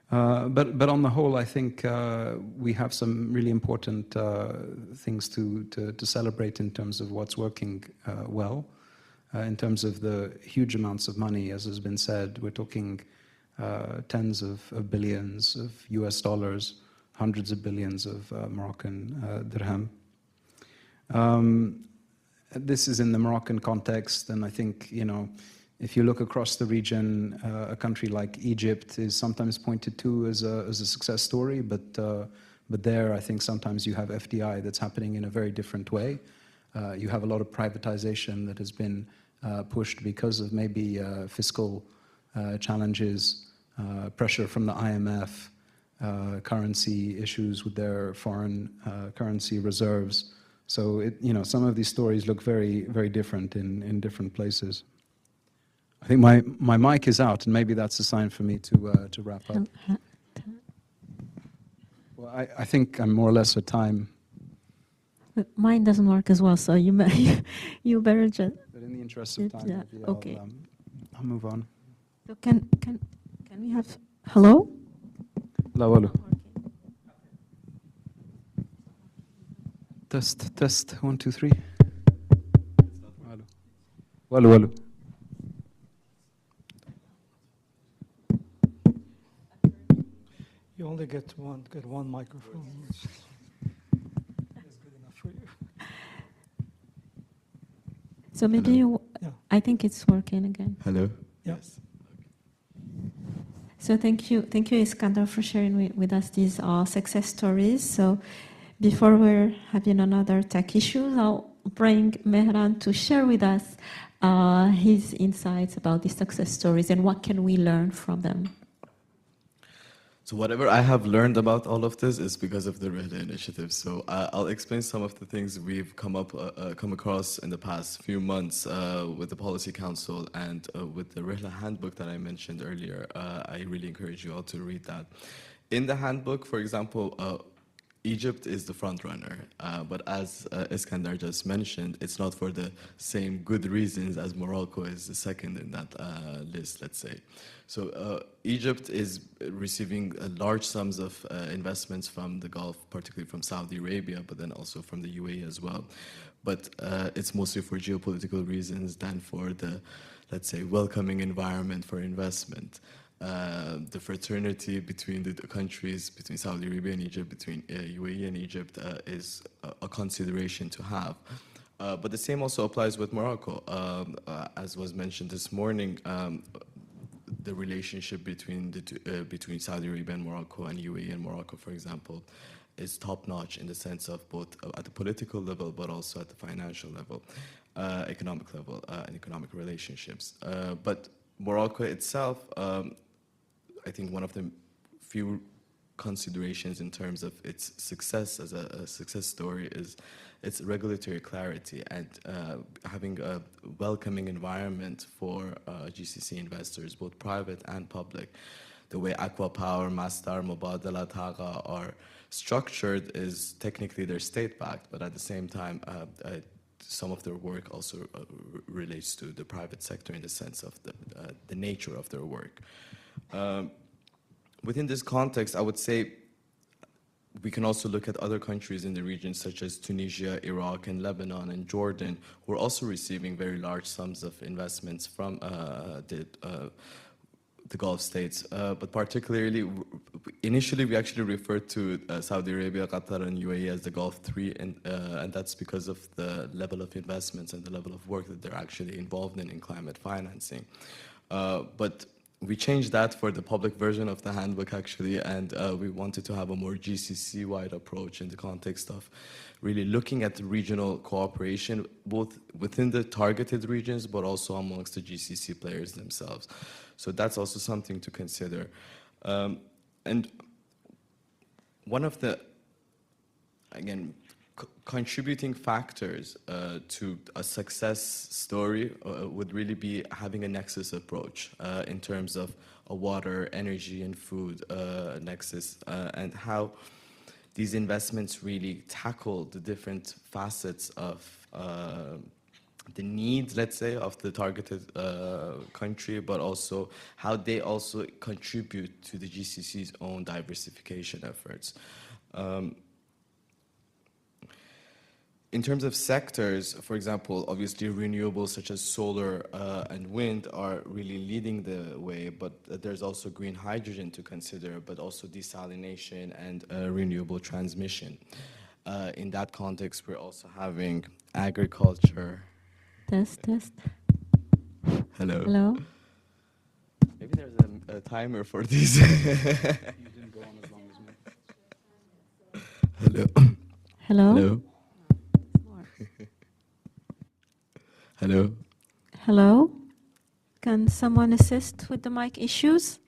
But on the whole, I think we have some really important things to celebrate in terms of what's working well. In terms of the huge amounts of money, as has been said, we're talking tens of billions of US dollars, hundreds of billions of Moroccan dirham. This is in the Moroccan context, and I think, you know, if you look across the region, a country like Egypt is sometimes pointed to as a success story, but there I think sometimes you have FDI that's happening in a very different way. You have a lot of privatization that has been pushed because of maybe fiscal challenges, pressure from the IMF, currency issues with their foreign currency reserves. So you know, some of these stories look very, very different in different places. I think my mic is out, and maybe that's a sign for me to wrap up. Well, I think I'm more or less at time. Mine doesn't work as well, so you better just. But in the interest of time, yeah, maybe okay. I'll move on. So can we have hello? Hello. Test 1 2 3. Hello. You only get one microphone. That's good enough for you. So maybe Hello. I think it's working again. Hello? Yes. So thank you, Iskandar, for sharing with us these success stories. So before we're having another tech issue, I'll bring Mehran to share with us his insights about these success stories and what can we learn from them. So whatever I have learned about all of this is because of the Rihla Initiative. So I'll explain some of the things we've come across in the past few months with the Policy Council and with the Rihla Handbook that I mentioned earlier. I really encourage you all to read that. In the handbook, for example, Egypt is the front runner, but as Iskandar just mentioned, it's not for the same good reasons as Morocco is the second in that list, let's say. So Egypt is receiving large sums of investments from the Gulf, particularly from Saudi Arabia, but then also from the UAE as well. But it's mostly for geopolitical reasons than for the, let's say, welcoming environment for investment. The fraternity between the countries, between Saudi Arabia and Egypt, between UAE and Egypt, is a consideration to have. But the same also applies with Morocco. As was mentioned this morning, the relationship between between Saudi Arabia and Morocco and UAE and Morocco, for example, is top-notch in the sense of both at the political level, but also at the financial level, economic level, and economic relationships. But Morocco itself, I think one of the few considerations in terms of its success as a success story is its regulatory clarity and having a welcoming environment for GCC investors, both private and public. The way Aqua Power, Masdar, Mubadala, Taga are structured is technically they're state-backed, but at the same time, some of their work also relates to the private sector in the sense of the nature of their work. Within this context, I would say we can also look at other countries in the region, such as Tunisia, Iraq, and Lebanon, and Jordan, who are also receiving very large sums of investments from the Gulf states. But particularly, initially, we actually referred to Saudi Arabia, Qatar, and UAE as the Gulf 3, and that's because of the level of investments and the level of work that they're actually involved in climate financing. But we changed that for the public version of the handbook, actually, and we wanted to have a more GCC-wide approach in the context of really looking at the regional cooperation, both within the targeted regions, but also amongst the GCC players themselves. So that's also something to consider. And one of the, again, contributing factors to a success story would really be having a nexus approach in terms of a water, energy, and food nexus, and how these investments really tackle the different facets of the needs, let's say, of the targeted country, but also how they also contribute to the GCC's own diversification efforts. In terms of sectors, for example, obviously renewables such as solar and wind are really leading the way, but there's also green hydrogen to consider, but also desalination and renewable transmission. In that context, we're also having agriculture. Test. Hello. Hello. Maybe there's a timer for these. You didn't go on as long as me. Hello. Hello. Hello. Hello. Hello. Can someone assist with the mic issues?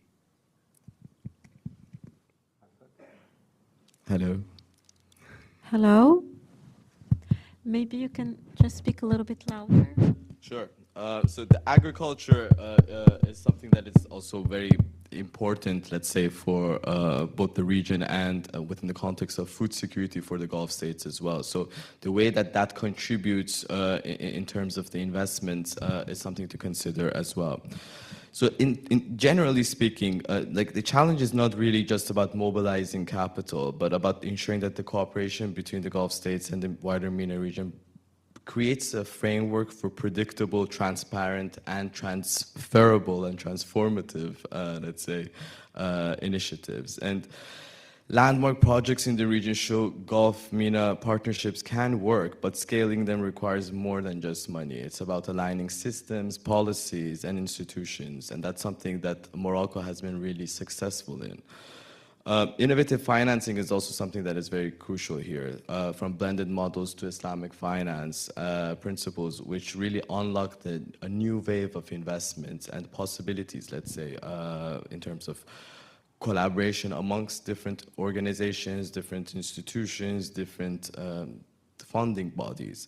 Hello. Hello. Maybe you can just speak a little bit louder. Sure. So the agriculture is something that is also very important, let's say, for both the region and within the context of food security for the Gulf states as well. So the way that contributes in terms of the investments is something to consider as well. So in generally speaking, like the challenge is not really just about mobilizing capital, but about ensuring that the cooperation between the Gulf states and the wider MENA region creates a framework for predictable, transparent, and transferable and transformative, let's say, initiatives. And landmark projects in the region show Gulf-MENA partnerships can work, but scaling them requires more than just money. It's about aligning systems, policies, and institutions, and that's something that Morocco has been really successful in. Innovative financing is also something that is very crucial here, from blended models to Islamic finance principles, which really unlocked a new wave of investments and possibilities, let's say, in terms of collaboration amongst different organizations, different institutions, different funding bodies.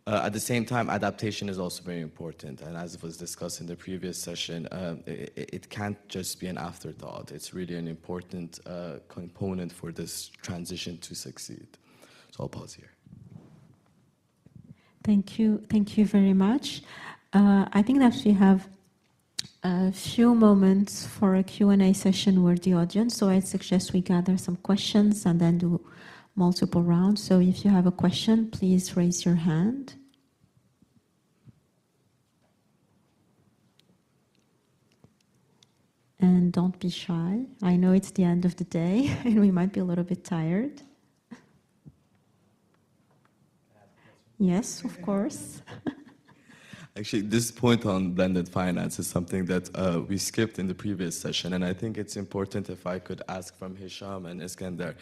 At the same time, adaptation is also very important, and as was discussed in the previous session, it can't just be an afterthought. It's really an important component for this transition to succeed. So I'll pause here. Thank you very much. I think that we have a few moments for a Q&A session with the audience, so I suggest we gather some questions and then do multiple rounds. So if you have a question, please raise your hand. And don't be shy. I know it's the end of the day and we might be a little bit tired. Yes, of course. Actually, this point on blended finance is something that we skipped in the previous session, and I think it's important if I could ask from Hisham and Iskandar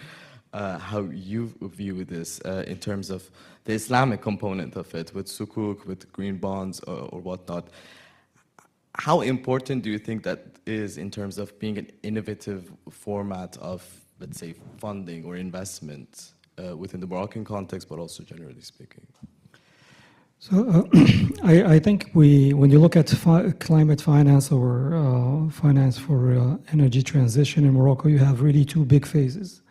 how you view this in terms of the Islamic component of it, with sukuk, with green bonds or whatnot. How important do you think that is in terms of being an innovative format of, let's say, funding or investment within the Moroccan context, but also generally speaking? So I think when you look at climate finance or finance for energy transition in Morocco, you have really two big phases.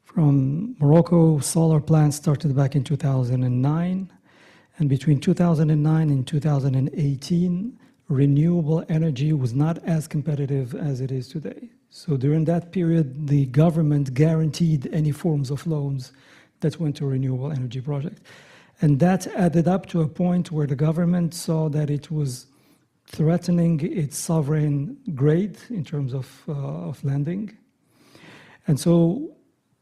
From Morocco, solar plants started back in 2009, and between 2009 and 2018, renewable energy was not as competitive as it is today. So during that period, the government guaranteed any forms of loans that went to renewable energy projects. And that added up to a point where the government saw that it was threatening its sovereign grade in terms of lending. And so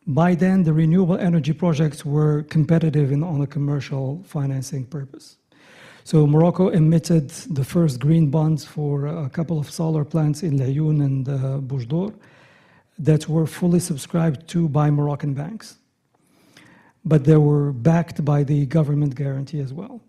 by then, the renewable energy projects were competitive on a commercial financing purpose. So Morocco emitted the first green bonds for a couple of solar plants in Laayoune and Boujdour that were fully subscribed to by Moroccan banks. But they were backed by the government guarantee as well.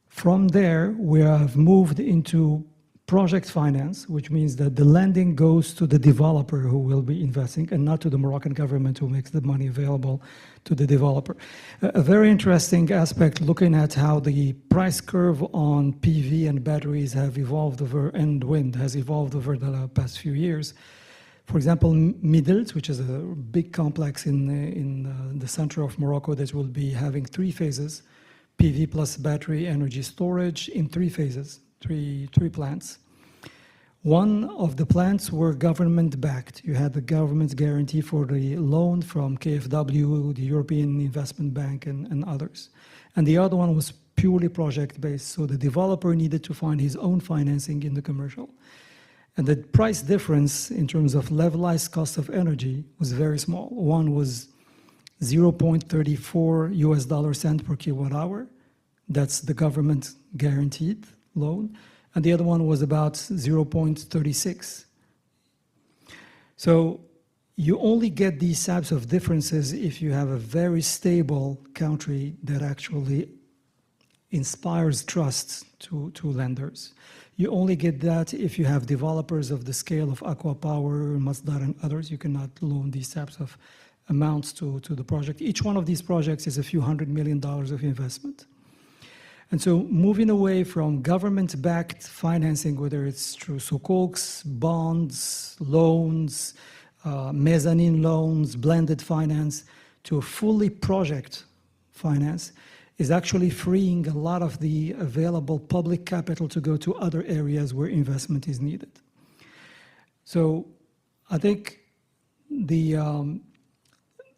From there, we have moved into project finance, which means that the lending goes to the developer who will be investing and not to the Moroccan government who makes the money available to the developer. A very interesting aspect looking at how the price curve on PV and batteries have evolved over, and wind has evolved over the past few years. For example, Midelt, which is a big complex in the center of Morocco that will be having 3 phases, PV plus battery energy storage in 3 phases. Three plants. One of the plants were government-backed. You had the government's guarantee for the loan from KfW, the European Investment Bank, and others. And the other one was purely project-based, so the developer needed to find his own financing in the commercial. And the price difference in terms of levelized cost of energy was very small. One was 0.34 US dollar cent per kilowatt hour. That's the government guaranteed loan, and the other one was about 0.36. So you only get these types of differences if you have a very stable country that actually inspires trust to lenders. You only get that if you have developers of the scale of Aqua Power, Masdar, and others. You cannot loan these types of amounts to the project. Each one of these projects is a few $100 million of investment. And so moving away from government-backed financing, whether it's through sukuks, bonds, loans, mezzanine loans, blended finance, to a fully project finance, is actually freeing a lot of the available public capital to go to other areas where investment is needed. So I think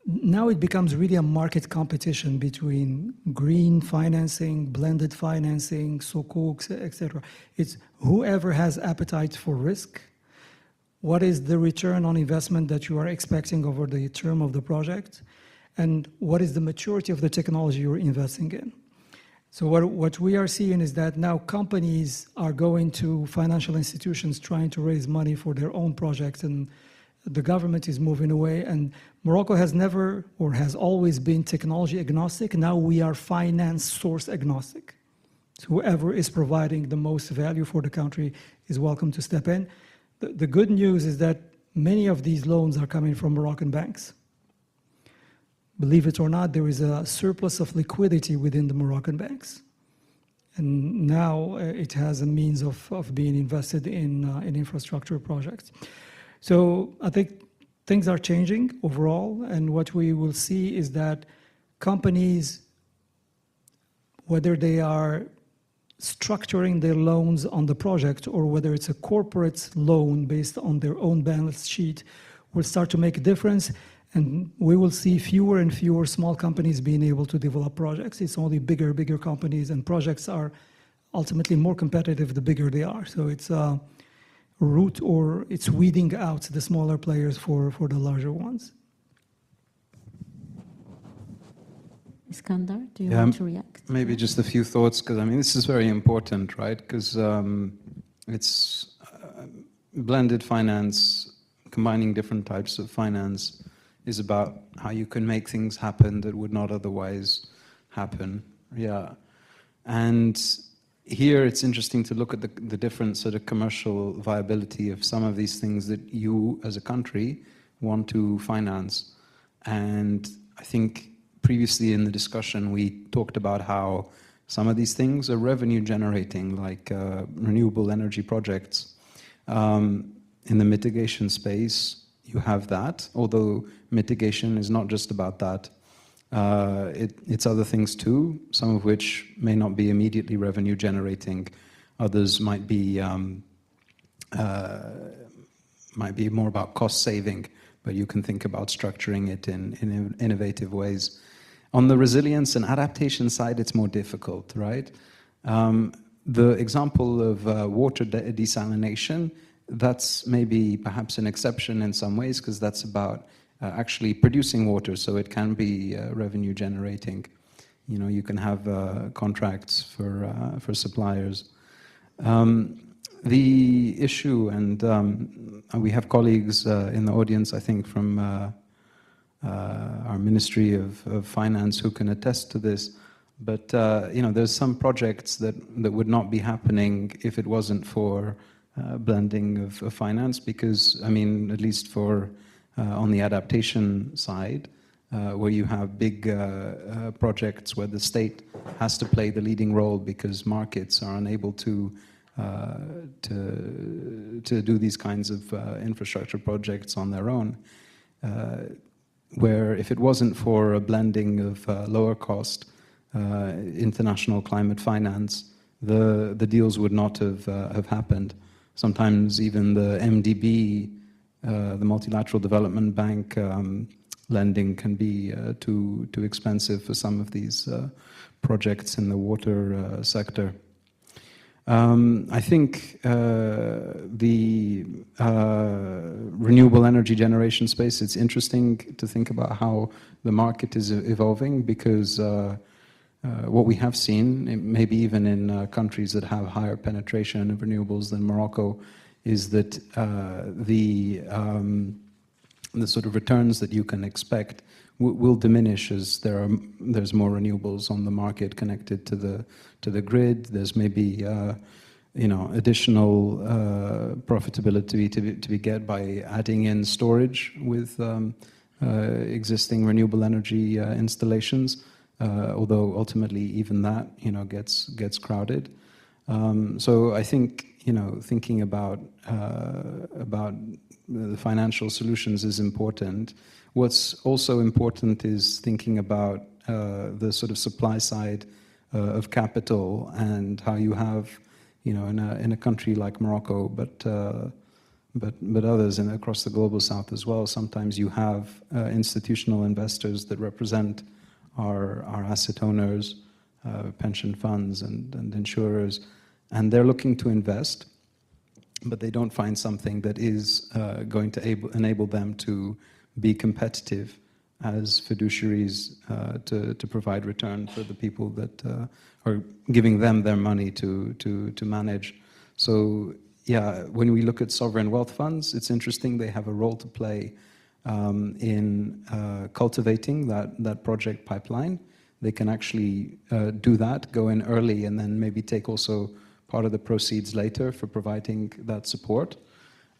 now it becomes really a market competition between green financing, blended financing, sukuks, etc. It's whoever has appetite for risk. What is the return on investment that you are expecting over the term of the project? And what is the maturity of the technology you're investing in? So what we are seeing is that now companies are going to financial institutions trying to raise money for their own projects, and the government is moving away, and Morocco has never or has always been technology agnostic. Now we are finance source agnostic. So whoever is providing the most value for the country is welcome to step in. The good news is that many of these loans are coming from Moroccan banks. Believe it or not, there is a surplus of liquidity within the Moroccan banks. And now it has a means of being invested in infrastructure projects. So I think things are changing overall, and what we will see is that companies, whether they are structuring their loans on the project or whether it's a corporate loan based on their own balance sheet, will start to make a difference, and we will see fewer and fewer small companies being able to develop projects. It's only bigger companies, and projects are ultimately more competitive the bigger they are. So it's route, or it's weeding out the smaller players for the larger ones. Iskandar, do you want to react? Maybe just a few thoughts, because I mean this is very important, right? Because it's blended finance, combining different types of finance, is about how you can make things happen that would not otherwise happen. Yeah, and here it's interesting to look at the different sort of commercial viability of some of these things that you as a country want to finance. And I think previously in the discussion we talked about how some of these things are revenue generating, like renewable energy projects. In the mitigation space you have that, although mitigation is not just about that. It's other things too, some of which may not be immediately revenue generating. Others might be more about cost saving, but you can think about structuring it in innovative ways. On the resilience and adaptation side, it's more difficult, right? The example of water desalination, that's maybe perhaps an exception in some ways, because that's about actually producing water, so it can be revenue generating. You know, you can have contracts for suppliers. The issue, and we have colleagues in the audience, I think, from our Ministry of Finance who can attest to this. But you know, there's some projects that would not be happening if it wasn't for blending of finance, because I mean, at least for on the adaptation side, where you have big projects where the state has to play the leading role because markets are unable to do these kinds of infrastructure projects on their own. Where if it wasn't for a blending of lower cost international climate finance, the deals would not have happened. Sometimes even the MDB, the Multilateral Development Bank lending can be too expensive for some of these projects in the water sector. I think the renewable energy generation space, it's interesting to think about how the market is evolving, because what we have seen, maybe even in countries that have higher penetration of renewables than Morocco, is that the sort of returns that you can expect will diminish as there's more renewables on the market connected to the grid. There's maybe you know, additional profitability to be get by adding in storage with existing renewable energy installations. Although ultimately even that, you know, gets crowded. So I think, you know, thinking about the financial solutions is important. What's also important is thinking about the sort of supply side of capital, and how you have, you know, in a country like Morocco, but others across the global south as well. Sometimes you have institutional investors that represent our asset owners, pension funds and insurers, and they're looking to invest, but they don't find something that is going to enable them to be competitive as fiduciaries to provide return for the people that are giving them their money to manage. So yeah, when we look at sovereign wealth funds, it's interesting, they have a role to play in cultivating that project pipeline. They can actually do that, go in early, and then maybe take also part of the proceeds later for providing that support.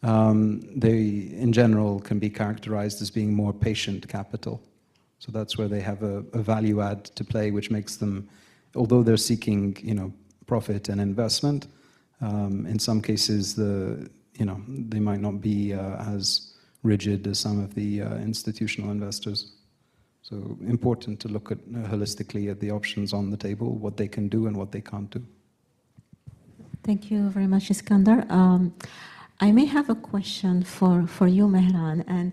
They, in general, can be characterized as being more patient capital. So that's where they have a value add to play, which makes them, although they're seeking, you know, profit and investment, in some cases, they might not be as rigid as some of the institutional investors. So important to look at holistically at the options on the table, what they can do and what they can't do. Thank you very much, Iskandar. I may have a question for you, Mehran, and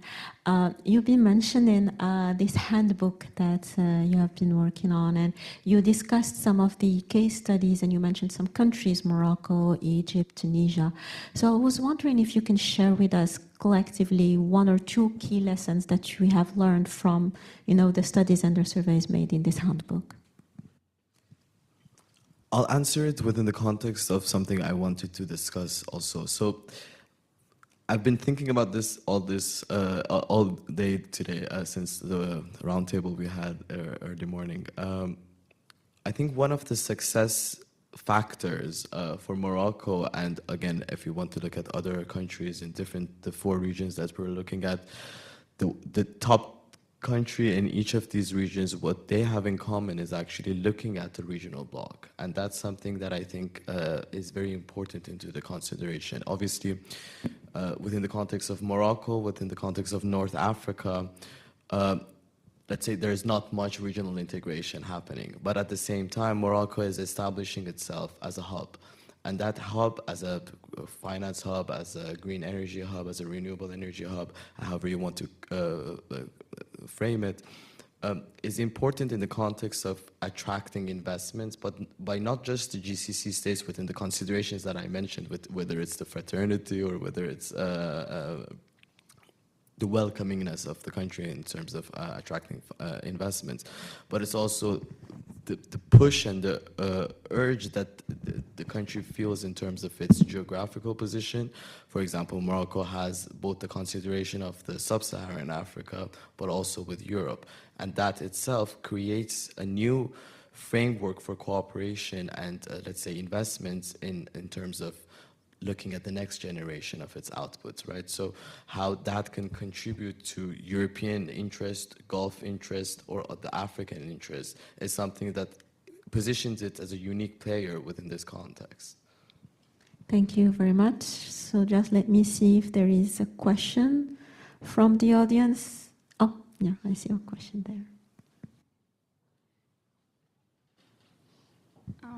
you've been mentioning this handbook that you have been working on, and you discussed some of the case studies, and you mentioned some countries, Morocco, Egypt, Tunisia. So I was wondering if you can share with us collectively one or two key lessons that you have learned from, you know, the studies and the surveys made in this handbook. I'll answer it within the context of something I wanted to discuss also. So I've been thinking about this all day today since the roundtable we had early morning. I think one of the success factors for Morocco, and again, if you want to look at other countries in the four regions that we're looking at, the top country in each of these regions, what they have in common is actually looking at the regional bloc. And that's something that I think is very important into the consideration. Obviously, within the context of Morocco, within the context of North Africa, let's say there's not much regional integration happening. But at the same time, Morocco is establishing itself as a hub. And that hub, as a finance hub, as a green energy hub, as a renewable energy hub, however you want to frame it, is important in the context of attracting investments, but by not just the GCC states within the considerations that I mentioned, with whether it's the fraternity or whether it's the welcomingness of the country in terms of attracting investments, but it's also the push and the urge that the country feels in terms of its geographical position. For example, Morocco has both the consideration of the sub-Saharan Africa, but also with Europe. And that itself creates a new framework for cooperation and, let's say, investments in terms of looking at the next generation of its outputs, right? So how that can contribute to European interest, Gulf interest, or the African interest is something that positions it as a unique player within this context. Thank you very much. So just let me see if there is a question from the audience. Oh, yeah, I see a question there.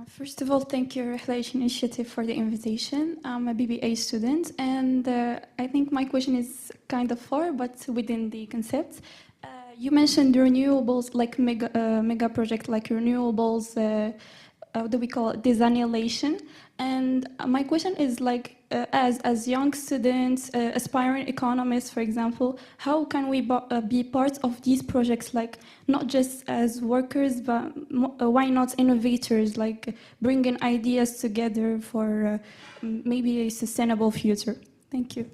First of all, thank you, Rihla Initiative, for the invitation. I'm a BBA student, and I think my question is kind of far, but within the concept. You mentioned renewables, like mega project, like renewables, what do we call it, desalination. And my question is, like, as young students, aspiring economists, for example, how can we be part of these projects, like not just as workers, but why not innovators, like bringing ideas together for maybe a sustainable future? Thank you.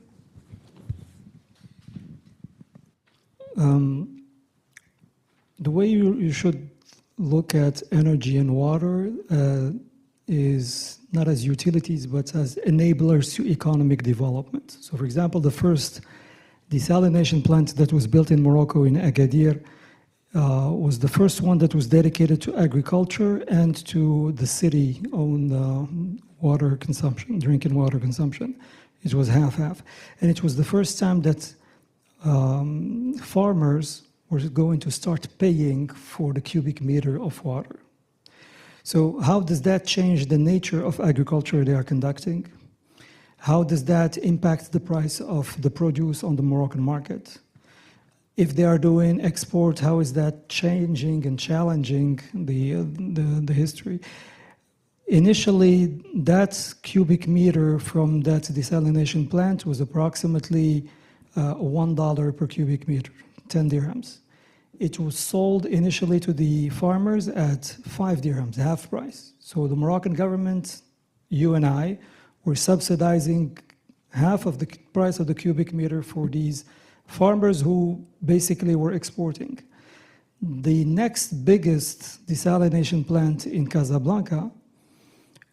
The way you should look at energy and water is not as utilities, but as enablers to economic development. So, for example, the first desalination plant that was built in Morocco, in Agadir, was the first one that was dedicated to agriculture and to the city-owned water consumption, drinking water consumption. It was half-half. And it was the first time that farmers were going to start paying for the cubic meter of water. So how does that change the nature of agriculture they are conducting? How does that impact the price of the produce on the Moroccan market? If they are doing export, how is that changing and challenging the history? Initially, that cubic meter from that desalination plant was approximately $1 per cubic meter, 10 dirhams. It was sold initially to the farmers at 5 dirhams, half price. So the Moroccan government, you and I, were subsidizing half of the price of the cubic meter for these farmers who basically were exporting. The next biggest desalination plant in Casablanca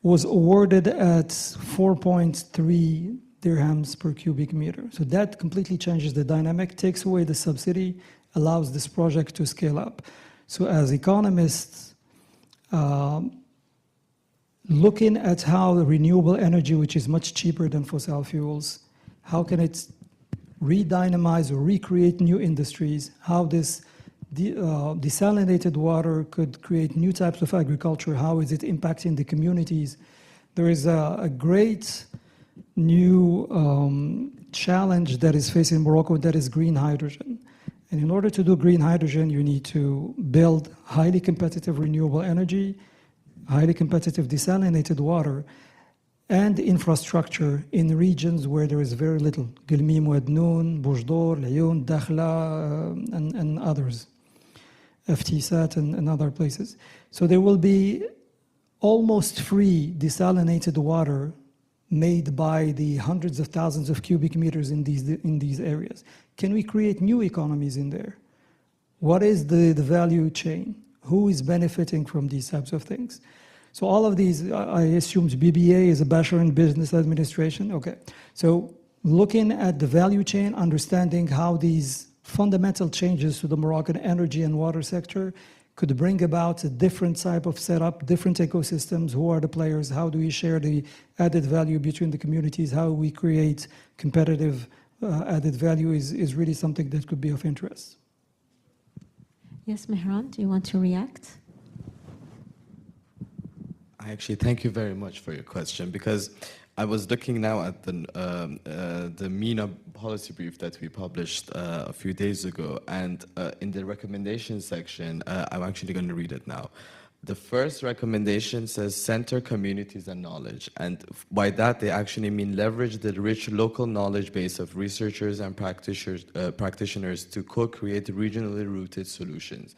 was awarded at 4.3 dirhams per cubic meter. So that completely changes the dynamic, takes away the subsidy, allows this project to scale up. So as economists, looking at how the renewable energy, which is much cheaper than fossil fuels, how can it re-dynamize or recreate new industries, how this desalinated water could create new types of agriculture, how is it impacting the communities. There is a great new challenge that is facing Morocco, that is green hydrogen. And in order to do green hydrogen, you need to build highly competitive renewable energy, highly competitive desalinated water, and infrastructure in regions where there is very little. Gilmim, Wadnoun, Boujdour, Laayoune, Dakhla, and others. FTSat and other places. So there will be almost free desalinated water made by the hundreds of thousands of cubic meters in these areas. Can we create new economies in there? What is the value chain? Who is benefiting from these types of things? So all of these, I assumed BBA is a Bachelor in Business Administration. Okay, so looking at the value chain, understanding how these fundamental changes to the Moroccan energy and water sector could bring about a different type of setup, different ecosystems, who are the players, how do we share the added value between the communities, how we create competitive added value is really something that could be of interest. Yes, Mehran, do you want to react? I actually thank you very much for your question, because I was looking now at the MENA policy brief that we published a few days ago, and in the recommendation section, I'm actually going to read it now. The first recommendation says center communities and knowledge, and by that they actually mean leverage the rich local knowledge base of researchers and practitioners to co-create regionally rooted solutions.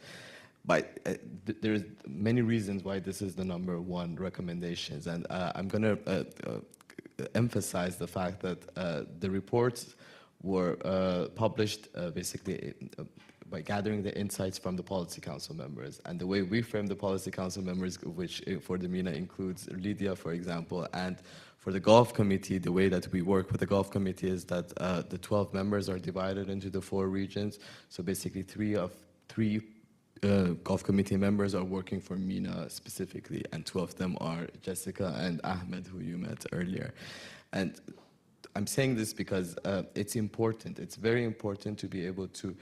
There's many reasons why this is the #1 recommendations, and I'm going to emphasize the fact that the reports were published basically by gathering the insights from the Policy Council members. And the way we frame the Policy Council members, which for the MENA includes Lydia, for example, and for the Gulf Committee, the way that we work with the Gulf Committee is that the 12 members are divided into the 4 regions. So basically three Gulf Committee members are working for MENA specifically, and 2 of them are Jessica and Ahmed, who you met earlier. And I'm saying this because it's important. It's very important to be able to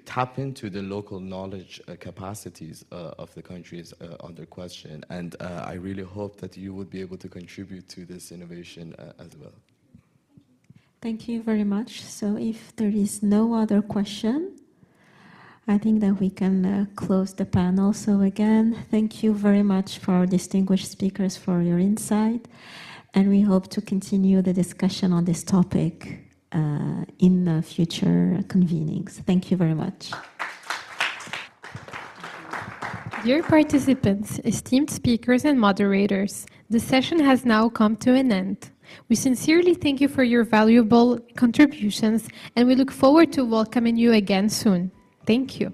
tap into the local knowledge capacities of the countries under question. And I really hope that you would be able to contribute to this innovation as well. Thank you very much. So if there is no other question, I think that we can close the panel. So again, thank you very much for our distinguished speakers for your insight. And we hope to continue the discussion on this topic in future convenings. Thank you very much. Dear participants, esteemed speakers and moderators, the session has now come to an end. We sincerely thank you for your valuable contributions, and we look forward to welcoming you again soon. Thank you.